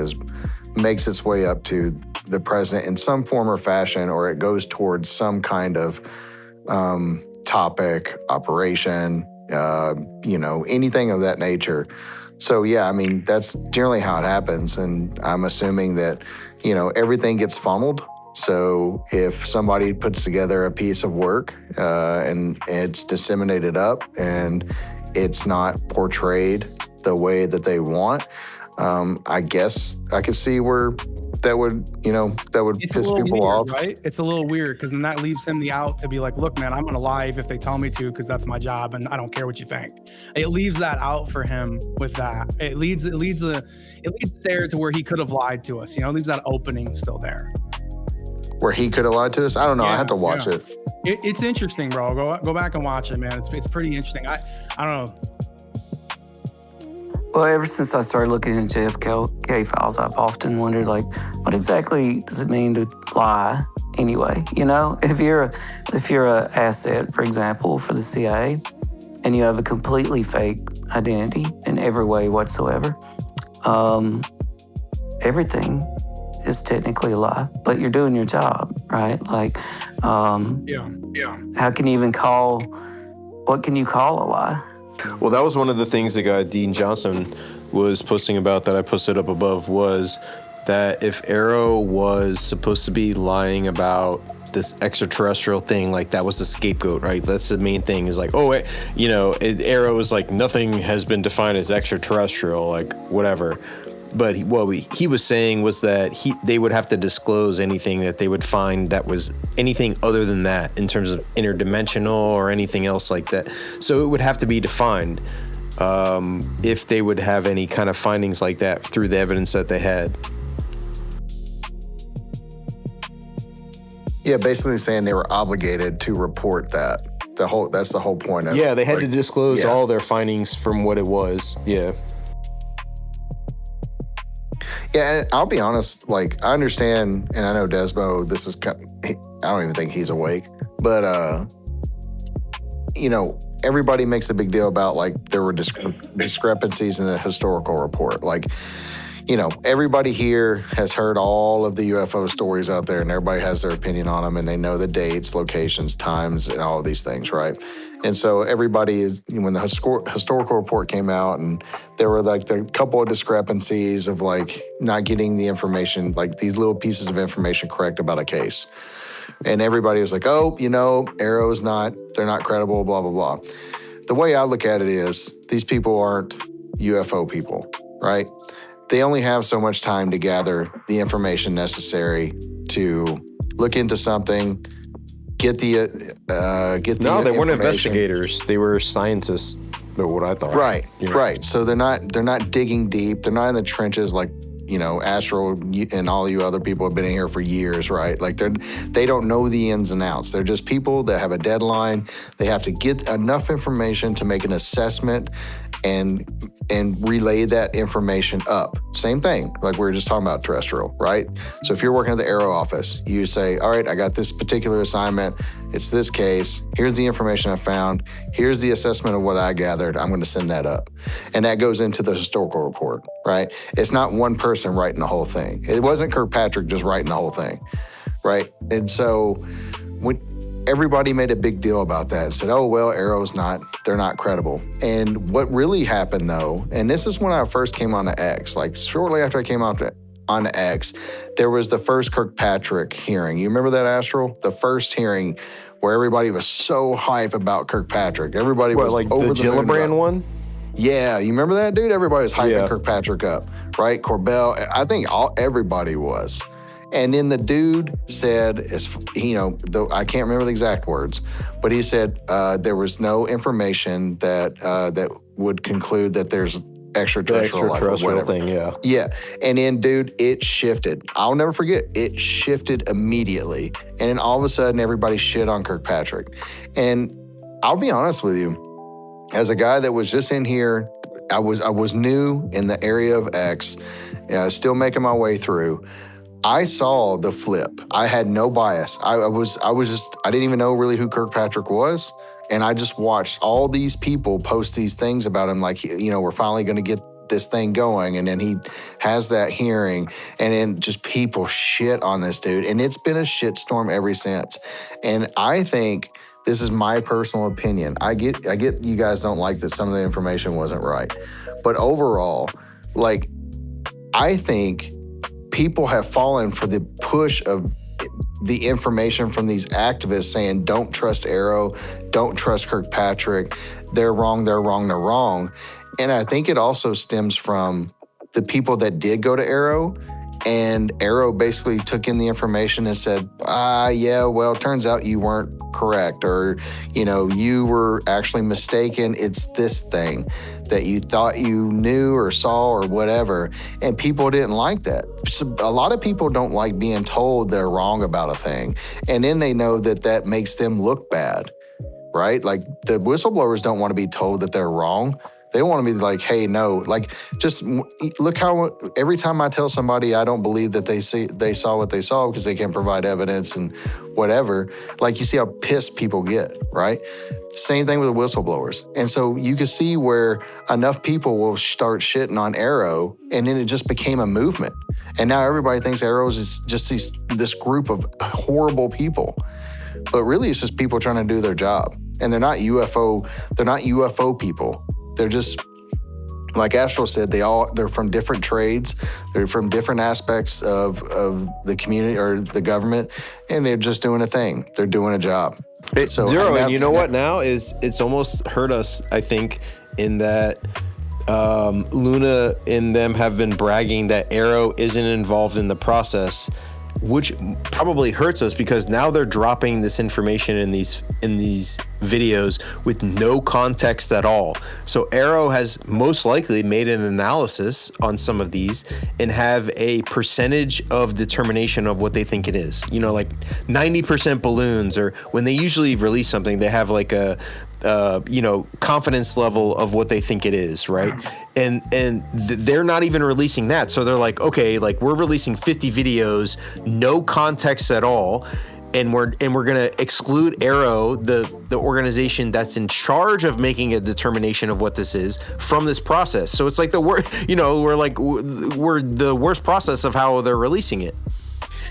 makes its way up to the president in some form or fashion, or it goes towards some kind of topic, operation, anything of that nature. So yeah, I mean, that's generally how it happens. And I'm assuming that, everything gets funneled. So if somebody puts together a piece of work and it's disseminated up and it's not portrayed the way that they want, I guess I could see where that would It's piss a little people weird, off. right? It's a little weird because then that leaves him the out to be like, look, man, I'm going to lie if they tell me to because that's my job and I don't care what you think. It leaves that out for him with that. It leads there to where he could have lied to us. It leaves that opening still there. Where he could have lied to us? I don't know. I have to watch it. It's interesting, bro. Go back and watch it, man. It's pretty interesting. I don't know. Well, ever since I started looking into JFK files, I've often wondered, like, what exactly does it mean to lie anyway? If you're a asset, for example, for the CIA, and you have a completely fake identity in every way whatsoever, everything is technically a lie, but you're doing your job, right? Like, how can you even what can you call a lie? Well, that was one of the things that guy Dean Johnson was posting about that I posted up above, was that if Arrow was supposed to be lying about this extraterrestrial thing, like that was the scapegoat, right? That's the main thing, is like, Arrow is like, nothing has been defined as extraterrestrial, like whatever. But what he was saying was that they would have to disclose anything that they would find that was anything other than that in terms of interdimensional or anything else like that. So it would have to be defined if they would have any kind of findings like that through the evidence that they had. Yeah, basically saying they were obligated to report that. That's the whole point of it. Yeah, they had to disclose all their findings from what it was. Yeah. Yeah, and I'll be honest, like, I understand, and I know Desmo, I don't even think he's awake, but, everybody makes a big deal about, like, there were discrepancies in the historical report. Like, everybody here has heard all of the UFO stories out there, and everybody has their opinion on them, and they know the dates, locations, times, and all of these things, right? And so everybody is, when the historical report came out, and there were like a couple of discrepancies of like not getting the information, like these little pieces of information correct about a case. And everybody was like, Arrow's they're not credible, blah, blah, blah. The way I look at it is these people aren't UFO people, right? They only have so much time to gather the information necessary to look into something, get the No, they weren't investigators. They were scientists. But what I thought. Right, right. So they're not digging deep. They're not in the trenches like Astral and all you other people have been in here for years, right? Like they don't know the ins and outs. They're just people that have a deadline. They have to get enough information to make an assessment and relay that information up. Same thing, like we were just talking about terrestrial, right? So if you're working at the Arrow office, you say, all right, I got this particular assignment. It's this case. Here's the information I found. Here's the assessment of what I gathered. I'm going to send that up. And that goes into the historical report, right? It's not one person writing the whole thing. It wasn't Kirkpatrick just writing the whole thing, right? And so when everybody made a big deal about that and said, oh, well, they're not credible. And what really happened though, and this is when I first came on to X, like shortly after I came on on X, there was the first Kirkpatrick hearing. You remember that, Astral? The first hearing where everybody was so hype about Kirkpatrick. Everybody was like over the Gillibrand one? Yeah, you remember that, dude? Everybody was hyping Kirkpatrick up, right? Corbell, I think everybody was. And then the dude said, I can't remember the exact words, but he said there was no information that would conclude that there's extraterrestrial thing, yeah. Yeah. And then, dude, it shifted. I'll never forget. It shifted immediately. And then all of a sudden, everybody shit on Kirkpatrick. And I'll be honest with you, as a guy that was just in here, I was new in the area of X, still making my way through. I saw the flip. I had no bias. I didn't even know really who Kirkpatrick was. And I just watched all these people post these things about him, like, we're finally going to get this thing going. And then he has that hearing, and then just people shit on this dude. And it's been a shitstorm ever since. And I think, this is my personal opinion, I get you guys don't like that some of the information wasn't right. But overall, like, I think people have fallen for the push of the information from these activists saying, don't trust Arrow, don't trust Kirkpatrick, they're wrong, they're wrong, they're wrong. And I think it also stems from the people that did go to Arrow, and Arrow basically took in the information and said, it turns out you weren't correct, or, you were actually mistaken. It's this thing that you thought you knew or saw or whatever. And people didn't like that. So a lot of people don't like being told they're wrong about a thing. And then they know that makes them look bad, right? Like, the whistleblowers don't want to be told that they're wrong. They want to be like, hey, no, like, just look how every time I tell somebody I don't believe that they saw what they saw because they can provide evidence and whatever, like, you see how pissed people get, right? Same thing with the whistleblowers. And so you can see where enough people will start shitting on Arrow, and then it just became a movement. And now everybody thinks Arrow is just this group of horrible people. But really, it's just people trying to do their job. And they're not UFO people. They're just, like Astral said, they're from different trades. They're from different aspects of the community or the government, and they're just doing a thing. They're doing a job. Zero, and you know what now is, it's almost hurt us, I think, in that Luna and them have been bragging that Arrow isn't involved in the process, which probably hurts us because now they're dropping this information in these videos with no context at all. So Arrow has most likely made an analysis on some of these and have a percentage of determination of what they think it is. Like 90% balloons, or when they usually release something, they have like a confidence level of what they think it is, right? And they're not even releasing that. So they're like, okay, like, we're releasing 50 videos, no context at all, and we're gonna exclude Arrow, the organization that's in charge of making a determination of what this is, from this process. So it's like we're the worst process of how they're releasing it.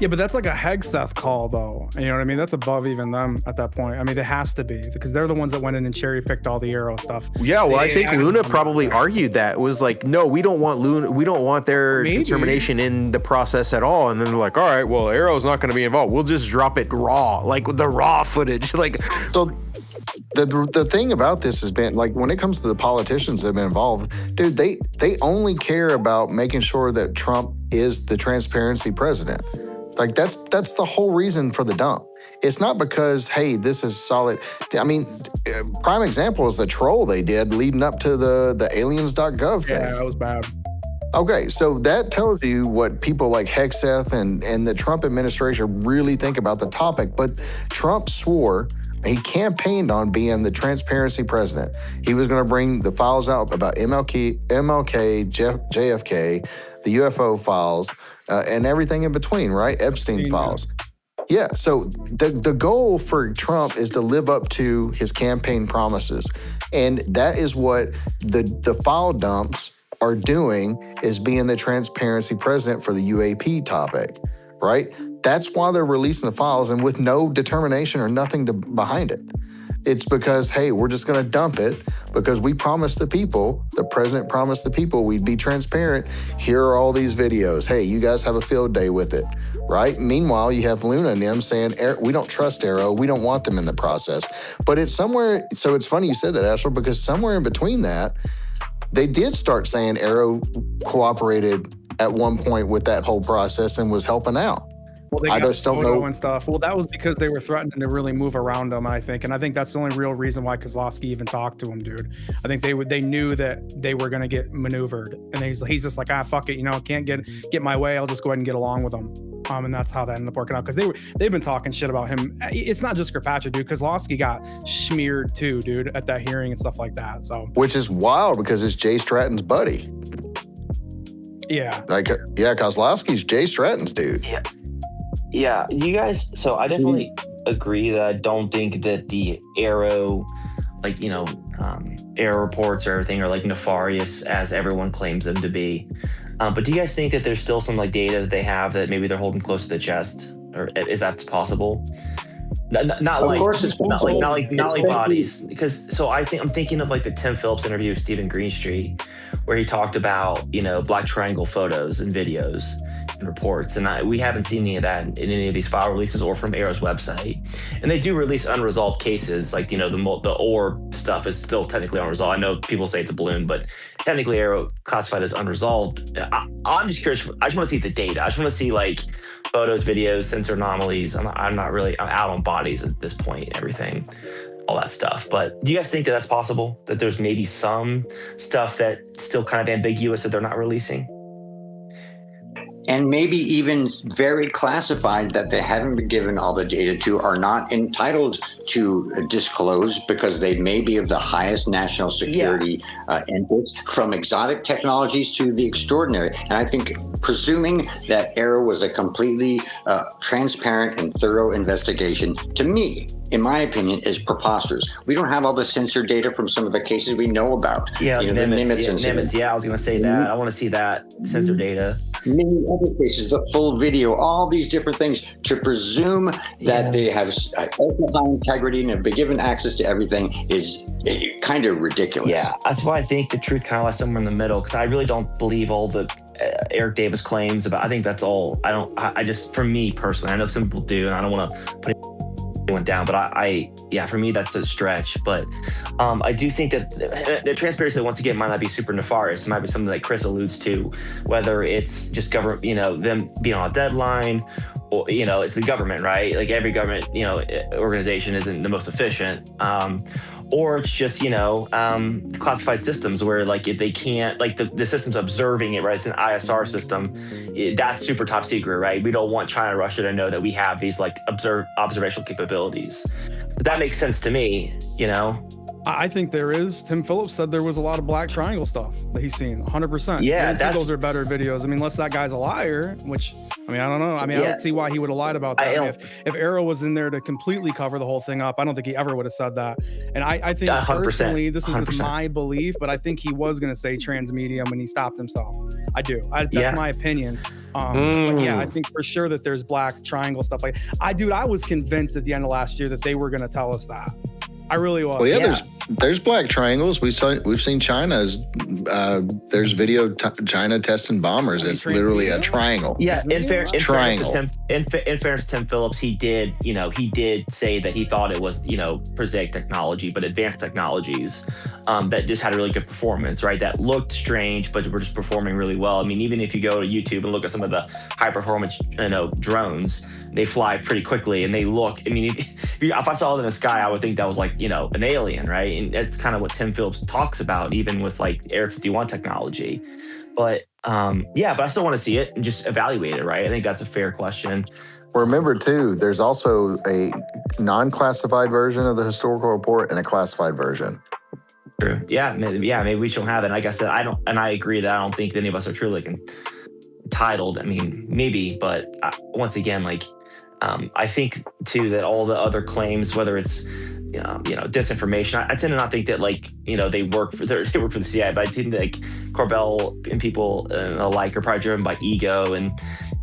Yeah, but that's like a Hegseth call, though. You know what I mean? That's above even them at that point. I mean, it has to be, because they're the ones that went in and cherry picked all the Arrow stuff. Yeah, well, I think Luna probably argued that. It was like, no, we don't want Luna. We don't want their determination in the process at all. And then they're like, all right, well, Arrow's not going to be involved. We'll just drop it raw, like the raw footage. Like, so the thing about this has been, like, when it comes to the politicians that have been involved, dude, they only care about making sure that Trump is the transparency president. Like, that's the whole reason for the dump. It's not because, hey, this is solid. I mean, prime example is the troll they did leading up to the aliens.gov thing. Yeah, that was bad. Okay, so that tells you what people like Hegseth and the Trump administration really think about the topic. But Trump swore, he campaigned on being the transparency president. He was going to bring the files out about MLK, JFK, the UFO files, and everything in between, right? Epstein files. Yeah, so the goal for Trump is to live up to his campaign promises. And that is what the file dumps are doing, is being the transparency president for the UAP topic, right? That's why they're releasing the files, and with no determination or nothing behind it. It's because, hey, we're just going to dump it because we promised the people, the president promised the people we'd be transparent. Here are all these videos. Hey, you guys have a field day with it, right? Meanwhile, you have Luna and them saying, we don't trust Arrow. We don't want them in the process. But it's somewhere, so it's funny you said that, Astral, because somewhere in between that, they did start saying Arrow cooperated at one point with that whole process and was helping out. Well, they I got just don't photo know. and stuff. Well, that was because they were threatening to really move around him, I think. And I think that's the only real reason why Kozlowski even talked to him, dude. I think they knew that they were going to get maneuvered. And he's just like, fuck it. Can't get my way. I'll just go ahead and get along with them. And that's how that ended up working out. Because they've been talking shit about him. It's not just Kirkpatrick, dude. Kozlowski got smeared too, dude, at that hearing and stuff like that. So, which is wild because it's Jay Stratton's buddy. Yeah. Kozlowski's Jay Stratton's dude. Yeah, you guys. So I definitely agree that I don't think that the Arrow, Arrow reports or everything are nefarious as everyone claims them to be. But do you guys think that there's still some data that they have that maybe they're holding close to the chest, or if that's possible? Not of course it's possible. not like bodies, because I'm thinking of the Tim Phillips interview with Stephen Greenstreet, where he talked about black triangle photos and videos and reports, and we haven't seen any of that in any of these file releases or from Arrow's website. And they do release unresolved cases, the orb stuff is still technically unresolved. I know people say it's a balloon, but technically Arrow classified as unresolved. I'm just curious. I just want to see the data. I just want to see photos, videos, sensor anomalies. I'm out on bodies at this point, everything, all that stuff. But do you guys think that that's possible? That there's maybe some stuff that's still kind of ambiguous that they're not releasing? And maybe even very classified that they haven't been given all the data to, are not entitled to disclose because they may be of the highest national security interest, from exotic technologies to the extraordinary. And I think presuming that Arrow was a completely transparent and thorough investigation, to me, in my opinion, is preposterous. We don't have all the sensor data from some of the cases we know about. Yeah, the Nimitz incident. Yeah, I was going to say that. I want to see that sensor data. Many other cases, the full video, all these different things, to presume that they have ultra high integrity and have been given access to everything is kind of ridiculous. Yeah, that's why I think the truth kind of lies somewhere in the middle, because I really don't believe all the Eric Davis claims about. I think that's all. I just, for me personally, I know some people do, and I don't want to put anyone down, but for me that's a stretch. But I do think that the transparency, once again, might not be super nefarious. It might be something like Chris alludes to, whether it's just government, them being on a deadline, or it's the government, right? Every government organization isn't the most efficient, or it's just classified systems where if they can't, the system's observing it, right? It's an ISR system. That's super top secret, right? We don't want China, Russia to know that we have these observational capabilities. But that makes sense to me, I think there is. Tim Phillips said there was a lot of black triangle stuff that he's seen, 100%. Yeah, those are better videos. Unless that guy's a liar, which, I don't know. I don't see why he would have lied about that. If Arrow was in there to completely cover the whole thing up, I don't think he ever would have said that. And I think 100%, personally, this is just my belief, but I think he was going to say transmedium when he stopped himself. I do. That's my opinion. But yeah, I think for sure that there's black triangle stuff. I was convinced at the end of last year that they were going to tell us that. I really was. Well, yeah. There's black triangles. We've seen China's. There's video China testing bombers. It's literally a triangle. Yeah, in fairness triangle. to Tim Phillips, he did say that he thought it was prosaic technology, but advanced technologies that just had a really good performance, right? That looked strange, but were just performing really well. Even if you go to YouTube and look at some of the high performance drones, they fly pretty quickly and they look. If I saw it in the sky, I would think that was an alien, right? And that's kind of what Tim Phillips talks about, even with Air 51 technology. But but I still want to see it and just evaluate it, right? I think that's a fair question. Remember too, there's also a non-classified version of the historical report and a classified version. True. Yeah, maybe we shouldn't have it. Like I said, I agree that I don't think any of us are truly entitled. Maybe, but once again, I think too that all the other claims, whether it's disinformation, I tend to not think that they work for the CIA, but I think that Corbell and people alike are probably driven by ego and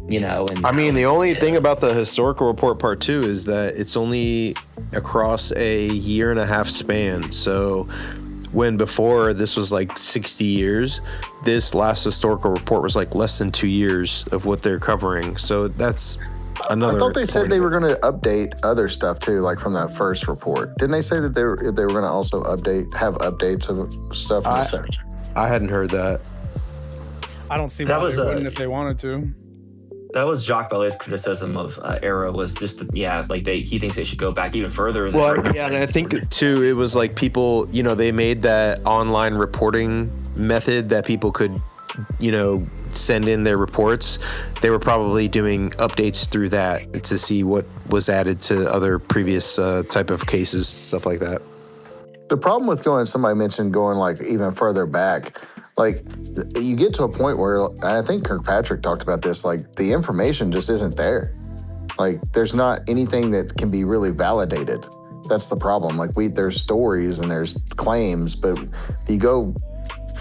And I mean, the only thing about the historical report part 2 is that it's only across a 1.5 year span. So when before this was like 60 years, this last historical report was like less than 2 years of what they're covering. So that's another. I thought they said they were going to update other stuff too, like from that first report. Didn't they say that they were going to also have updates of stuff in the section? I hadn't heard that. I don't see why they wouldn't if they wanted to. That was Jacques Vallée's criticism of Arrow, was just he thinks they should go back even further. Well, yeah, and I think too it was like people, they made that online reporting method that people could, send in their reports. They were probably doing updates through that to see what was added to other previous type of cases, stuff like that. The problem with somebody mentioned going like even further back, like you get to a point where, I think Kirkpatrick talked about this, like the information just isn't there. Like there's not anything that can be really validated. That's the problem. Like there's stories and there's claims, but you go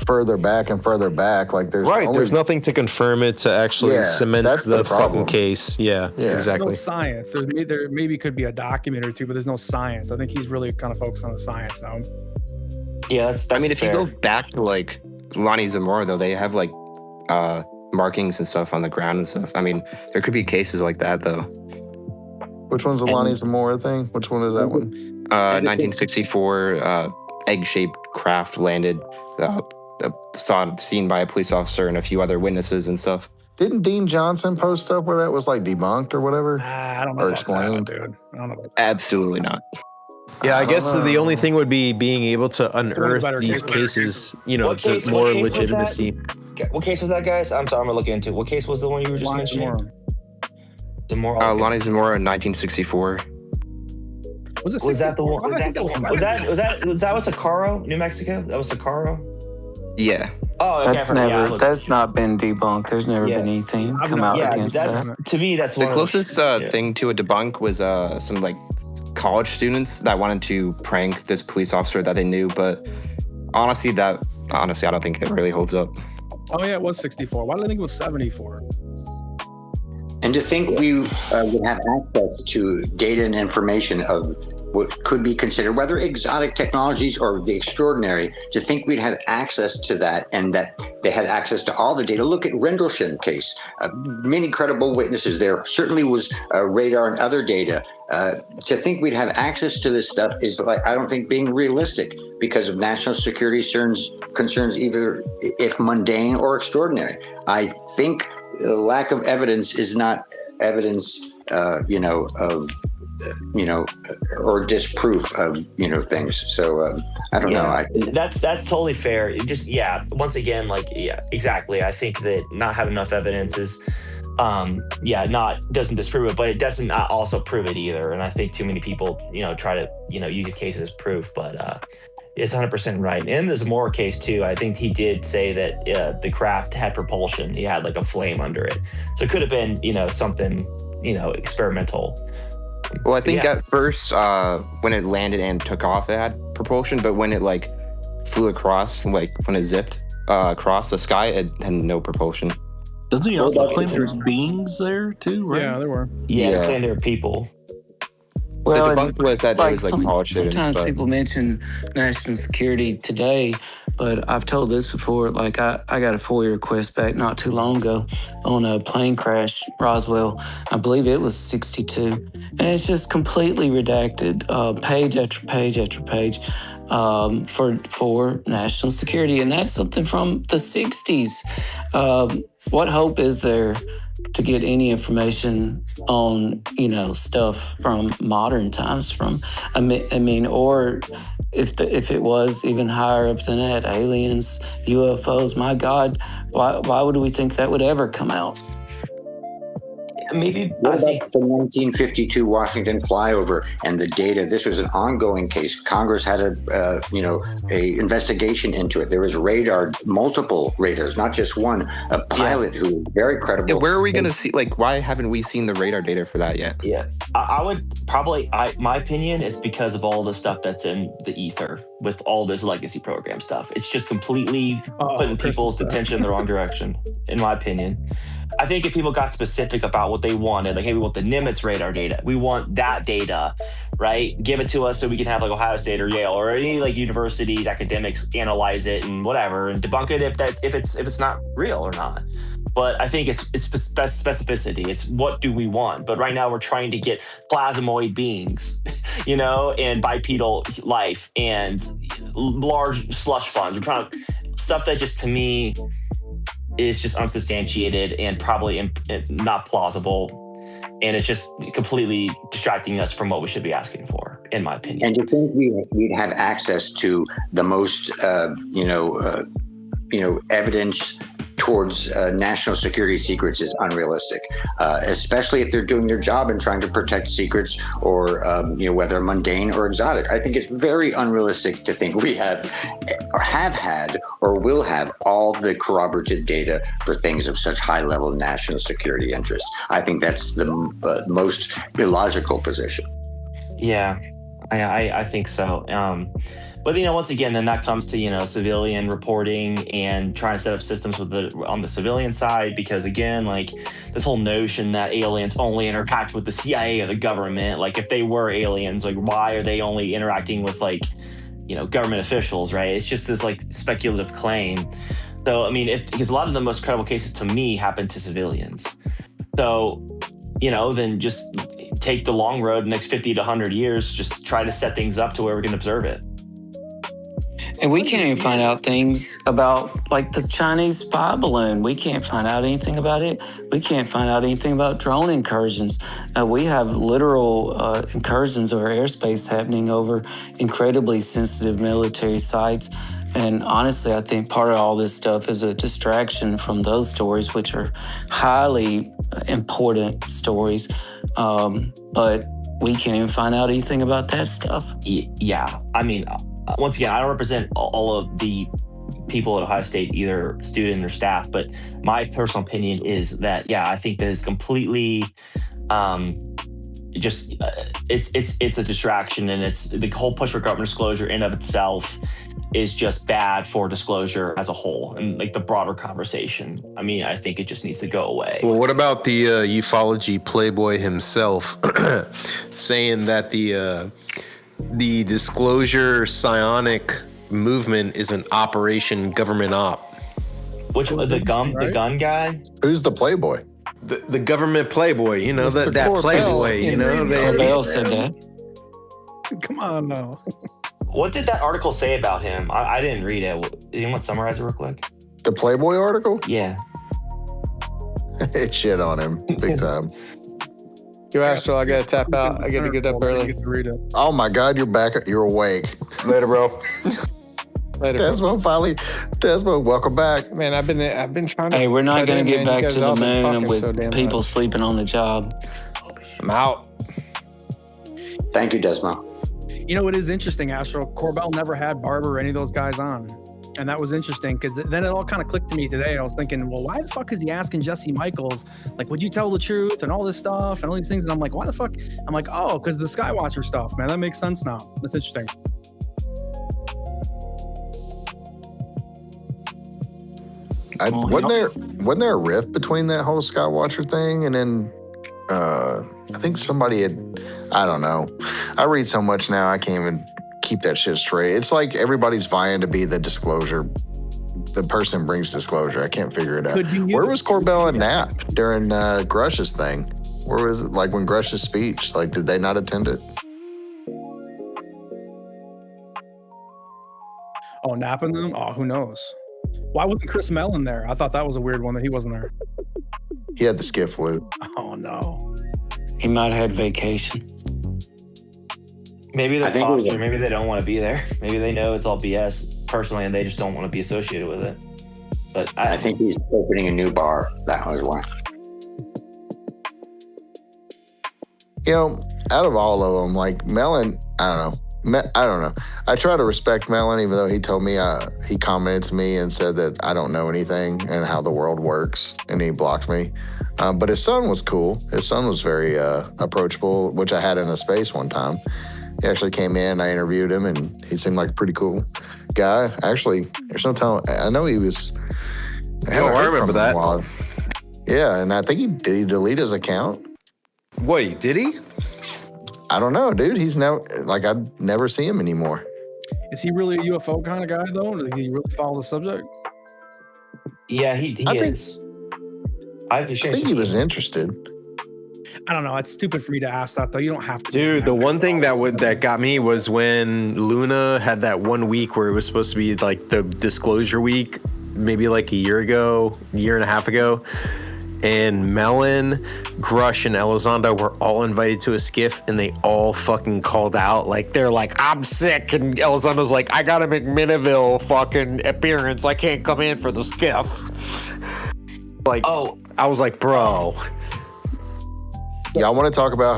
further back and further back, like there's nothing to confirm it, to actually cement the fucking case. Yeah, exactly. There's no science. There maybe could be a document or two, but there's no science. I think he's really kind of focused on the science now. Yeah, that's I mean, if fair. you go back to like Lonnie Zamora, though, they have like markings and stuff on the ground and stuff. I mean, there could be cases like that, though. Which one's the Lonnie Zamora thing? Which one is that one? 1964 egg-shaped craft landed, seen by a police officer and a few other witnesses and stuff. Didn't Dean Johnson post up where that was like debunked or whatever? I don't know. Or explained, dude. I don't know. Absolutely not. Yeah, I guess the only thing would be being able to unearth these cases, to more legitimacy. What case was that, guys? I'm sorry, I'm gonna look into it. What case was the one you were just mentioning? Zamora. Okay. Lonnie Zamora in 1964. Was that the one? Was that Socorro, New Mexico? That was Socorro? Yeah. Oh, okay, that's not been debunked. There's never been anything come out against that. To me, that's the closest thing to a debunk was some like college students that wanted to prank this police officer that they knew, but honestly, I don't think it really holds up. Oh yeah, it was 64. Why did I think it was 74? And to think we would have access to data and information of what could be considered, whether exotic technologies or the extraordinary, to think we'd have access to that and that they had access to all the data. Look at Rendlesham case. Many credible witnesses there. Certainly was radar and other data. To think we'd have access to this stuff is, like, I don't think being realistic because of national security concerns, either if mundane or extraordinary. I think the lack of evidence is not evidence, or disproof of, things. So I don't know. That's totally fair. It just, once again, exactly. I think that not having enough evidence is, doesn't disprove it, but it doesn't also prove it either. And I think too many people, try to, use these cases as proof, but it's 100% right. In the Zamora case too, I think he did say that the craft had propulsion. He had like a flame under it. So it could have been, something, experimental. Well, I think at first, when it landed and took off, it had propulsion, but when it flew across, when it zipped across the sky, it had no propulsion. Doesn't he also claim there's beings there too, right? Yeah, there were. Yeah, they claim there were people. Well, the debunk was that it was college students. Sometimes people mention national security today, but I've told this before. I got a FOIA request back not too long ago on a plane crash, Roswell. I believe it was 62, and it's just completely redacted, page after page after page, for national security, and that's something from the 60s. What hope is there to get any information on, stuff from modern times, or if it was even higher up than that, aliens, UFOs, my God, why would we think that would ever come out? Maybe what about the 1952 Washington flyover and the data? This was an ongoing case. Congress had a investigation into it. There was multiple radars, not just one. A pilot who was very credible. Yeah, where are we going to see? Why haven't we seen the radar data for that yet? Yeah, I would probably. My opinion is because of all the stuff that's in the ether with all this legacy program stuff. It's just completely putting people's attention in the wrong direction. In my opinion. I think if people got specific about what they wanted, like, hey, we want the Nimitz radar data, we want that data, right? Give it to us so we can have like Ohio State or Yale or any like universities, academics analyze it and whatever and debunk it if it's not real or not. But I think it's specificity. It's what do we want? But right now we're trying to get plasmoid beings, you know, and bipedal life and large slush funds. We're trying stuff that just to me is just unsubstantiated and probably not plausible. And it's just completely distracting us from what we should be asking for, in my opinion. And to think we'd have access to the most, evidence towards national security secrets is unrealistic, especially if they're doing their job and trying to protect secrets or, whether mundane or exotic. I think it's very unrealistic to think we have had or will have all the corroborative data for things of such high level national security interest. I think that's the most illogical position. Yeah, I think so. But once again, then that comes to civilian reporting and trying to set up systems on the civilian side, because again, like this whole notion that aliens only interact with the CIA or the government, like if they were aliens, like why are they only interacting with government officials, right? It's just this like speculative claim. So I mean, because a lot of the most credible cases to me happen to civilians. So then just take the long road, next 50 to 100 years, just try to set things up to where we can observe it. And we can't even find out things about like the Chinese spy balloon. We can't find out anything about it. We can't find out anything about drone incursions. We have literal incursions of our airspace happening over incredibly sensitive military sites. And honestly, I think part of all this stuff is a distraction from those stories, which are highly important stories. But we can't even find out anything about that stuff. Yeah. I mean, once again, I don't represent all of the people at Ohio State, either student or staff, but my personal opinion is that, I think that it's completely it's a distraction, and it's the whole push for government disclosure in of itself is just bad for disclosure as a whole and like the broader conversation. I mean, I think it just needs to go away. Well, what about the Ufology Playboy himself saying that the disclosure psionic movement is an operation government op? Which was the gun guy? Who's the Playboy? The government Playboy, that Playboy, Corbell said that. Come on now. What did that article say about him? I didn't read it. Do you want to summarize it real quick? The Playboy article? Yeah. It shit on him big time. Yo, Astral, I gotta tap out. I gotta get up early. Oh my God, you're back. You're awake. Later, bro. Later, Desmo, welcome back. Man, I've been trying to. Hey, we're not gonna get back to the moon with people sleeping on the job. I'm out. Thank you, Desmo. It is interesting, Astral. Corbell never had Barber or any of those guys on. And that was interesting because then it all kind of clicked to me today. I was thinking, well, why the fuck is he asking Jesse Michaels, like, would you tell the truth and all this stuff and all these things? And I'm like, why the fuck? I'm like, oh, because the Skywatcher stuff, man. That makes sense now. That's interesting. Wasn't there a rift between that whole Skywatcher thing and then I think somebody I don't know. I read so much now I can't even keep that shit straight. It's like everybody's vying to be the disclosure. The person brings disclosure. I can't figure it out. Where was Corbell and Knapp during Grusch's thing? Where was it? Like when Grusch's speech? Like, did they not attend it? Oh, Knapp and them? Oh, who knows? Why wasn't Chris Mellon there? I thought that was a weird one that he wasn't there. He had the skiff flute. Oh no. He might have had vacation. Maybe they're posture. Maybe they don't want to be there. Maybe they know it's all BS personally, and they just don't want to be associated with it. But I think he's opening a new bar. That was why. Out of all of them, like Mellon, I don't know. I try to respect Mellon, even though he told me, he commented to me and said that I don't know anything and how the world works, and he blocked me. But his son was cool. His son was very approachable, which I had in a space one time. He actually came in, I interviewed him, and he seemed like a pretty cool guy. Actually, there's no telling. I know he was. I remember that. Yeah, and I think did he delete his account? Wait, did he? I don't know, dude. He's never I'd never see him anymore. Is he really a UFO kind of guy though? Does he really follow the subject? Yeah, he is. I think he was interested. I don't know. It's stupid for me to ask that though. You don't have to. Dude, the one thing that got me was when Luna had that 1 week where it was supposed to be like the disclosure week, maybe like a year and a half ago. And Melon, Grusch, and Elizondo were all invited to a skiff, and they all fucking called out. Like, they're like, I'm sick. And Elizondo's like, I got a McMinnville fucking appearance. I can't come in for the skiff. Like, I was like, bro. Yeah, I want to talk about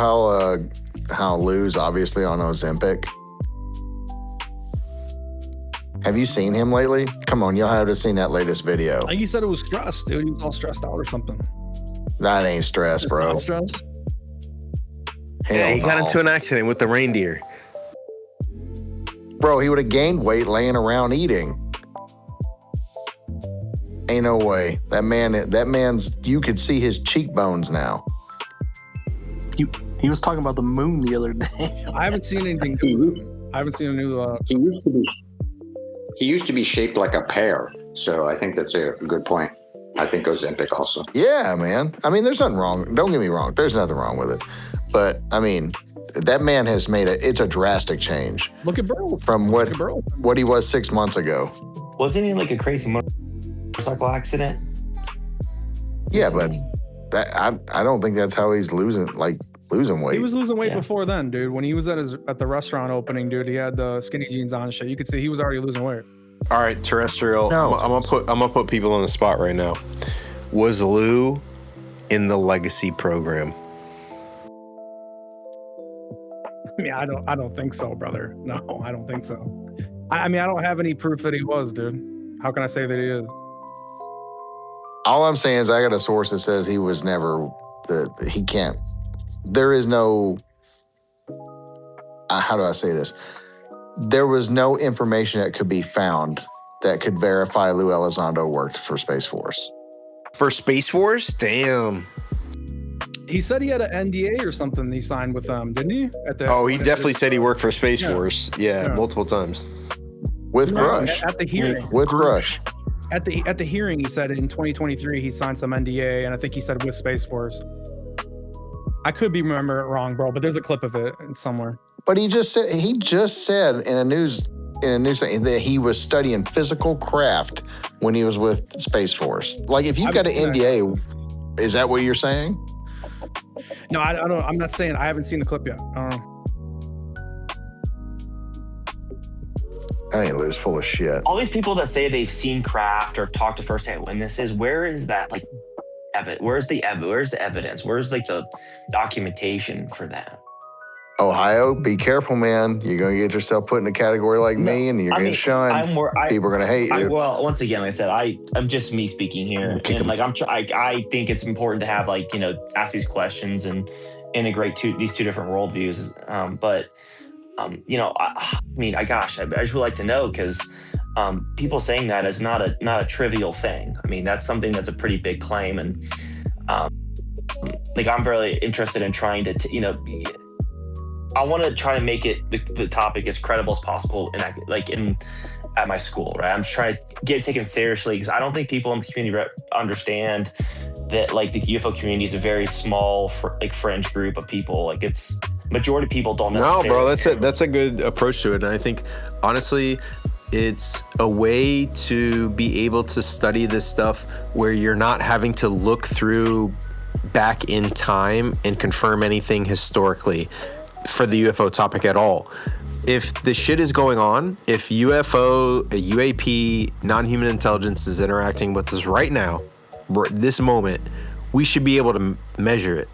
how Lou's obviously on Ozempic. Have you seen him lately? Come on, y'all have to have seen that latest video. I think he said it was stress, dude. He was all stressed out or something. That ain't stress, bro. Not stress? Yeah, he got into an accident with the reindeer. Bro, he would have gained weight laying around eating. Ain't no way. That man's, you could see his cheekbones now. He was talking about the moon the other day. I haven't seen anything. I haven't seen a new. He used to be shaped like a pear, so I think that's a good point. I think Ozempic also. Yeah, man. I mean, there's nothing wrong. Don't get me wrong. There's nothing wrong with it. But, I mean, that man has made it's a drastic change. Look at Burl. From what he was 6 months ago. Wasn't he like a crazy motorcycle accident? Yeah, but I don't think that's how he's losing weight. He was losing weight before then, dude. When he was at the restaurant opening, dude, he had the skinny jeans on and shit. You could see he was already losing weight. All right, Terrestrial. No. I'm gonna put people on the spot right now. Was Lou in the Legacy program? Yeah, I don't think so, brother. No, I don't think so. I mean, I don't have any proof that he was, dude. How can I say that he is? All I'm saying is I got a source that says he was never he can't. There is no, how do I say this? There was no information that could be found that could verify Lou Elizondo worked for Space Force. For Space Force? Damn. He said he had an NDA or something he signed with them, didn't he? He definitely said he worked for Space Force. Yeah, multiple times. With Grusch. At the hearing. With Grusch. At the hearing, he said in 2023 he signed some NDA, and I think he said with Space Force. I could be remember it wrong, bro, but there's a clip of it somewhere. But he just said in a news thing that he was studying physical craft when he was with Space Force. Like, if you've got an NDA, is that what you're saying? No, I don't. I'm not saying. I haven't seen the clip yet. I ain't Lou's full of shit. All these people that say they've seen craft or talked to firsthand witnesses, where is that like? Where's the evidence? Where's like the documentation for that? Ohio, be careful, man. You're gonna get yourself put in a category like me, and you're gonna shine. People are gonna hate you. Well, once again, like I said, I'm just me speaking here, and like I think it's important to have ask these questions and integrate these two different worldviews. I mean, I just would like to know because. People saying that is not a trivial thing. I mean, that's something that's a pretty big claim, and I'm really interested in trying to, I want to try to make it the topic as credible as possible, at my school, right? I'm trying to get it taken seriously because I don't think people in the community understand that the UFO community is a very small, fringe group of people. It's majority of people don't necessarily. No, bro, that's a good approach to it, and I think honestly. It's a way to be able to study this stuff where you're not having to look through back in time and confirm anything historically for the UFO topic at all. If the shit is going on, if UAP, non-human intelligence is interacting with us right now, this moment, we should be able to measure it.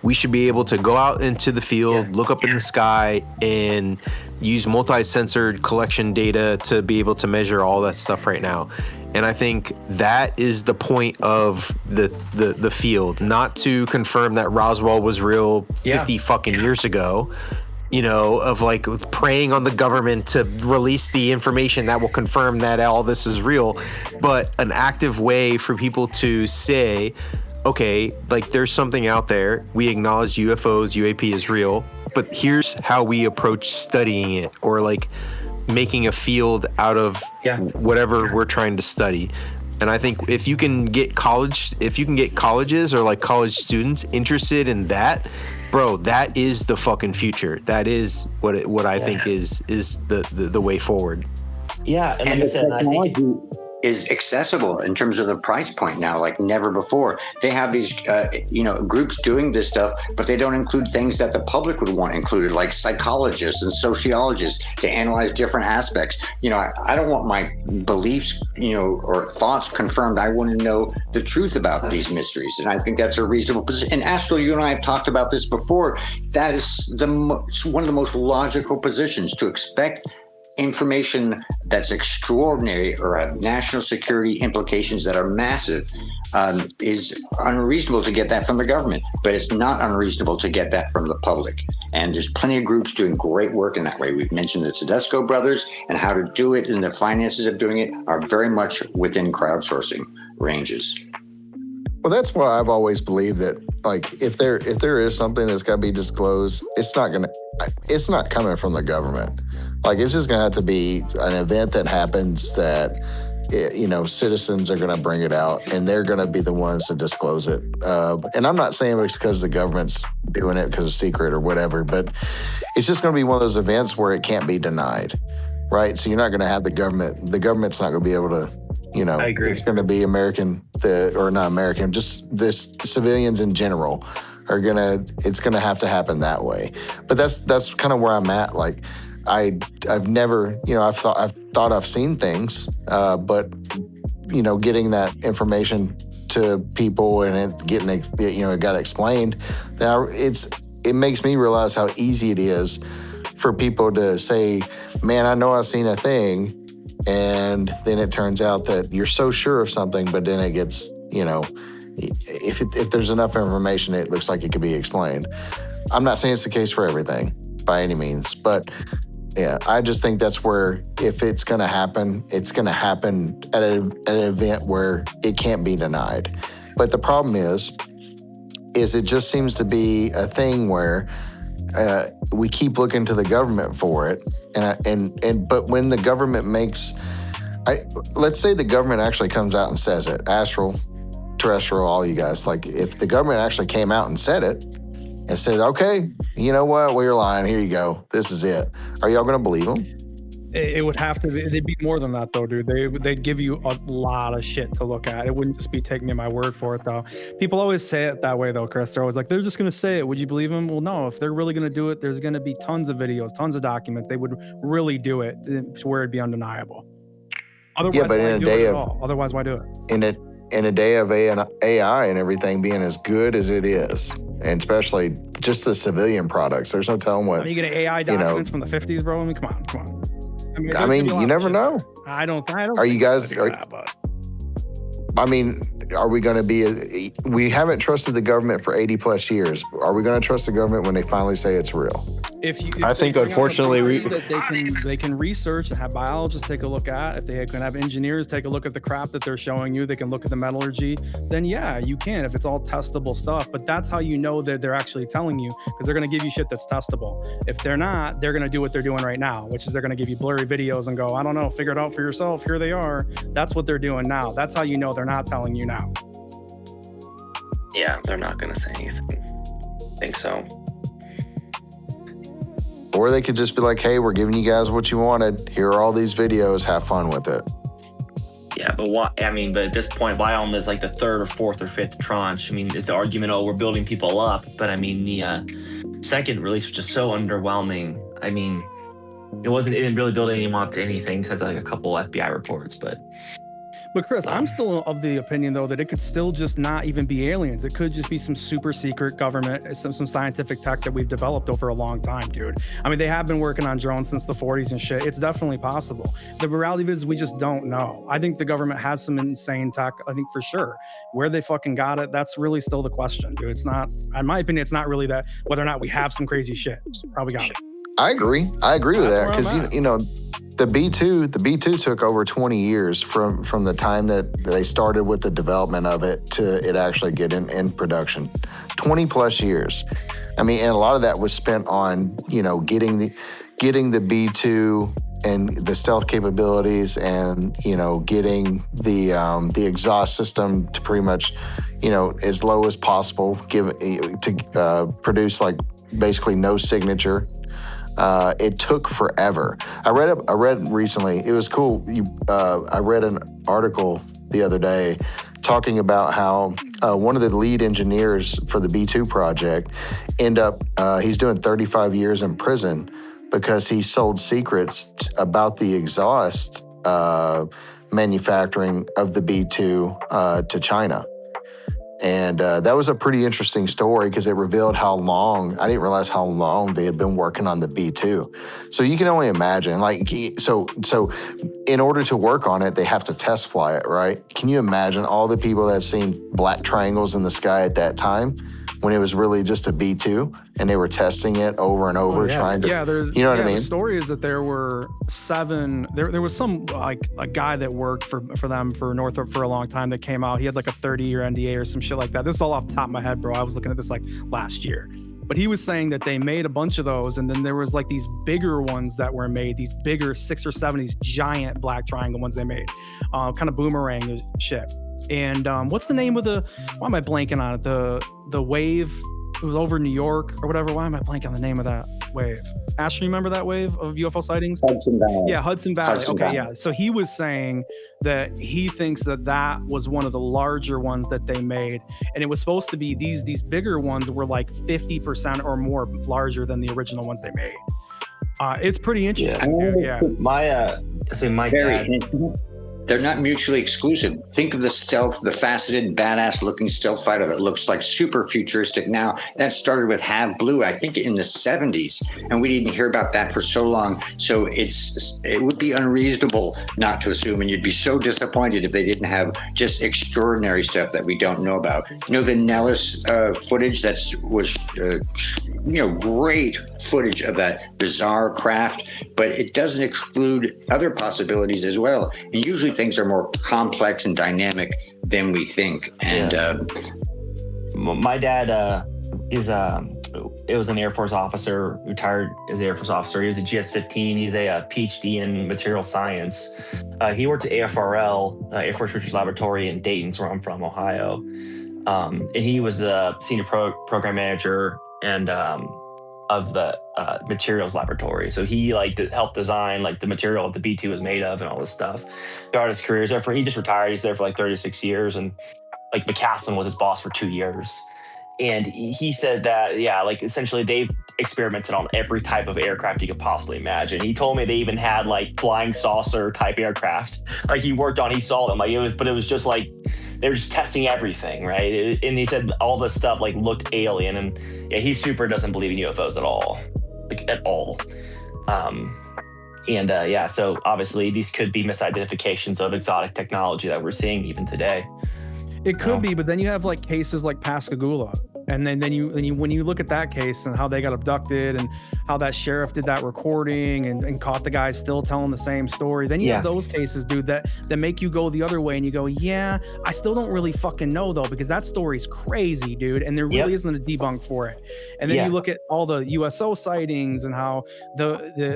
We should be able to go out into the field, look up in the sky, and use multi-sensored collection data to be able to measure all that stuff right now. And I think that is the point of the field, not to confirm that Roswell was real 50 fucking years ago, of preying on the government to release the information that will confirm that all this is real, but an active way for people to say, okay, like there's something out there. We acknowledge UFOs, UAP is real, but here's how we approach studying it, or like making a field out of whatever we're trying to study. And I think if you can get colleges or like college students interested in that, bro, that is the fucking future. That is what I think is the way forward. Yeah, and like I said, I think is accessible in terms of the price point now, like never before. They have these, groups doing this stuff, but they don't include things that the public would want included, like psychologists and sociologists to analyze different aspects. I don't want my beliefs, or thoughts confirmed. I want to know the truth about these mysteries, and I think that's a reasonable position. And Astral, you and I have talked about this before. That is one of the most logical positions, to expect information that's extraordinary or have national security implications that are massive. Is unreasonable to get that from the government, but it's not unreasonable to get that from the public. And there's plenty of groups doing great work in that way. We've mentioned the Tedesco brothers, and how to do it and the finances of doing it are very much within crowdsourcing ranges. Well, that's why I've always believed that, like, if there is something that's got to be disclosed, it's not coming from the government. Like, it's just going to have to be an event that happens that, citizens are going to bring it out, and they're going to be the ones to disclose it. And I'm not saying it's because the government's doing it because it's secret or whatever, but it's just going to be one of those events where it can't be denied, right? So you're not going to have the government's not going to be able to, I agree. It's going to be just the civilians in general it's going to have to happen that way. But that's kind of where I'm at. Like, I've never, I've thought I've seen things, but getting that information to people and it got explained. Now it makes me realize how easy it is for people to say, man, I know I've seen a thing. And then it turns out that you're so sure of something, but then it gets, if there's enough information, it looks like it could be explained. I'm not saying it's the case for everything by any means, but yeah, I just think that's where, if it's going to happen, it's going to happen at an event where it can't be denied. But the problem is it just seems to be a thing where we keep looking to the government for it, but when the government let's say the government actually comes out and says it, Astral, Terrestrial, all you guys, like, if the government actually came out and said it and said, okay, you know what, well, you're lying, here you go, this is it, are y'all gonna believe them? It would have to be, they'd be more than that though, dude. They'd give you a lot of shit to look at. It wouldn't just be taking me my word for it though. People always say it that way though, Chris. They're always like, they're just gonna say it, would you believe them? Well, no, if they're really gonna do it, there's gonna be tons of videos, tons of documents. They would really do it to where it'd be undeniable. Otherwise, yeah, but why in a do day it of at all? Otherwise, why do it? In a day of AI and everything being as good as it is, and especially just the civilian products, there's no telling what. You get AI documents from the 50s, bro. I mean, come on. I mean, you never know. I don't. Are you guys? I mean, are we going to be? We haven't trusted the government for 80 plus years. Are we going to trust the government when they finally say it's real? I think unfortunately they can research and have biologists take a look at. If they can have engineers take a look at the crap that they're showing you, they can look at the metallurgy. Then yeah, you can, if it's all testable stuff. But that's how you know that they're actually telling you, because they're going to give you shit that's testable. If they're not, they're going to do what they're doing right now, which is they're going to give you blurry videos and go, I don't know, figure it out for yourself. Here they are. That's what they're doing now. That's how you know they're not telling you now. Yeah, they're not going to say anything. I think so. Or they could just be like, hey, we're giving you guys what you wanted. Here are all these videos. Have fun with it. Yeah, but but at this point, Biome is like the third or fourth or fifth tranche. I mean, is the argument, we're building people up. But I mean, the second release was just so underwhelming. I mean, it didn't really build anyone up to anything besides like a couple FBI reports, but But Chris, I'm still of the opinion though that it could still just not even be aliens. It could just be some super secret government, some scientific tech that we've developed over a long time, dude. I mean, they have been working on drones since the 40s and shit. It's definitely possible. The reality is we just don't know. I think the government has some insane tech, I think for sure. Where they fucking got it, that's really still the question, dude. It's not, in my opinion, it's not really that whether or not we have some crazy shit. Probably got it. I agree with that, where because I'm at. you know, the B2 took over 20 years from the time that they started with the development of it to it actually get in production. 20 plus years. I mean, and a lot of that was spent on, you know, getting the B2 and the stealth capabilities, and, you know, getting the exhaust system to pretty much, you know, as low as possible, produce like basically no signature. It took forever. I read recently. It was cool. I read an article the other day talking about how one of the lead engineers for the B2 project he's doing 35 years in prison because he sold secrets about the exhaust manufacturing of the B2 to China. And that was a pretty interesting story because it revealed how long, I didn't realize how long they had been working on the B2. So you can only imagine, like, so in order to work on it, they have to test fly it, right? Can you imagine all the people that seen black triangles in the sky at that time when it was really just a B2 and they were testing it over and over trying to, you know what I mean? The story is that there were 7, there was some, like, a guy that worked for them for Northrop for a long time that came out. He had like a 30-year NDA or some shit like that. This is all off the top of my head, bro. I was looking at this like last year. But he was saying that they made a bunch of those, and then there was like these bigger ones that were made, these bigger 6 or 7, these giant black triangle ones they made, kind of boomerang shit. And what's the name of why am I blanking on it? The wave, it was over New York or whatever. Why am I blanking on the name of that wave? Ash, you remember that wave of UFO sightings? Hudson Valley. Yeah, Hudson Valley. Yeah. So he was saying that he thinks that was one of the larger ones that they made. And it was supposed to be these bigger ones were like 50% or more larger than the original ones they made. It's pretty interesting. Yeah. My dad. They're not mutually exclusive. Think of the faceted, badass looking stealth fighter that looks like super futuristic now. That started with Have Blue, I think in the 70s. And we didn't hear about that for so long. So it would be unreasonable not to assume, and you'd be so disappointed if they didn't have just extraordinary stuff that we don't know about. You know, the Nellis footage was great footage of that bizarre craft, but it doesn't exclude other possibilities as well. And usually things are more complex and dynamic than we think. And my dad was an Air Force officer, retired as an Air Force officer. He was a GS-15. He's a PhD in material science. He worked at AFRL, Air Force Research Laboratory in Dayton, where I'm from, Ohio. And he was the senior program manager and of the materials laboratory. So he helped design the material that the B2 was made of and all this stuff. Throughout his career, he just retired. He's there for 36 years, and McCaslin was his boss for 2 years. And he said that essentially they've experimented on every type of aircraft you could possibly imagine. He told me they even had flying saucer type aircraft he saw them but it was just they were just testing everything, right? And he said all this stuff looked alien, and he super doesn't believe in UFOs at all, at all. So obviously these could be misidentifications of exotic technology that we're seeing even today. It could be, but then you have cases like Pascagoula. And then when you look at that case and how they got abducted and how that sheriff did that recording and caught the guy still telling the same story, then you have those cases, dude, that make you go the other way and you go, yeah, I still don't really fucking know though, because that story's crazy, dude, and there really isn't a debunk for it. And then you look at all the USO sightings and how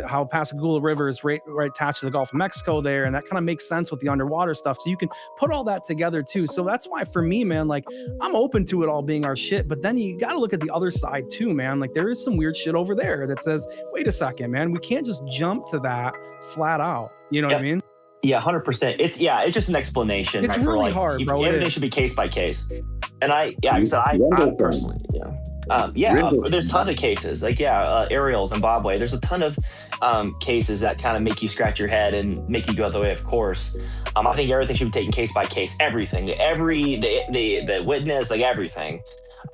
how Pascagoula River is right attached to the Gulf of Mexico there, and that kind of makes sense with the underwater stuff. So you can put all that together too. So that's why for me, man, I'm open to it all being our shit, but then you got to look at the other side too, man. There is some weird shit over there that says, wait a second, man, we can't just jump to that flat out. You know what I mean? Yeah, 100%. It's just an explanation. It's really hard, bro. Everything should be case by case. And I personally, there's tons of cases. Ariel, Zimbabwe. There's a ton of cases that kind of make you scratch your head and make you go the way, of course. I think everything should be taken case by case. Everything, the witness, everything.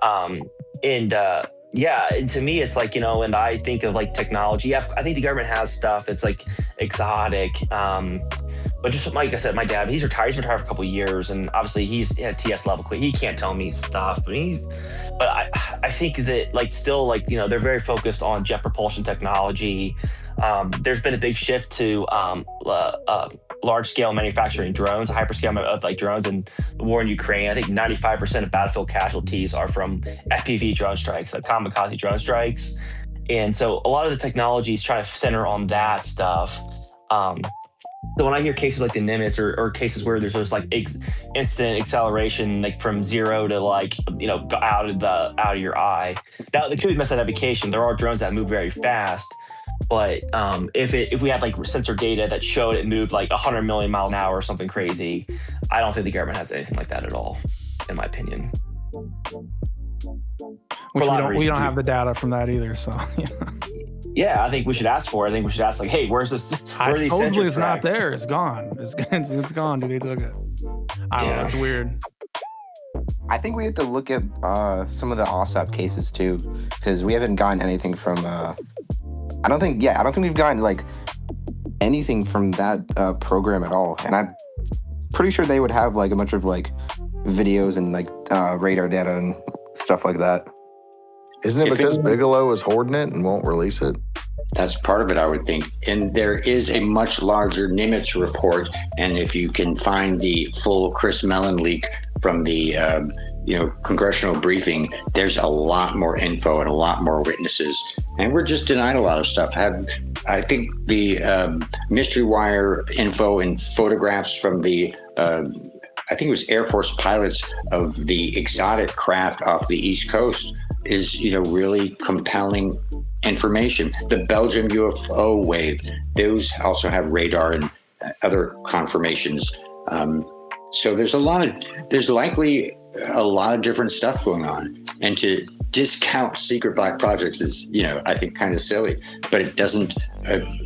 And to me, it's and I think of technology. I think the government has stuff that's exotic. But just like I said, my dad, he's retired. He's been retired for a couple of years, and obviously he's at TS level. He can't tell me stuff, but I I think that still they're very focused on jet propulsion technology. There's been a big shift to large scale manufacturing drones, hyperscale of drones, in the war in Ukraine. I think 95% of battlefield casualties are from FPV drone strikes, like kamikaze drone strikes. And so a lot of the technology is trying to center on that stuff. So when I hear cases like the Nimitz or cases where there's just instant acceleration, from 0 to out of your eye. Now, it could be misidentification. There are drones that move very fast, but if we had sensor data that showed it moved 100 million miles an hour or something crazy, I don't think the government has anything like that at all, in my opinion. Which we don't have the data from that either. So yeah, I think we should ask for it. I think we should ask hey, where's this? Supposedly it's not there. It's gone. It's gone, dude. They took it. I don't know. It's weird. I think we have to look at some of the OSAP cases too, because we haven't gotten anything from. I don't think we've gotten anything from that program at all, and I'm pretty sure they would have a bunch of videos and radar data and stuff like that. Isn't it because Bigelow is hoarding it and won't release it? That's part of it, I would think. And there is a much larger Nimitz report, and if you can find the full Chris Mellon leak from the congressional briefing, there's a lot more info and a lot more witnesses, and we're just denying a lot of stuff. I think the mystery wire info and photographs from the I think it was Air Force pilots of the exotic craft off the East Coast is really compelling information. The Belgium UFO wave, those also have radar and other confirmations. So there's likely a lot of different stuff going on, and to discount secret black projects is, I think kind of silly, but it doesn't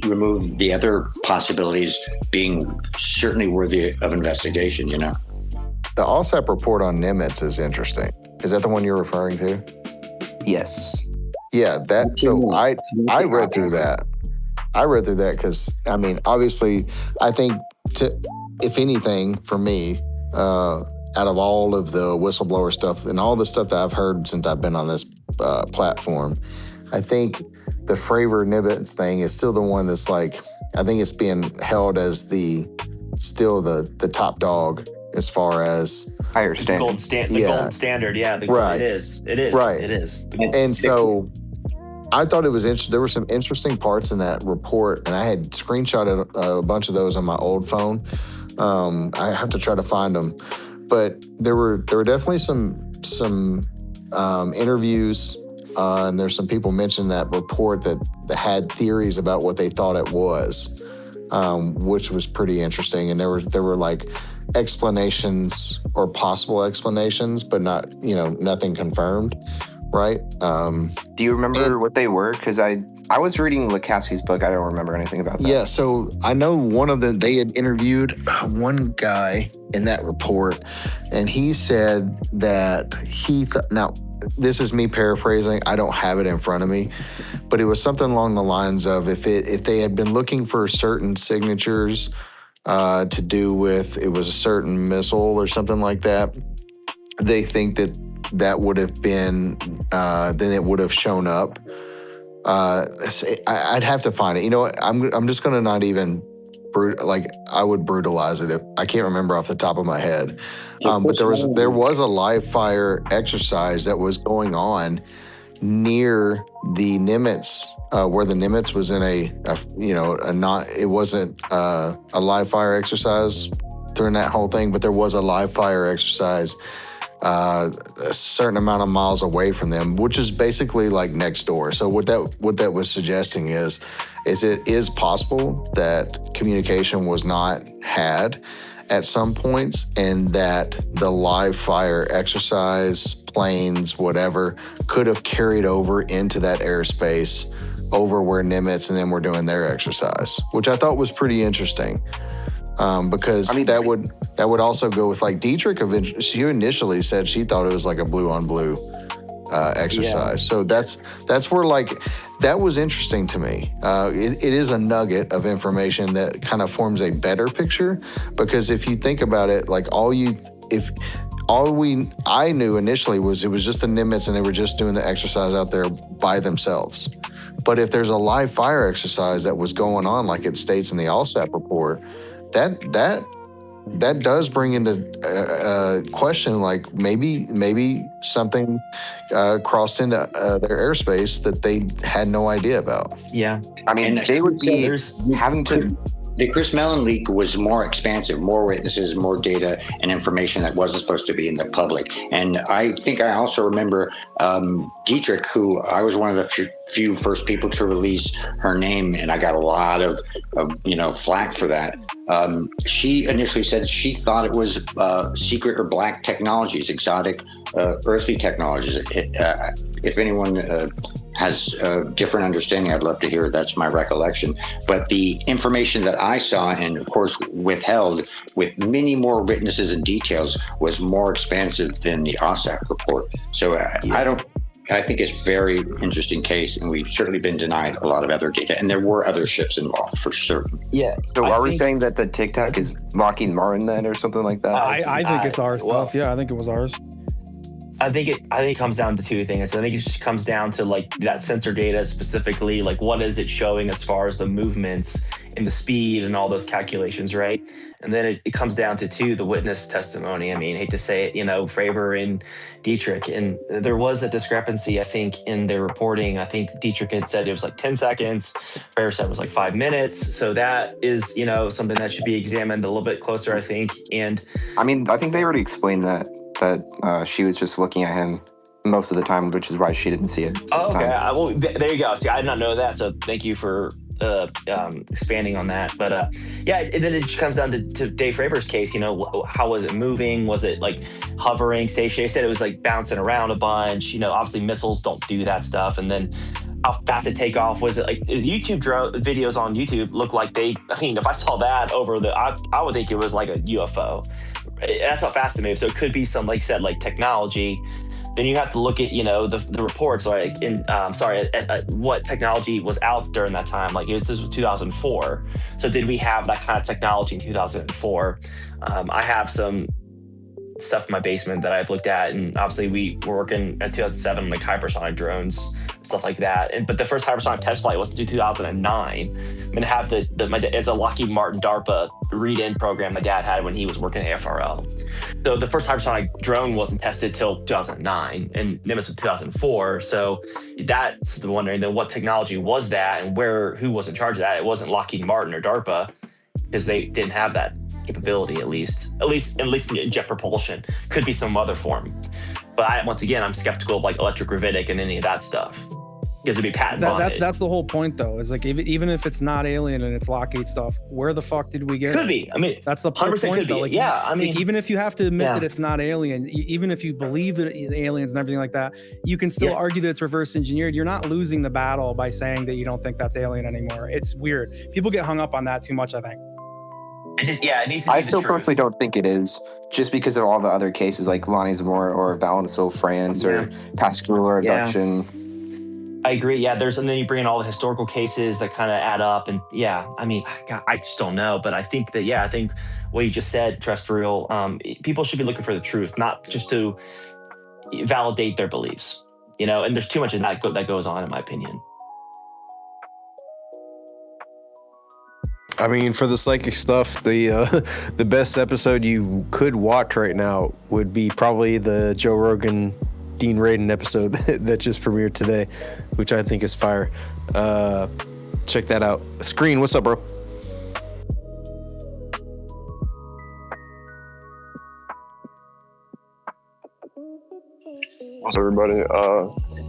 remove the other possibilities being certainly worthy of investigation, The OSAP report on Nimitz is interesting. Is that the one you're referring to? Yes. Yeah, so I read through that. I read through that because, obviously, I think, if anything, for me, out of all of the whistleblower stuff and all the stuff that I've heard since I've been on this platform, I think the Fravor Nimitz thing is still the one that's I think it's being held as still the top dog as far as higher standard. Gold standard, yeah. Right. It is. Right. It is. And so I thought it was interesting. There were some interesting parts in that report, and I had screenshotted a bunch of those on my old phone. I have to try to find them, but there were definitely some interviews, and there's some people mentioned that report that had theories about what they thought it was, which was pretty interesting. And there were explanations or possible explanations, but not nothing confirmed. Right. Do you remember what they were? Because I was reading Lukaski's book. I don't remember anything about that. Yeah, so I know one of them, they had interviewed one guy in that report, and he said that now, this is me paraphrasing. I don't have it in front of me, but it was something along the lines of if they had been looking for certain signatures to do with, it was a certain missile or something like that, they think that would have been, then it would have shown up. I'd have to find it. You know what? I'm just going to not even, I would brutalize it if I can't remember off the top of my head. But there was a live fire exercise that was going on near the Nimitz, where the Nimitz was in it wasn't a live fire exercise during that whole thing, but there was a live fire exercise a certain amount of miles away from them, which is basically next door. So what that was suggesting is it is possible that communication was not had at some points, and that the live fire exercise, planes, whatever, could have carried over into that airspace over where Nimitz and them were doing their exercise, which I thought was pretty interesting. Because that would also go with Dietrich. She initially said she thought it was a blue on blue exercise. Yeah. So that's where that was interesting to me. It is a nugget of information that kind of forms a better picture, because if you think about it, I knew initially was it was just the Nimitz and they were just doing the exercise out there by themselves. But if there's a live fire exercise that was going on, like it states in the ALSAP report, that does bring into question, like maybe something crossed into their airspace that they had no idea about. Yeah, I mean, they would be having to. The Chris Mellon leak was more expansive, more witnesses, more data and information that wasn't supposed to be in the public. And I think I also remember Dietrich, who I was one of the few first people to release her name, and I got a lot of flack for that. She initially said she thought it was secret or black technologies, exotic earthly technologies. If anyone has a different understanding, I'd love to hear it. That's my recollection. But the information that I saw and, of course, withheld with many more witnesses and details was more expansive than the OSAC report. So I think it's a very interesting case, and we've certainly been denied a lot of other data. And there were other ships involved for certain. Yeah. So are we saying that the Tic Tac is Lockheed Martin then or something like that? I think it's our stuff. Yeah, I think it was ours. I think it comes down to two things. I think it just comes down to like that sensor data specifically, like what is it showing as far as the movements and the speed and all those calculations, right? And then it comes down to two, the witness testimony. I mean, I hate to say it, Fravor and Dietrich. And there was a discrepancy, I think, in their reporting. I think Dietrich had said it was like 10 seconds. Fravor said it was like 5 minutes. So that is, something that should be examined a little bit closer, I think. And I mean, I think they already explained that she was just looking at him most of the time, which is why she didn't see it. Okay. Well, there you go. See, I did not know that. So thank you for expanding on that. But and then it just comes down to Dave Fravor's case. How was it moving? Was it like hovering, stationary? They said it was like bouncing around a bunch. Obviously missiles don't do that stuff. And then how fast it take off? Was it like YouTube videos on YouTube look like if I saw that over I would think it was like a UFO. That's how fast it moves. So it could be some, like I said, like technology. Then you have to look at, the reports, like at what technology was out during that time. Like this was 2004. So did we have that kind of technology in 2004? I have some stuff in my basement that I've looked at, and obviously we were working at 2007 on like hypersonic drones, stuff like that. But the first hypersonic test flight wasn't until 2009. I'm gonna have it's a Lockheed Martin DARPA read-in program my dad had when he was working at AFRL. So the first hypersonic drone wasn't tested till 2009, and Nimitz was 2004. So that's the wondering then what technology was that, and who was in charge of that? It wasn't Lockheed Martin or DARPA, because they didn't have that capability, at least in jet propulsion. Could be some other form, but I'm skeptical of like electric gravitic and any of that stuff, because it'd be patent bonded. That's the whole point, though. Is like even if it's not alien and it's Lockheed stuff, where the fuck did we get could it? Be. I mean, that's the 100% point, could though. be. Like, Yeah, I mean, like, even if you have to admit that it's not alien, even if you believe that aliens and everything like that, you can still argue that it's reverse engineered. You're not losing the battle by saying that you don't think that's alien anymore. It's weird. People get hung up on that too much, I think. It needs to be I still personally don't think it is, just because of all the other cases like Lonnie Zamora or Valenceau France or Pascagoula abduction. I agree. Yeah, and then you bring in all the historical cases that kind of add up, and I just don't know. But I think that what you just said, Terrestrial, people should be looking for the truth, not just to validate their beliefs. And there's too much of that goes on, in my opinion. I mean, for the psychic stuff, the best episode you could watch right now would be probably the Joe Rogan Dean Radin episode that just premiered today, which I think is fire. Check that out. Screen, what's up, bro? What's up, everybody?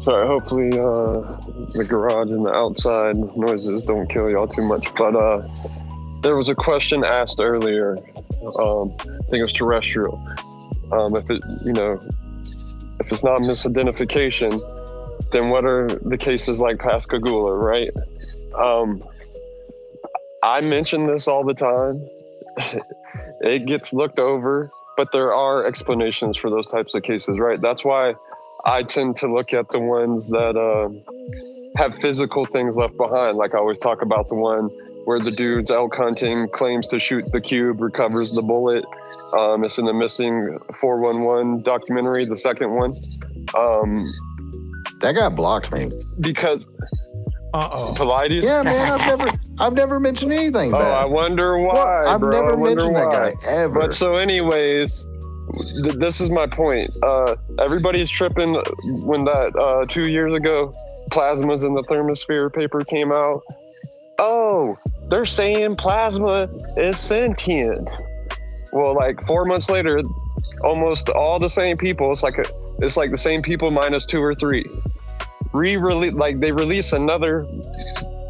Sorry, hopefully the garage and the outside noises don't kill y'all too much, but there was a question asked earlier. I think it was Terrestrial. If it's not misidentification, then what are the cases like Pascagoula, right? I mention this all the time. It gets looked over, but there are explanations for those types of cases, right? That's why I tend to look at the ones that have physical things left behind. Like I always talk about the one where the dude's elk hunting, claims to shoot the cube, recovers the bullet, It's in the Missing 411 documentary, the second one. That guy blocked me because Pilates. Yeah, man, I've never mentioned anything. Oh, I wonder why. I've bro. never I wonder mentioned that why. guy ever. But so, anyways, this is my point. Everybody's tripping when that 2 years ago, plasmas in the thermosphere paper came out. Oh, they're saying plasma is sentient. Well, like 4 months later, almost all the same people. It's like the same people minus 2 or 3. Like they release another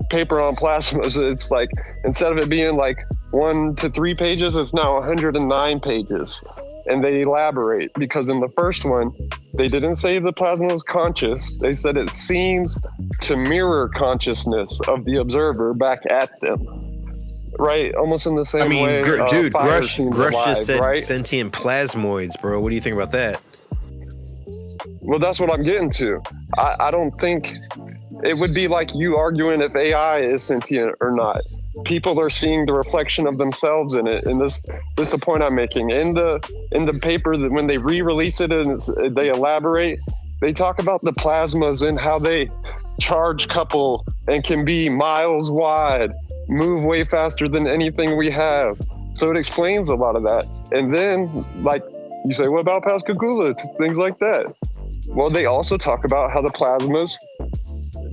paper on plasmas. It's like instead of it being like 1 to 3 pages, it's now 109 pages. And they elaborate because in the first one, they didn't say the plasma was conscious. They said it seems to mirror consciousness of the observer back at them. Right, almost in the same way. Dude, fire Grusch seems alive, just said right? sentient plasmoids, bro. What do you think about that? Well, that's what I'm getting to. I don't think it would be like you arguing if AI is sentient or not. People are seeing the reflection of themselves in it, and this is the point I'm making. In the paper, that when they re-release it and they elaborate, they talk about the plasmas and how they charge couple and can be miles wide, move way faster than anything we have. So it explains a lot of that. And then, like you say, what about Pascagoula? Things like that. Well, they also talk about how the plasmas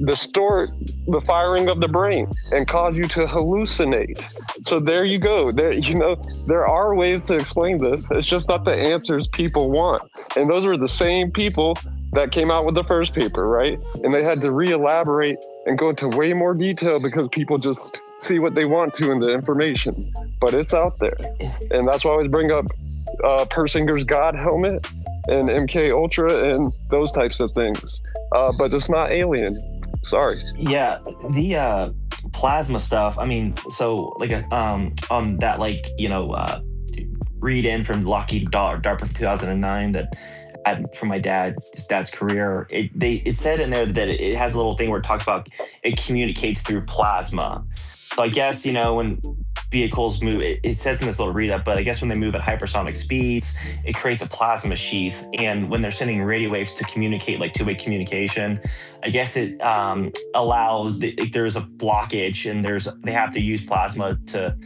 distort the firing of the brain and cause you to hallucinate. So there you go. There are ways to explain this. It's just not the answers people want. And those were the same people that came out with the first paper, right? And they had to re-elaborate and go into way more detail because people just see what they want to in the information. But it's out there. And that's why I always bring up Persinger's God helmet and MK Ultra and those types of things. But it's not alien. Sorry. Yeah, the plasma stuff. I mean, so like on that, like, read in from Lockheed DARPA 2009 that from my his dad's career. It said in there that it has a little thing where it talks about it communicates through plasma. So I guess, when vehicles move, it says in this little read up, but I guess when they move at hypersonic speeds, it creates a plasma sheath. And when they're sending radio waves to communicate, like two-way communication, I guess it allows, there's a blockage and they have to use plasma to,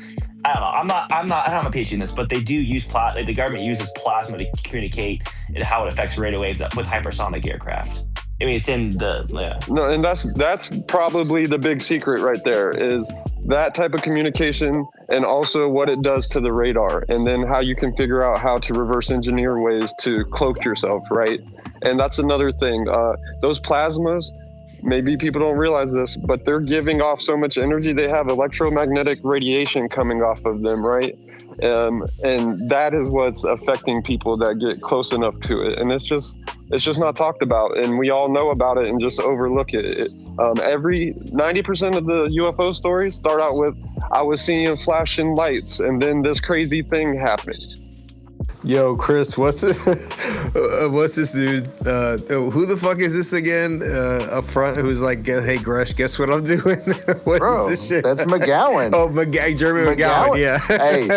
I don't know. I don't have a PhD in this, but they do use the government uses plasma to communicate and how it affects radio waves with hypersonic aircraft. I mean, it's in No, and that's probably the big secret right there is that type of communication and also what it does to the radar, and then how you can figure out how to reverse engineer ways to cloak yourself, right? And that's another thing. Those plasmas, maybe people don't realize this, but they're giving off so much energy. They have electromagnetic radiation coming off of them, right? And that is what's affecting people that get close enough to it. And it's just not talked about. And we all know about it and just overlook it. 90% of the UFO stories start out with, I was seeing flashing lights and then this crazy thing happened. Yo, Chris, what's this dude? Who the fuck is this again? Up front, who's like, hey, Grusch, guess what I'm doing? What is this shit? That's McGowan. Oh, Jeremy McGowan, yeah. Hey,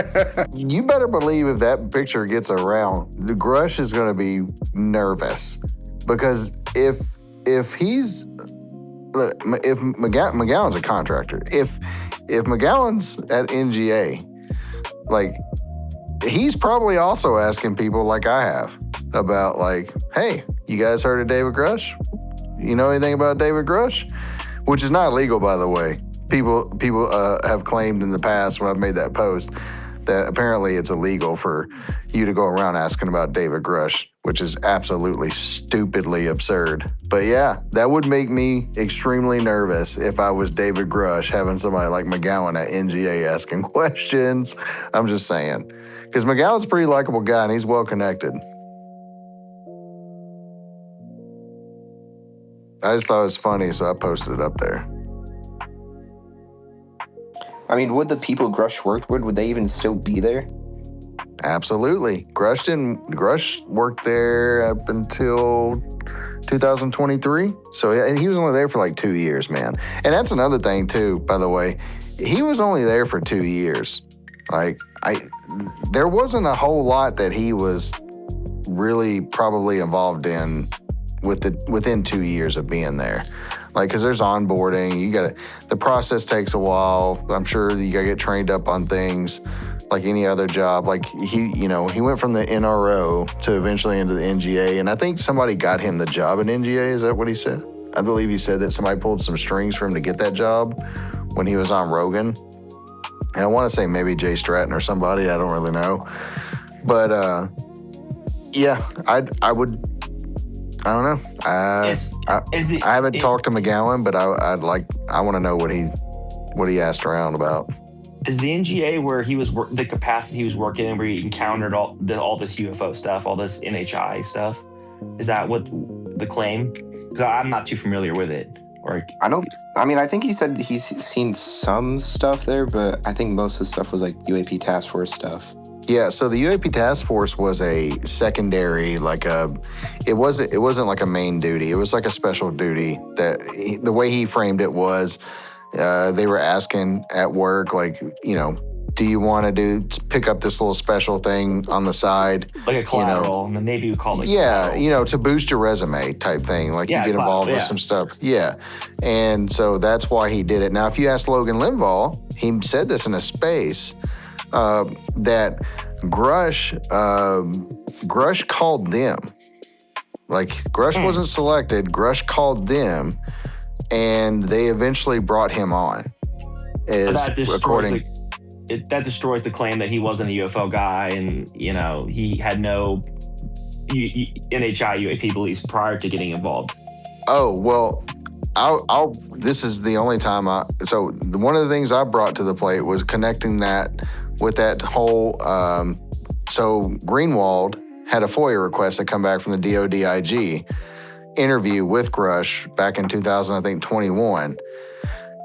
you better believe if that picture gets around, the Grusch is going to be nervous because if McGowan's a contractor, if McGowan's at NGA, like, he's probably also asking people like I have about like, hey, you guys heard of David Grusch? You know anything about David Grusch? Which is not illegal, by the way. People have claimed in the past when I've made that post that apparently it's illegal for you to go around asking about David Grusch, which is absolutely stupidly absurd. But yeah, that would make me extremely nervous if I was David Grusch having somebody like McGowan at NGA asking questions. I'm just saying. Because McGowan's a pretty likable guy and he's well connected. I just thought it was funny, so I posted it up there. I mean, would the people Grusch worked with, would they even still be there? Absolutely. Grusch worked there up until 2023. So he was only there for like 2 years, man. And that's another thing too, by the way. He was only there for 2 years. Like there wasn't a whole lot that he was really probably involved in within 2 years of being there. Like, cause there's onboarding, the process takes a while. I'm sure that you gotta get trained up on things like any other job. Like he went from the NRO to eventually into the NGA. And I think somebody got him the job at NGA. Is that what he said? I believe he said that somebody pulled some strings for him to get that job when he was on Rogan. And I want to say maybe Jay Stratton or somebody, I don't really know. But yeah, I don't know. I haven't talked to McGowan, but I want to know what he asked around about. Is the NGA where he was the capacity he was working in, where he encountered all this UFO stuff, all this NHI stuff? Is that what the claim? Because I'm not too familiar with it. I think he said he's seen some stuff there, but I think most of the stuff was like UAP task force stuff. Yeah, so the UAP task force was a secondary, it wasn't like a main duty. It was like a special duty that the way he framed it was, they were asking at work, like, do you want to pick up this little special thing on the side? Like a collateral, and the Navy would call it collateral. To boost your resume type thing. Like you get involved with some stuff. Yeah. And so that's why he did it. Now, if you ask Logan Linval, he said this in a space, that Grusch called them. Like Grusch wasn't selected. Grusch called them, and they eventually brought him on. That destroys the claim that he wasn't a UFO guy, and he had no NHI UAP beliefs prior to getting involved. Oh well, this is the only time one of the things I brought to the plate was connecting that with that whole. So Greenwald had a FOIA request that come back from the DOD IG interview with Grusch back in 2021.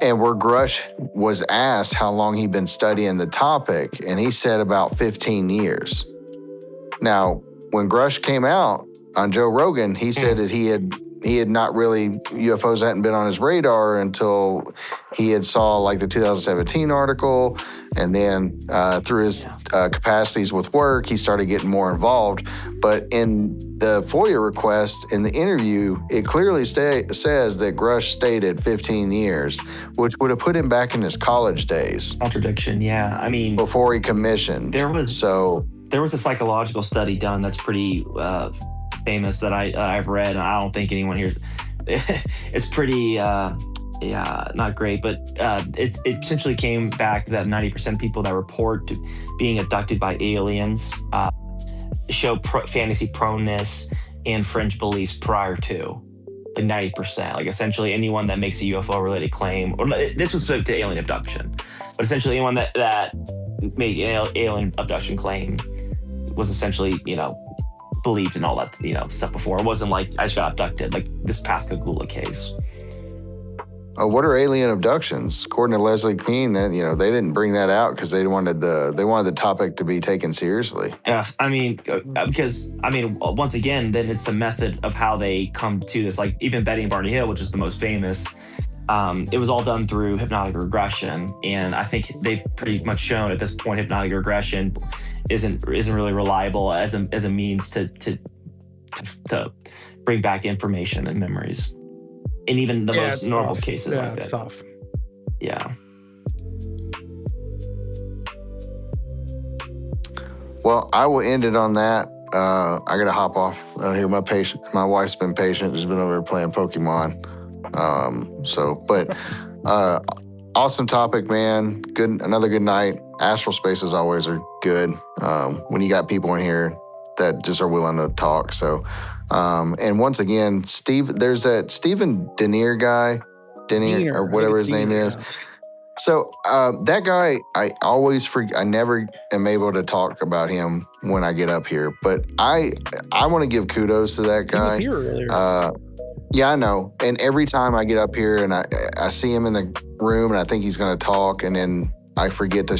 And where Grusch was asked how long he'd been studying the topic, and he said about 15 years. Now, when Grusch came out on Joe Rogan, he said that he had not really, UFOs hadn't been on his radar until he had saw like the 2017 article, and then through his capacities with work, he started getting more involved. But in the FOIA request in the interview, it clearly says that Grusch stated 15 years, which would have put him back in his college days. Contradiction, yeah. I mean, before he commissioned. There was a psychological study done that's pretty famous that I've read, and I don't think anyone here. It's pretty, not great, but it essentially came back that 90% of people that report being abducted by aliens show fantasy proneness and fringe beliefs prior to, like 90%. Like essentially anyone that makes a UFO related claim, or this was specific to alien abduction, but essentially anyone that made an alien abduction claim was essentially, believed in all that, stuff before. It wasn't like I just got abducted, like this Pascagoula case. What are alien abductions? According to Leslie Keene, that they didn't bring that out because they wanted the topic to be taken seriously. Yeah, because once again, then it's the method of how they come to this. Like even Betty and Barney Hill, which is the most famous, it was all done through hypnotic regression, and I think they've pretty much shown at this point hypnotic regression isn't really reliable as a means to bring back information and memories. And even the most normal cases like that. It's tough. Yeah. Well, I will end it on that. I got to hop off here. My wife's been patient. She's been over there playing Pokemon. Awesome topic, man. Good. Another good night. Astral Spaces always are good when you got people in here that just are willing to talk. So, and once again, there's that Stephen Denier guy, or whatever his name is. So that guy, I never am able to talk about him when I get up here, but I want to give kudos to that guy. He was here earlier. Yeah, I know. And every time I get up here and I see him in the room and I think he's going to talk, and then I forget to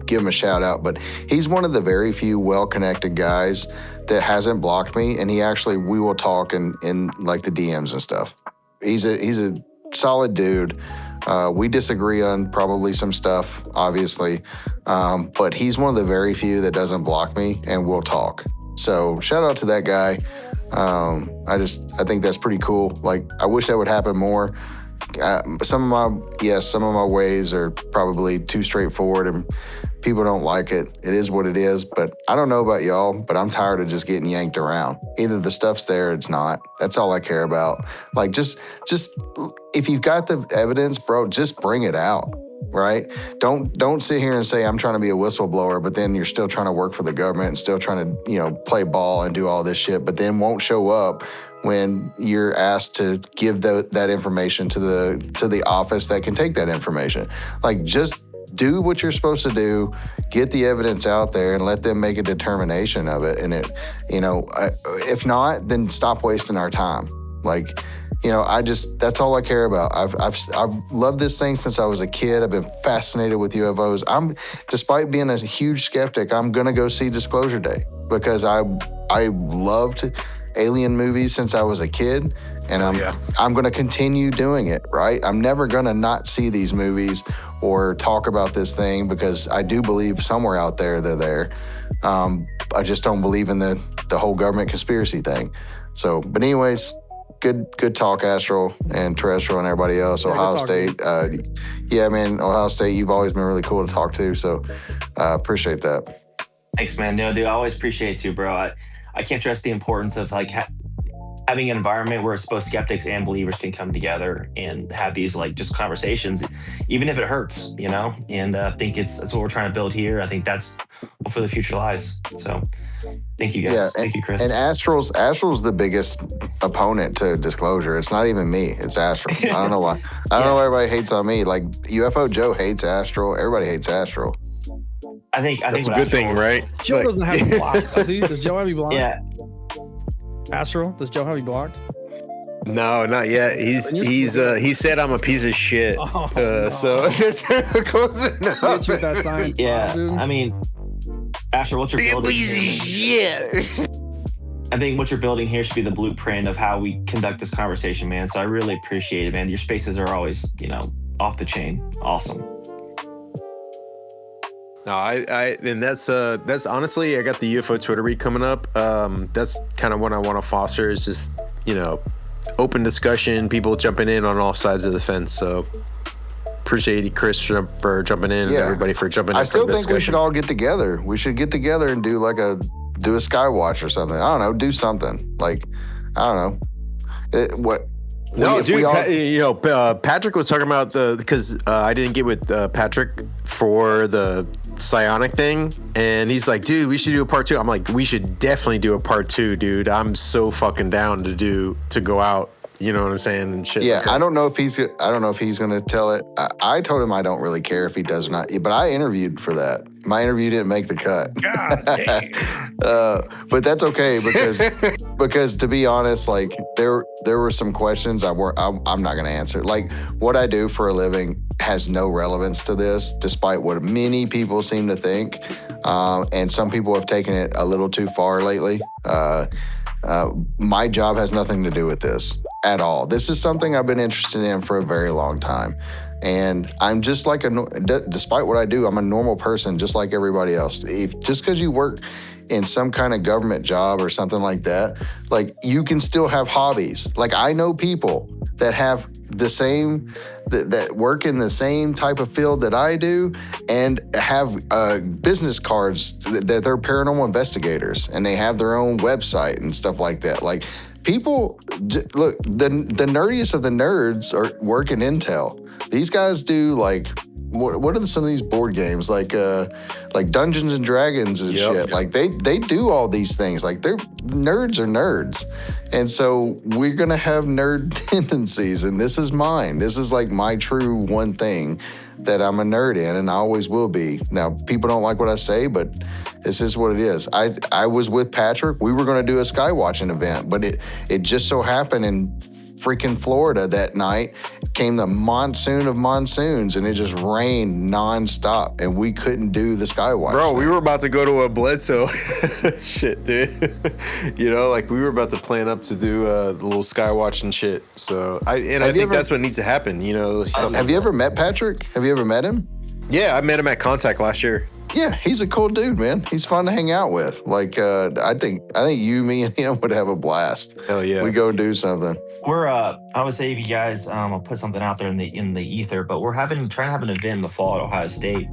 give him a shout out, but he's one of the very few well-connected guys that hasn't blocked me, and we will talk in like the DMs and stuff. He's a solid dude. We disagree on probably some stuff, obviously, but he's one of the very few that doesn't block me and will talk. So shout out to that guy. I think that's pretty cool. Like, I wish that would happen more. Some of my ways are probably too straightforward and people don't like it. It is what it is, but I don't know about y'all, but I'm tired of just getting yanked around. Either the stuff's there or it's not. That's all I care about. Like, just if you've got the evidence, bro, just bring it out, right? Don't sit here and say I'm trying to be a whistleblower, but then you're still trying to work for the government and still trying to, play ball and do all this shit, but then won't show up when you're asked to give that information to the office that can take that information. Like, just do what you're supposed to do, get the evidence out there and let them make a determination of it. And if not, then stop wasting our time. Like, that's all I care about. I've loved this thing since I was a kid. I've been fascinated with UFOs. Despite being a huge skeptic, I'm going to go see Disclosure Day because I loved alien movies since I was a kid, and I'm going to continue doing it, right? I'm never going to not see these movies or talk about this thing because I do believe somewhere out there they're there. I just don't believe in the whole government conspiracy thing. So, but anyways, good talk, Astral and Terrestrial and everybody else. Yeah, Ohio State. Ohio State, you've always been really cool to talk to, so appreciate that. Thanks, man. No, dude, I always appreciate you, bro. I can't stress the importance of having an environment where both skeptics and believers can come together and have these just conversations, even if it hurts, And I think that's what we're trying to build here. I think that's where the future lies. So, thank you guys. Yeah, thank you, Chris. And Astral's the biggest opponent to Disclosure. It's not even me. It's Astral. I don't know why. I don't know why everybody hates on me. Like, UFO Joe hates Astral. Everybody hates Astral. I think that's a good thing, right? Joe doesn't have you blocked, does he? Does Joe have you blocked? Yeah. Astral, does Joe have you blocked? No, not yet. He said I'm a piece of shit. So it's close enough. With that science I mean, Astral, what you're building? Piece of shit. I think what you're building here should be the blueprint of how we conduct this conversation, man. So I really appreciate it, man. Your spaces are always, off the chain. Awesome. No, and that's honestly, I got the UFO Twitter week coming up. That's kind of what I want to foster is just, open discussion, people jumping in on all sides of the fence. So appreciate you, Chris, for jumping in, and everybody for jumping in. I still for think we should all get together. We should get together and do a Skywatch or something. I don't know, do something. Like, I don't know. Patrick was talking about because I didn't get with Patrick for the psionic thing, and he's like, dude, we should do a part 2. I'm like, we should definitely do a part 2, dude. I'm so fucking down to go out. You know what I'm saying? And shit. Yeah, I don't know if he's gonna tell it. I told him I don't really care if he does or not. But I interviewed for that. My interview didn't make the cut. God damn. But that's okay because to be honest, like there were some questions I'm not gonna answer. Like, what I do for a living has no relevance to this, despite what many people seem to think. And some people have taken it a little too far lately. My job has nothing to do with this at all. This is something I've been interested in for a very long time. And I'm just like despite what I do, I'm a normal person just like everybody else. Just because you work in some kind of government job or something like that, like, you can still have hobbies. Like, I know people that have the same, that work in the same type of field that I do and have business cards that they're paranormal investigators and they have their own website and stuff like that. Like, people, look, the nerdiest of the nerds are working Intel. These guys do like, what are some of these board games like Dungeons and Dragons and shit? Like they do all these things. Like, nerds are nerds, and so we're gonna have nerd tendencies. And this is mine. This is like my true one thing that I'm a nerd in, and I always will be. Now, people don't like what I say, but this is what it is. I was with Patrick. We were gonna do a skywatching event, but it just so happened in freaking Florida that night. Came the monsoon of monsoons, and it just rained nonstop, and we couldn't do the Skywatch. Bro, we were about to go to a Bledsoe. Shit, dude. You know, like we were about to plan up to do the little Skywatch and shit. So I think that's what needs to happen. You know, have you ever met Patrick? Have you ever met him? Yeah, I met him at Contact last year. Yeah, he's a cool dude, man. He's fun to hang out with. Like, I think you, me, and him would have a blast. Hell yeah, we go do something. We're I would say if you guys I'll put something out there in the ether, but we're trying to have an event in the fall at Ohio State.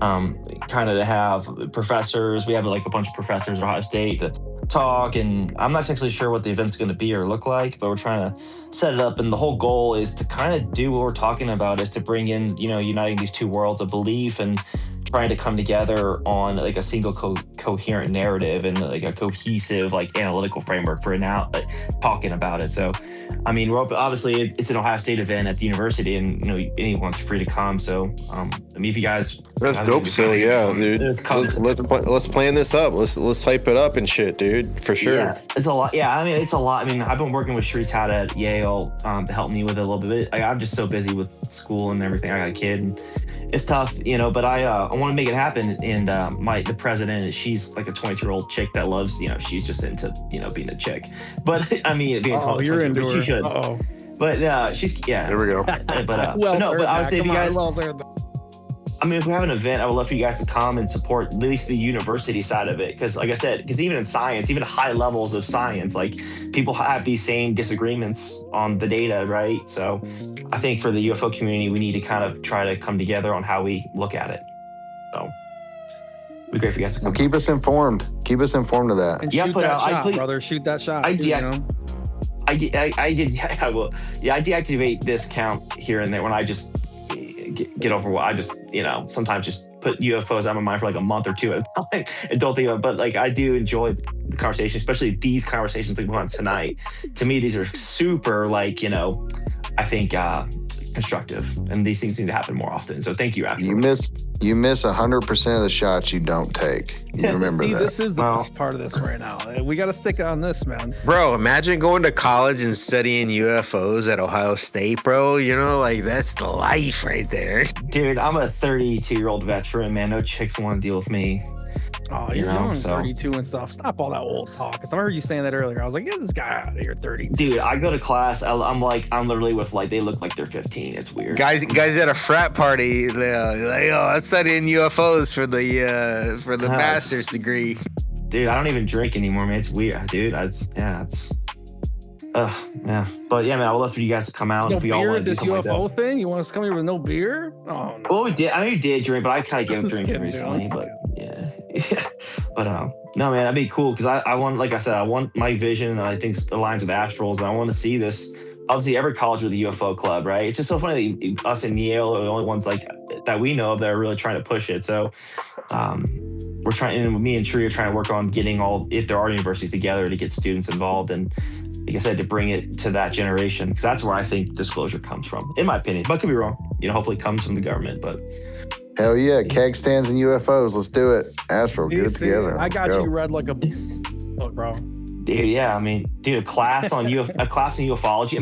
Kind of to have professors. We have like a bunch of professors at Ohio State to talk, and I'm not actually sure what the event's going to be or look like, but we're trying to set it up, and the whole goal is to kind of do what we're talking about, is to bring in, you know, uniting these two worlds of belief and trying to come together on like a single coherent narrative and like a cohesive like analytical framework for now talking about it. So I mean, we're obviously it's an Ohio State event at the university, and you know anyone's free to come. So I mean, if you guys, that's dope. So yeah, dude, let's plan this up. Let's hype it up and shit, dude, for sure. Yeah, it's a lot. Yeah, I mean, it's a lot. I mean, I've been working with Shri Tata at Yale to help me with it a little bit. I'm just so busy with school and everything. I got a kid, and it's tough, you know. But I want to make it happen. And the president, she's like a 22-year-old chick that loves, you know, she's just into, you know, being a chick. But I mean, being you're into her. She should. Uh-oh. But she's There we go. But I would say if you guys. I mean, if we have an event, I would love for you guys to come and support at least the university side of it. Because like I said, even in science, even high levels of science, like people have these same disagreements on the data, right? So I think for the UFO community, we need to kind of try to come together on how we look at it. So it'd be great for you guys to come. Well, keep us informed. Keep us informed of that. And shoot that shot, brother. Shoot that shot. I will. Yeah, I deactivate this account here and there when I just get over what I just, you know, sometimes just put UFOs out of my mind for like a month or two at a time and don't think about it. But like, I do enjoy the conversation, especially these conversations we want tonight. To me, these are super, like, you know, I think constructive, and these things need to happen more often. So thank you, Astral. You miss 100% of the shots you don't take. You remember that. This is the best part of this right now. We got to stick on this, man. Bro, imagine going to college and studying UFOs at Ohio State, bro. You know, like that's the life right there. Dude, I'm a 32-year-old veteran, man. No chicks want to deal with me. Oh, you're young, 32 and stuff. Stop all that old talk. Because I heard you saying that earlier. I was like, get this guy out of here, 30. Dude, I go to class. I'm literally with like, they look like they're 15. It's weird. Guys at a frat party, they're like, oh, I'm studying UFOs for the master's degree. Dude, I don't even drink anymore, man. It's weird, dude. Yeah. But yeah, man, I would love for you guys to come out. No if we beer all want at this UFO thing? You want us to come here with no beer? Oh, no. Well, we did. I know you did drink, but I kind of gave up drinking recently. But yeah. But no, man, that'd be cool because I want, like I said, I want my vision, and I think aligns with Astral's, and I want to see this. Obviously, every college with a UFO club, right? It's just so funny that us in Yale are the only ones like that we know of that are really trying to push it. So we're trying, and me and Tree are trying to work on getting if there are universities together to get students involved, and like I said, to bring it to that generation, because that's where I think disclosure comes from, in my opinion. But I could be wrong. You know, hopefully it comes from the government, but. Hell yeah, keg stands and UFOs. Let's do it. Astral, get it together. I got you read like a book, bro. Dude, yeah, I mean, dude, a class on ufology. I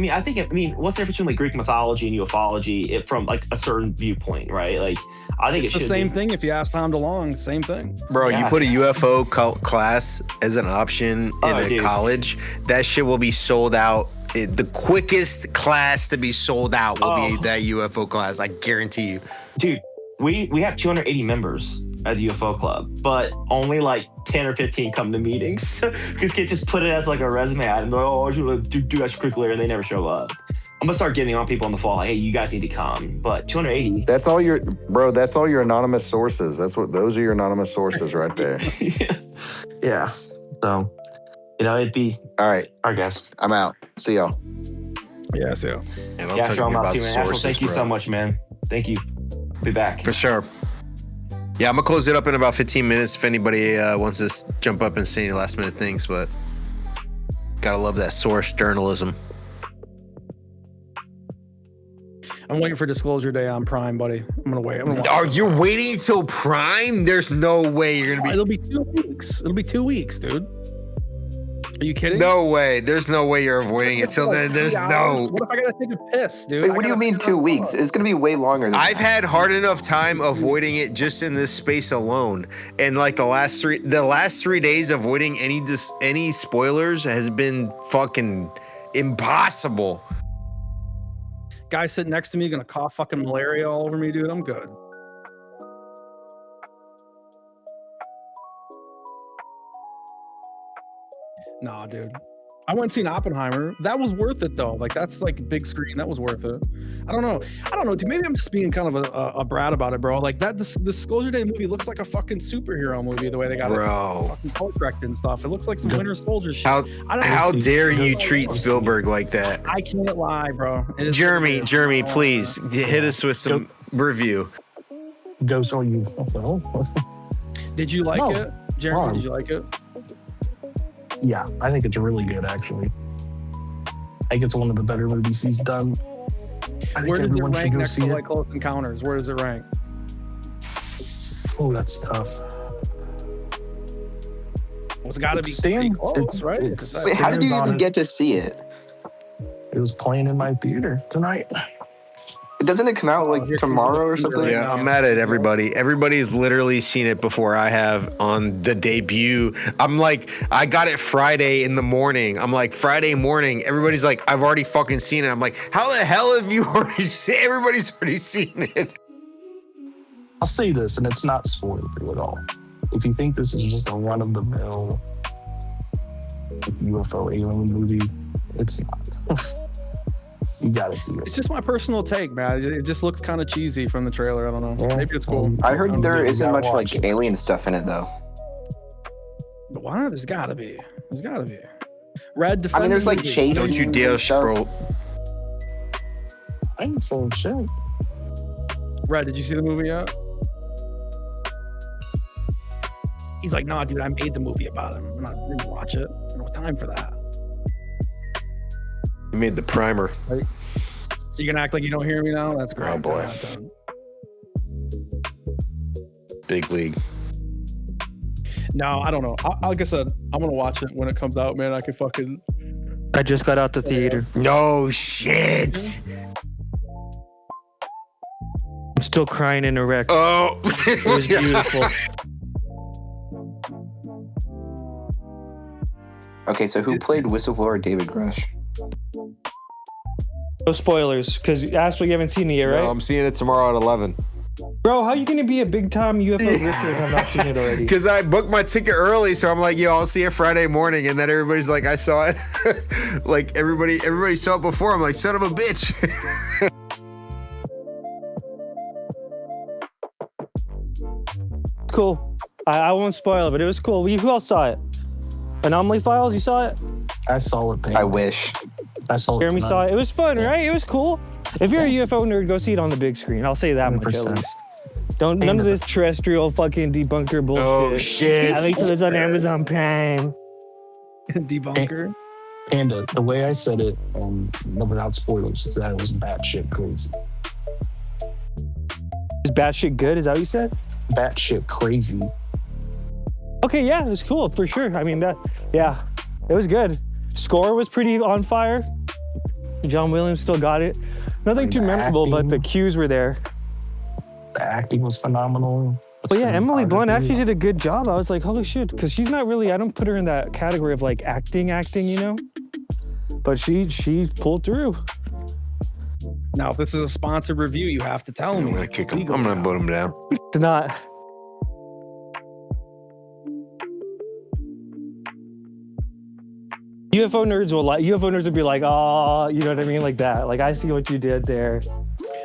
mean, what's the difference between like Greek mythology and ufology from like a certain viewpoint, right? Like, I think it's the same thing. If you ask Tom DeLonge, same thing. Bro, you put a UFO class as an option in a college, that shit will be sold out. The quickest class to be sold out will be that UFO class. I guarantee you. Dude, we have 280 members at the UFO club, but only like 10 or 15 come to meetings because kids just put it as like a resume item. They're like, oh, I should do extracurricular, and they never show up. I'm gonna start getting on people in the fall. Like, hey, you guys need to come. But 280. That's all your anonymous sources. Those are your anonymous sources right there. Yeah. So, you know, it'd be all right. I guess I'm out. See y'all. Yeah, see y'all. I'm out too, man. Astral, thank you so much, man. Thank you. Be back for sure. Yeah, I'm gonna close it up in about 15 minutes if anybody wants to jump up and say any last minute things, but gotta love that source journalism. I'm waiting for disclosure day on Prime, buddy. I'm gonna wait. Are you waiting till Prime? There's no way you're gonna be. It'll be 2 weeks. It'll be 2 weeks, dude. Are you kidding? No way. There's no way you're avoiding it till then. There's no. What if I gotta take a piss, dude? Wait, what do you mean 2 weeks? It's gonna be way longer than I've that. had hard enough time avoiding it just in this space alone, and like the last 3 days avoiding any spoilers has been fucking impossible. Guy sitting next to me gonna cough fucking malaria all over me, dude. I'm good. Nah, dude. I went and seen Oppenheimer. That was worth it though. Like that's like big screen. That was worth it. I don't know, dude. Maybe I'm just being kind of a brat about it, bro. Like that Disclosure Day movie looks like a fucking superhero movie. The way they got it fucking color corrected and stuff. It looks like some Winter Soldier shit. How dare you treat Spielberg like that? I can't lie, bro. Jeremy, please hit us with some review. Ghost on you. Did you like it, Jeremy? Did you like it? Yeah, I think it's really good, actually. I think it's one of the better movies he's done. Where does it rank next to like Close Encounters? Where does it rank? Oh, that's tough. Well, it's got to be pretty close, right? Wait, how did you even get to see it? It was playing in my theater tonight. Doesn't it come out like tomorrow or something? Yeah, I'm mad at everybody. Everybody's literally seen it before I have on the debut. I'm like, I got it Friday in the morning. I'm like, Friday morning. Everybody's like, I've already fucking seen it. I'm like, how the hell have you already seen it? Everybody's already seen it. I'll say this, and it's not spoilery at all. If you think this is just a run-of-the-mill UFO alien movie, it's not. You gotta see it. It's just my personal take, man. It just looks kind of cheesy from the trailer. I don't know. Yeah. Maybe it's cool. I heard there isn't much like alien stuff in it though. But why not? There's gotta be. There's gotta be. Red. I mean, there's like chase. Don't you dare, bro. I ain't saying shit. Red, did you see the movie yet? He's like, nah, dude, I made the movie about him. I'm not gonna watch it. I don't have time for that. You made the primer. Right. You gonna act like you don't hear me now? That's great. Oh boy. Big league. No, I don't know. Like I said, I'm gonna watch it when it comes out, man. I just got out the theater. No shit. I'm still crying in a wreck. Oh, it was beautiful. Okay, so who played whistleblower David Grusch? No spoilers, because Astral, you haven't seen it yet, right? No, I'm seeing it tomorrow at 11. Bro, how are you going to be a big-time UFO grifter if I've not seen it already? Because I booked my ticket early, so I'm like, yo, I'll see it Friday morning. And then everybody's like, I saw it. Like, everybody saw it before. I'm like, son of a bitch. Cool. I won't spoil it, but it was cool. Who else saw it? Anomaly Files, you saw it? I saw it. I wish. I saw it. Jeremy tonight. saw it. It was fun, right? It was cool. If you're a UFO nerd, go see it on the big screen. I'll say that much at 100%. least. None of this terrestrial fucking debunker bullshit. Oh shit! I think it's on Amazon Prime. Debunker. Panda, the way I said it, without spoilers, that was batshit crazy. Is batshit good? Is that what you said? Batshit crazy. Okay, yeah, it was cool for sure. I mean, it was good. Score was pretty on fire. John Williams still got it. Nothing too memorable, but the cues were there. The acting was phenomenal. Well, yeah, Emily Blunt actually did a good job. I was like, holy shit, because she's not really, I don't put her in that category of like acting, you know? But she pulled through. Now, if this is a sponsored review, you have to tell me. I'm gonna kick him. I'm gonna put him down. It's not. UFO nerds will be like, oh, you know what I mean? Like that. Like, I see what you did there.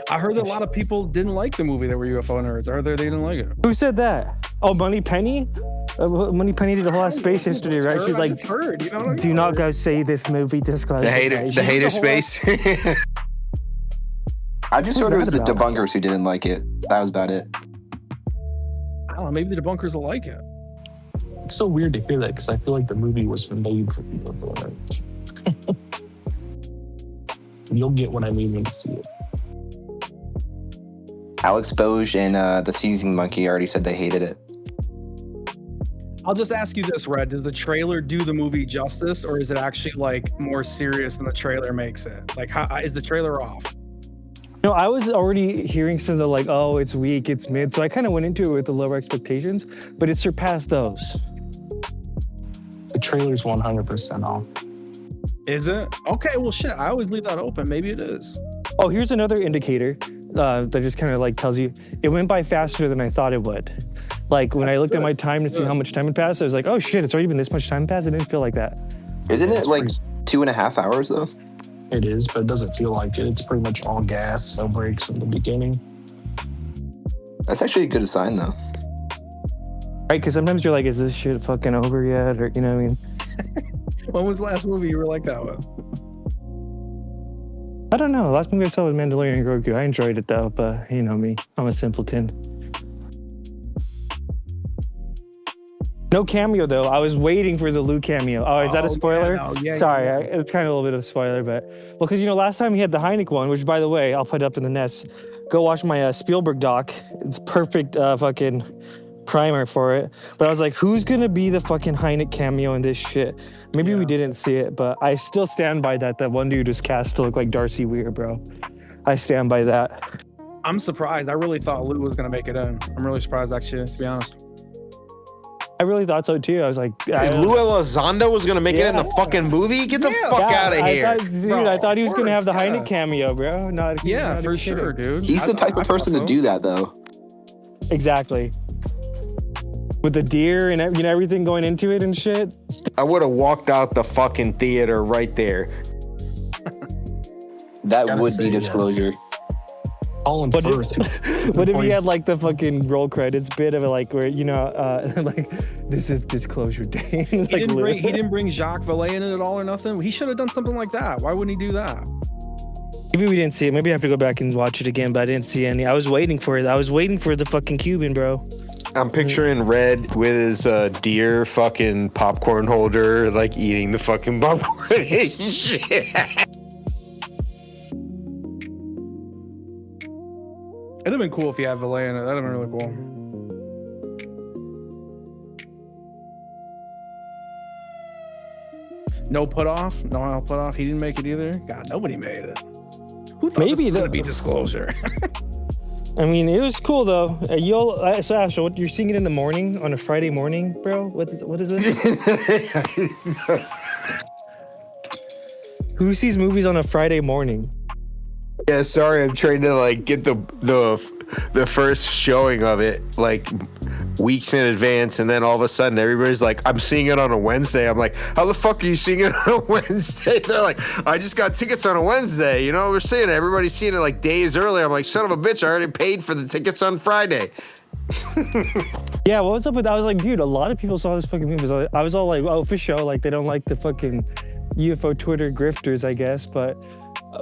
I heard that a lot of people didn't like the movie that were UFO nerds. I heard they didn't like it. Who said that? Oh, Money Penny? Money Penny did a whole lot of space history, right? She's like, do not go see this movie. The hater space. I just heard it was the debunkers who didn't like it. That was about it. I don't know. Maybe the debunkers will like it. It's so weird to hear that because I feel like the movie was made for people for it. You'll get what I mean when you see it. Alex Boge and the Seizing Monkey already said they hated it. I'll just ask you this, Red. Does the trailer do the movie justice, or is it actually like more serious than the trailer makes it? Like, how is the trailer off? No, I was already hearing some of the like, oh, it's weak, it's mid. So I kind of went into it with the lower expectations, but it surpassed those. The trailer's 100% off. Is it? Okay, well, shit. I always leave that open. Maybe it is. Oh, here's another indicator that just kind of like tells you it went by faster than I thought it would. Like when I looked at my time to see how much time had passed, I was like, oh shit, it's already been this much time passed. It didn't feel like that. Isn't it like 2.5 hours though? It is, but it doesn't feel like it. It's pretty much all gas, no brakes from the beginning. That's actually a good sign though. Right, because sometimes you're like, is this shit fucking over yet? Or, you know what I mean? When was the last movie you were like that with? I don't know. The last movie I saw was Mandalorian and Grogu. I enjoyed it though, but you know me. I'm a simpleton. No cameo though. I was waiting for the Luke cameo. Oh, is that a spoiler? Yeah, no, yeah, Sorry, yeah. it's kind of a little bit of a spoiler, but well, because you know, last time he had the Hynek one, which by the way, I'll put up in the nest. Go watch my Spielberg doc. It's perfect fucking primer for it. But I was like, who's gonna be the fucking Hynek cameo in this shit? Maybe we didn't see it, but I still stand by that one dude was cast to look like Darcy Weir, bro. I stand by that. I'm surprised. I really thought Luke was gonna make it in. I'm really surprised, actually, to be honest. I really thought so too. I was like, Lou Elizondo was gonna make it in the fucking movie? Get the fuck out of here. I thought he was gonna have the Hynek cameo, bro. Not for sure, dude. He's the type of person to do that though. Exactly. With the deer and you know everything going into it and shit. I would have walked out the fucking theater right there. That would be disclosure. Colin Firth. What if he had like the fucking roll credits bit of it, like where you know, like this is disclosure day. He didn't bring Jacques Vallée in it at all or nothing. He should have done something like that. Why wouldn't he do that? Maybe we didn't see it. Maybe I have to go back and watch it again. But I didn't see any. I was waiting for it. I was waiting for the fucking Cuban, bro. I'm picturing Red with his deer fucking popcorn holder, like eating the fucking popcorn. Shit. It'd have been cool if you had Vallée in it. That'd have been really cool. No put off. No I'll put off. He didn't make it either. God, nobody made it. Who thought this was gonna be disclosure? I mean, it was cool though. So Astral, you're seeing it in the morning on a Friday morning, bro? What is this? Who sees movies on a Friday morning? Yeah, sorry, I'm trying to like get the first showing of it like weeks in advance, and then all of a sudden everybody's like, I'm seeing it on a Wednesday. I'm like, how the fuck are you seeing it on a Wednesday? They're like, I just got tickets on a Wednesday. You know, we're seeing it. Everybody's seeing it like days early. I'm like, son of a bitch, I already paid for the tickets on Friday. Yeah, what was up with that? I was like, dude, a lot of people saw this fucking movie. So I was all like, oh, for sure. Like, they don't like the fucking UFO Twitter grifters, I guess. But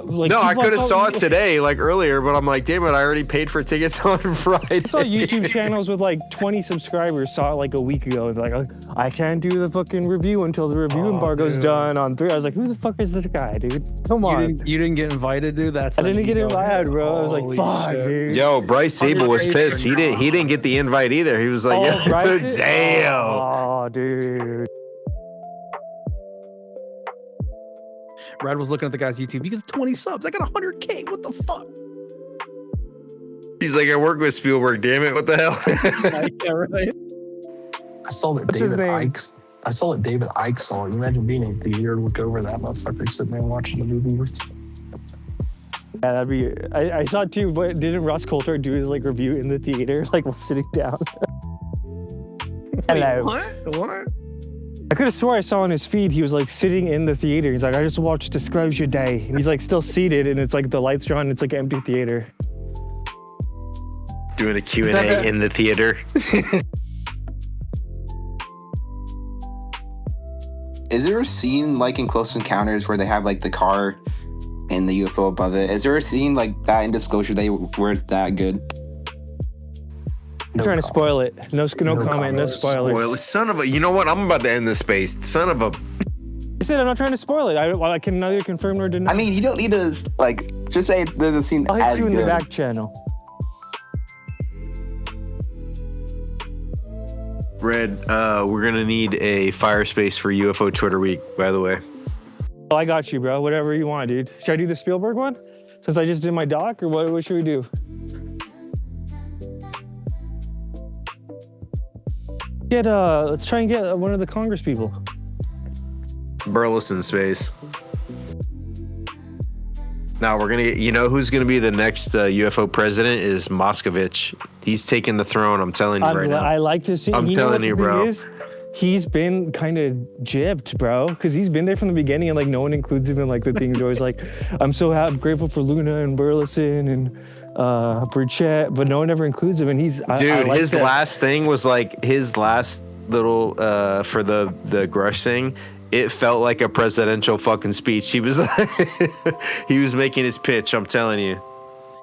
like, no, I could have saw it today, like earlier, but I'm like, damn it, I already paid for tickets on Friday. I saw YouTube channels with like 20 subscribers saw it like a week ago. It's like, I can't do the fucking review until the review embargo's done on 3. I was like, who the fuck is this guy, dude? Come on. You didn't get invited, dude? I didn't get invited, bro. I was like, fuck, dude. Yo, Bryce Zabel was pissed. He didn't get the invite either. He was like, damn. Oh, dude. Red was looking at the guy's YouTube. He gets 20 subs. I got 100K. What the fuck? He's like, I work with Spielberg. Damn it! What the hell? Yeah, right. I saw that David Icke. I saw that David Icke saw it. You imagine being in theater and look over that motherfucker sitting there watching the movie with you. Yeah, that'd be. I saw it too, but didn't Ross Coulter do his like review in the theater, like while sitting down? Hello. What? I could have swore I saw on his feed he was like sitting in the theater. He's like, I just watched Disclosure Day, and he's like still seated, and it's like the lights are on. And it's like an empty theater. Doing a Q&A in the theater. Is there a scene like in Close Encounters where they have like the car and the UFO above it? Is there a scene like that in Disclosure Day where it's that good? I'm trying to spoil it. No comment, no spoilers. Son of a, you know what? I'm about to end this space. Son of a. I said I'm not trying to spoil it. I can neither confirm nor deny. I mean, you don't need to like just say there's a scene. I'll hit you in the back channel. Red, we're gonna need a fire space for UFO Twitter week, by the way. Oh, I got you, bro. Whatever you want, dude. Should I do the Spielberg one? Since I just did my doc, or what should we do? Let's try and get one of the Congress people. Burleson space. Now we're gonna get, you know who's gonna be the next UFO president is Moscovich. He's taking the throne. I'm telling you right now. I like to see. I'm telling you, bro. He's been kind of gypped, bro, because he's been there from the beginning, and like no one includes him in like the things. Always like, I'm so grateful for Luna and Burleson and Burchett, but no one ever includes him. And he's dude. His last thing was like his last little for the Grusch thing. It felt like a presidential fucking speech. He was he was making his pitch. I'm telling you.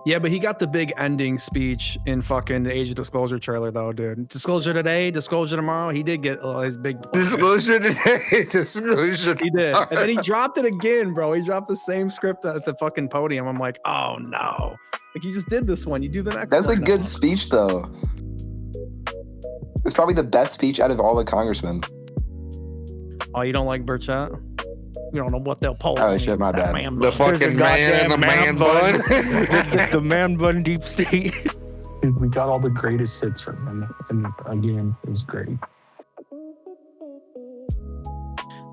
Yeah, but he got the big ending speech in fucking the Age of Disclosure trailer, though, dude. Disclosure today, disclosure tomorrow. He did get his big disclosure today, disclosure. He did, and then he dropped it again, bro. He dropped the same script at the fucking podium. I'm like, oh no, like you just did this one. You do the next. That's one a good speech, though. It's probably the best speech out of all the congressmen. Oh, you don't like Burchett? You don't know what they'll pull. Oh shit, my bad. The fucking man in the man bun. the man bun deep state. Dude, we got all the greatest hits from him, and again, it was great.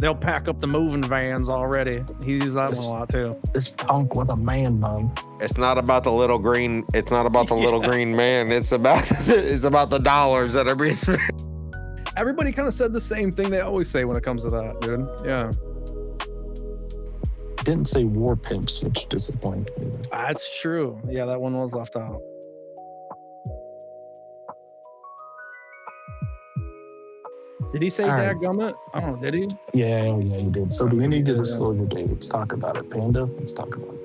They'll pack up the moving vans already. He used that one a lot too. This punk with a man bun. It's not about the little green. It's not about the little green man. It's about the dollars that are being spent. Everybody kind of said the same thing they always say when it comes to that, dude. Yeah. Didn't say war pimps, which disappointed me. That's true. Yeah, that one was left out. Did he say dadgummit? I don't know, did he? Yeah, he did. So the ending to Disclosure Day, let's talk about it. Panda, let's talk about it.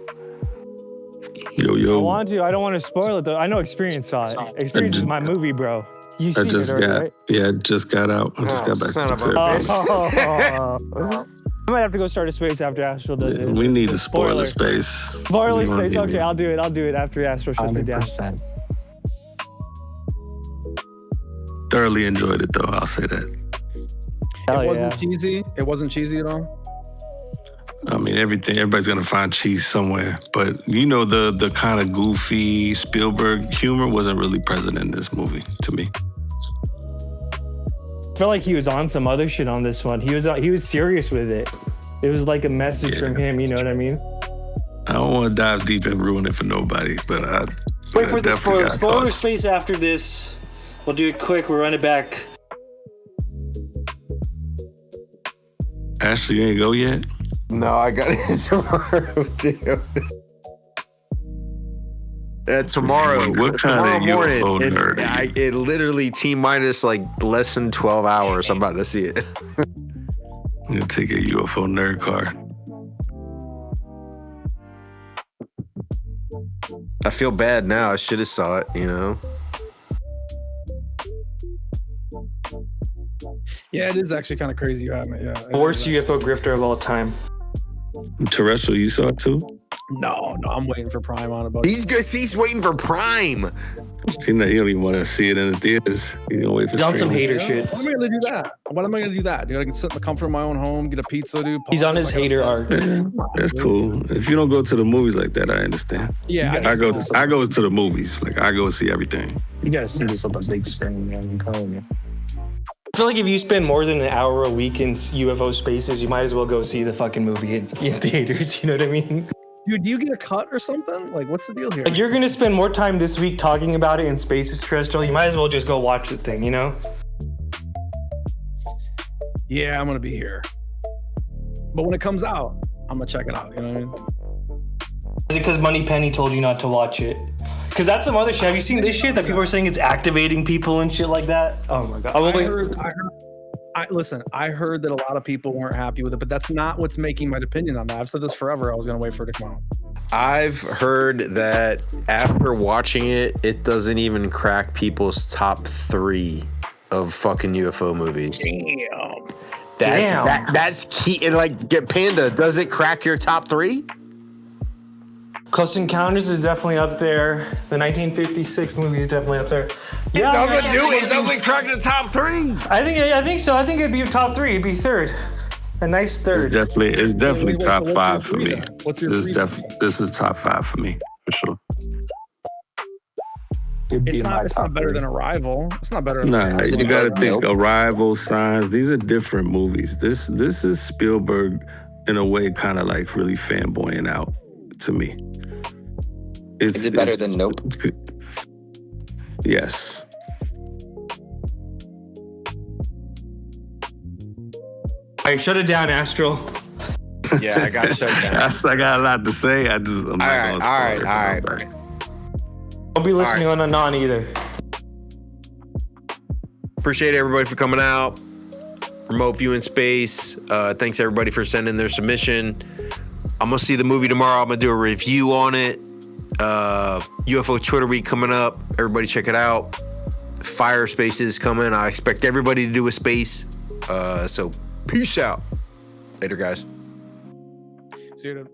I want to. I don't want to spoil it, though. I know Experience saw it. Experience is my movie, bro. You seen it already, right? Yeah, I just got out. I just got back to the I might have to go start a space after Astral does it. We need a spoiler space. Spoiler space. Okay, I'll do it. I'll do it after Astral shuts it down. Thoroughly enjoyed it, though. I'll say that. It wasn't cheesy. It wasn't cheesy at all. I mean, everybody's gonna find cheese somewhere, but you know, the kind of goofy Spielberg humor wasn't really present in this movie to me. I felt like he was on some other shit on this one. He was serious with it. It was like a message from him. You know what I mean? I don't want to dive deep and ruin it for nobody, but wait for the spoiler space after this. We'll do it quick. We'll run it back. Ashley, you ain't go yet? No, I got it tomorrow, dude. Tomorrow. What kind tomorrow of morning, UFO nerd? It literally T-minus like less than 12 hours. I'm about to see it. I'm gonna take a UFO nerd card. I feel bad now. I should have saw it, you know? Yeah, it is actually kind of crazy you haven't. Yeah. Worst UFO grifter of all time. Terrestrial, you saw it too? No, I'm waiting for Prime on it. But He's waiting for Prime. He don't even want to see it in the theaters. He's gonna wait for He's on some streaming. hater shit. What am I gonna do that? What am I gonna do that? Dude, I can sit in the comfort of my own home, get a pizza, dude. He's on his hater arc. That's cool. If you don't go to the movies like that, I understand. Yeah, I go to the movies. Like I go see everything. You gotta see this on the big screen, man. I'm telling you. I feel like if you spend more than an hour a week in UFO spaces, you might as well go see the fucking movie in theaters. You know what I mean? Dude, do you get a cut or something? Like, what's the deal here? Like, you're gonna spend more time this week talking about it in Spaces Terrestrial. You might as well just go watch the thing, you know? Yeah, I'm gonna be here. But when it comes out, I'm gonna check it out. You know what I mean? Is it because Moneypenny told you not to watch it? Because that's some other shit. Have you seen this shit that people are saying it's activating people and shit like that? Oh my god! I heard that a lot of people weren't happy with it, but that's not what's making my opinion on that. I've said this forever. I was gonna wait for it to come out. I've heard that after watching it, it doesn't even crack people's top 3 of fucking UFO movies. Damn. That's key. And like, get Panda, does it crack your top 3? Close Encounters is definitely up there. The 1956 movie is definitely up there. It doesn't crack the top 3. I think so. I think it'd be your top 3. It'd be third. A nice third. It's definitely top so 5 what's for your me. three then? What's your This three then? this is top 5 for me for sure. It's not better than Arrival. It's not better than Nah, Arrival. you got to think Arrival, Signs. These are different movies. This is Spielberg in a way, kind of like really fanboying out to me. Is it better than Nope? Yes. All right, shut it down, Astral. Yeah, I got to shut it down. I got a lot to say. I'm all right. Don't be listening on Anon either. Appreciate everybody for coming out. Remote Viewing Space. Thanks everybody for sending their submission. I'm gonna see the movie tomorrow. I'm gonna do a review on it. UFO Twitter Week coming up. Everybody check it out. Fire Spaces coming. I expect everybody to do a space. So peace out. Later, guys. See you.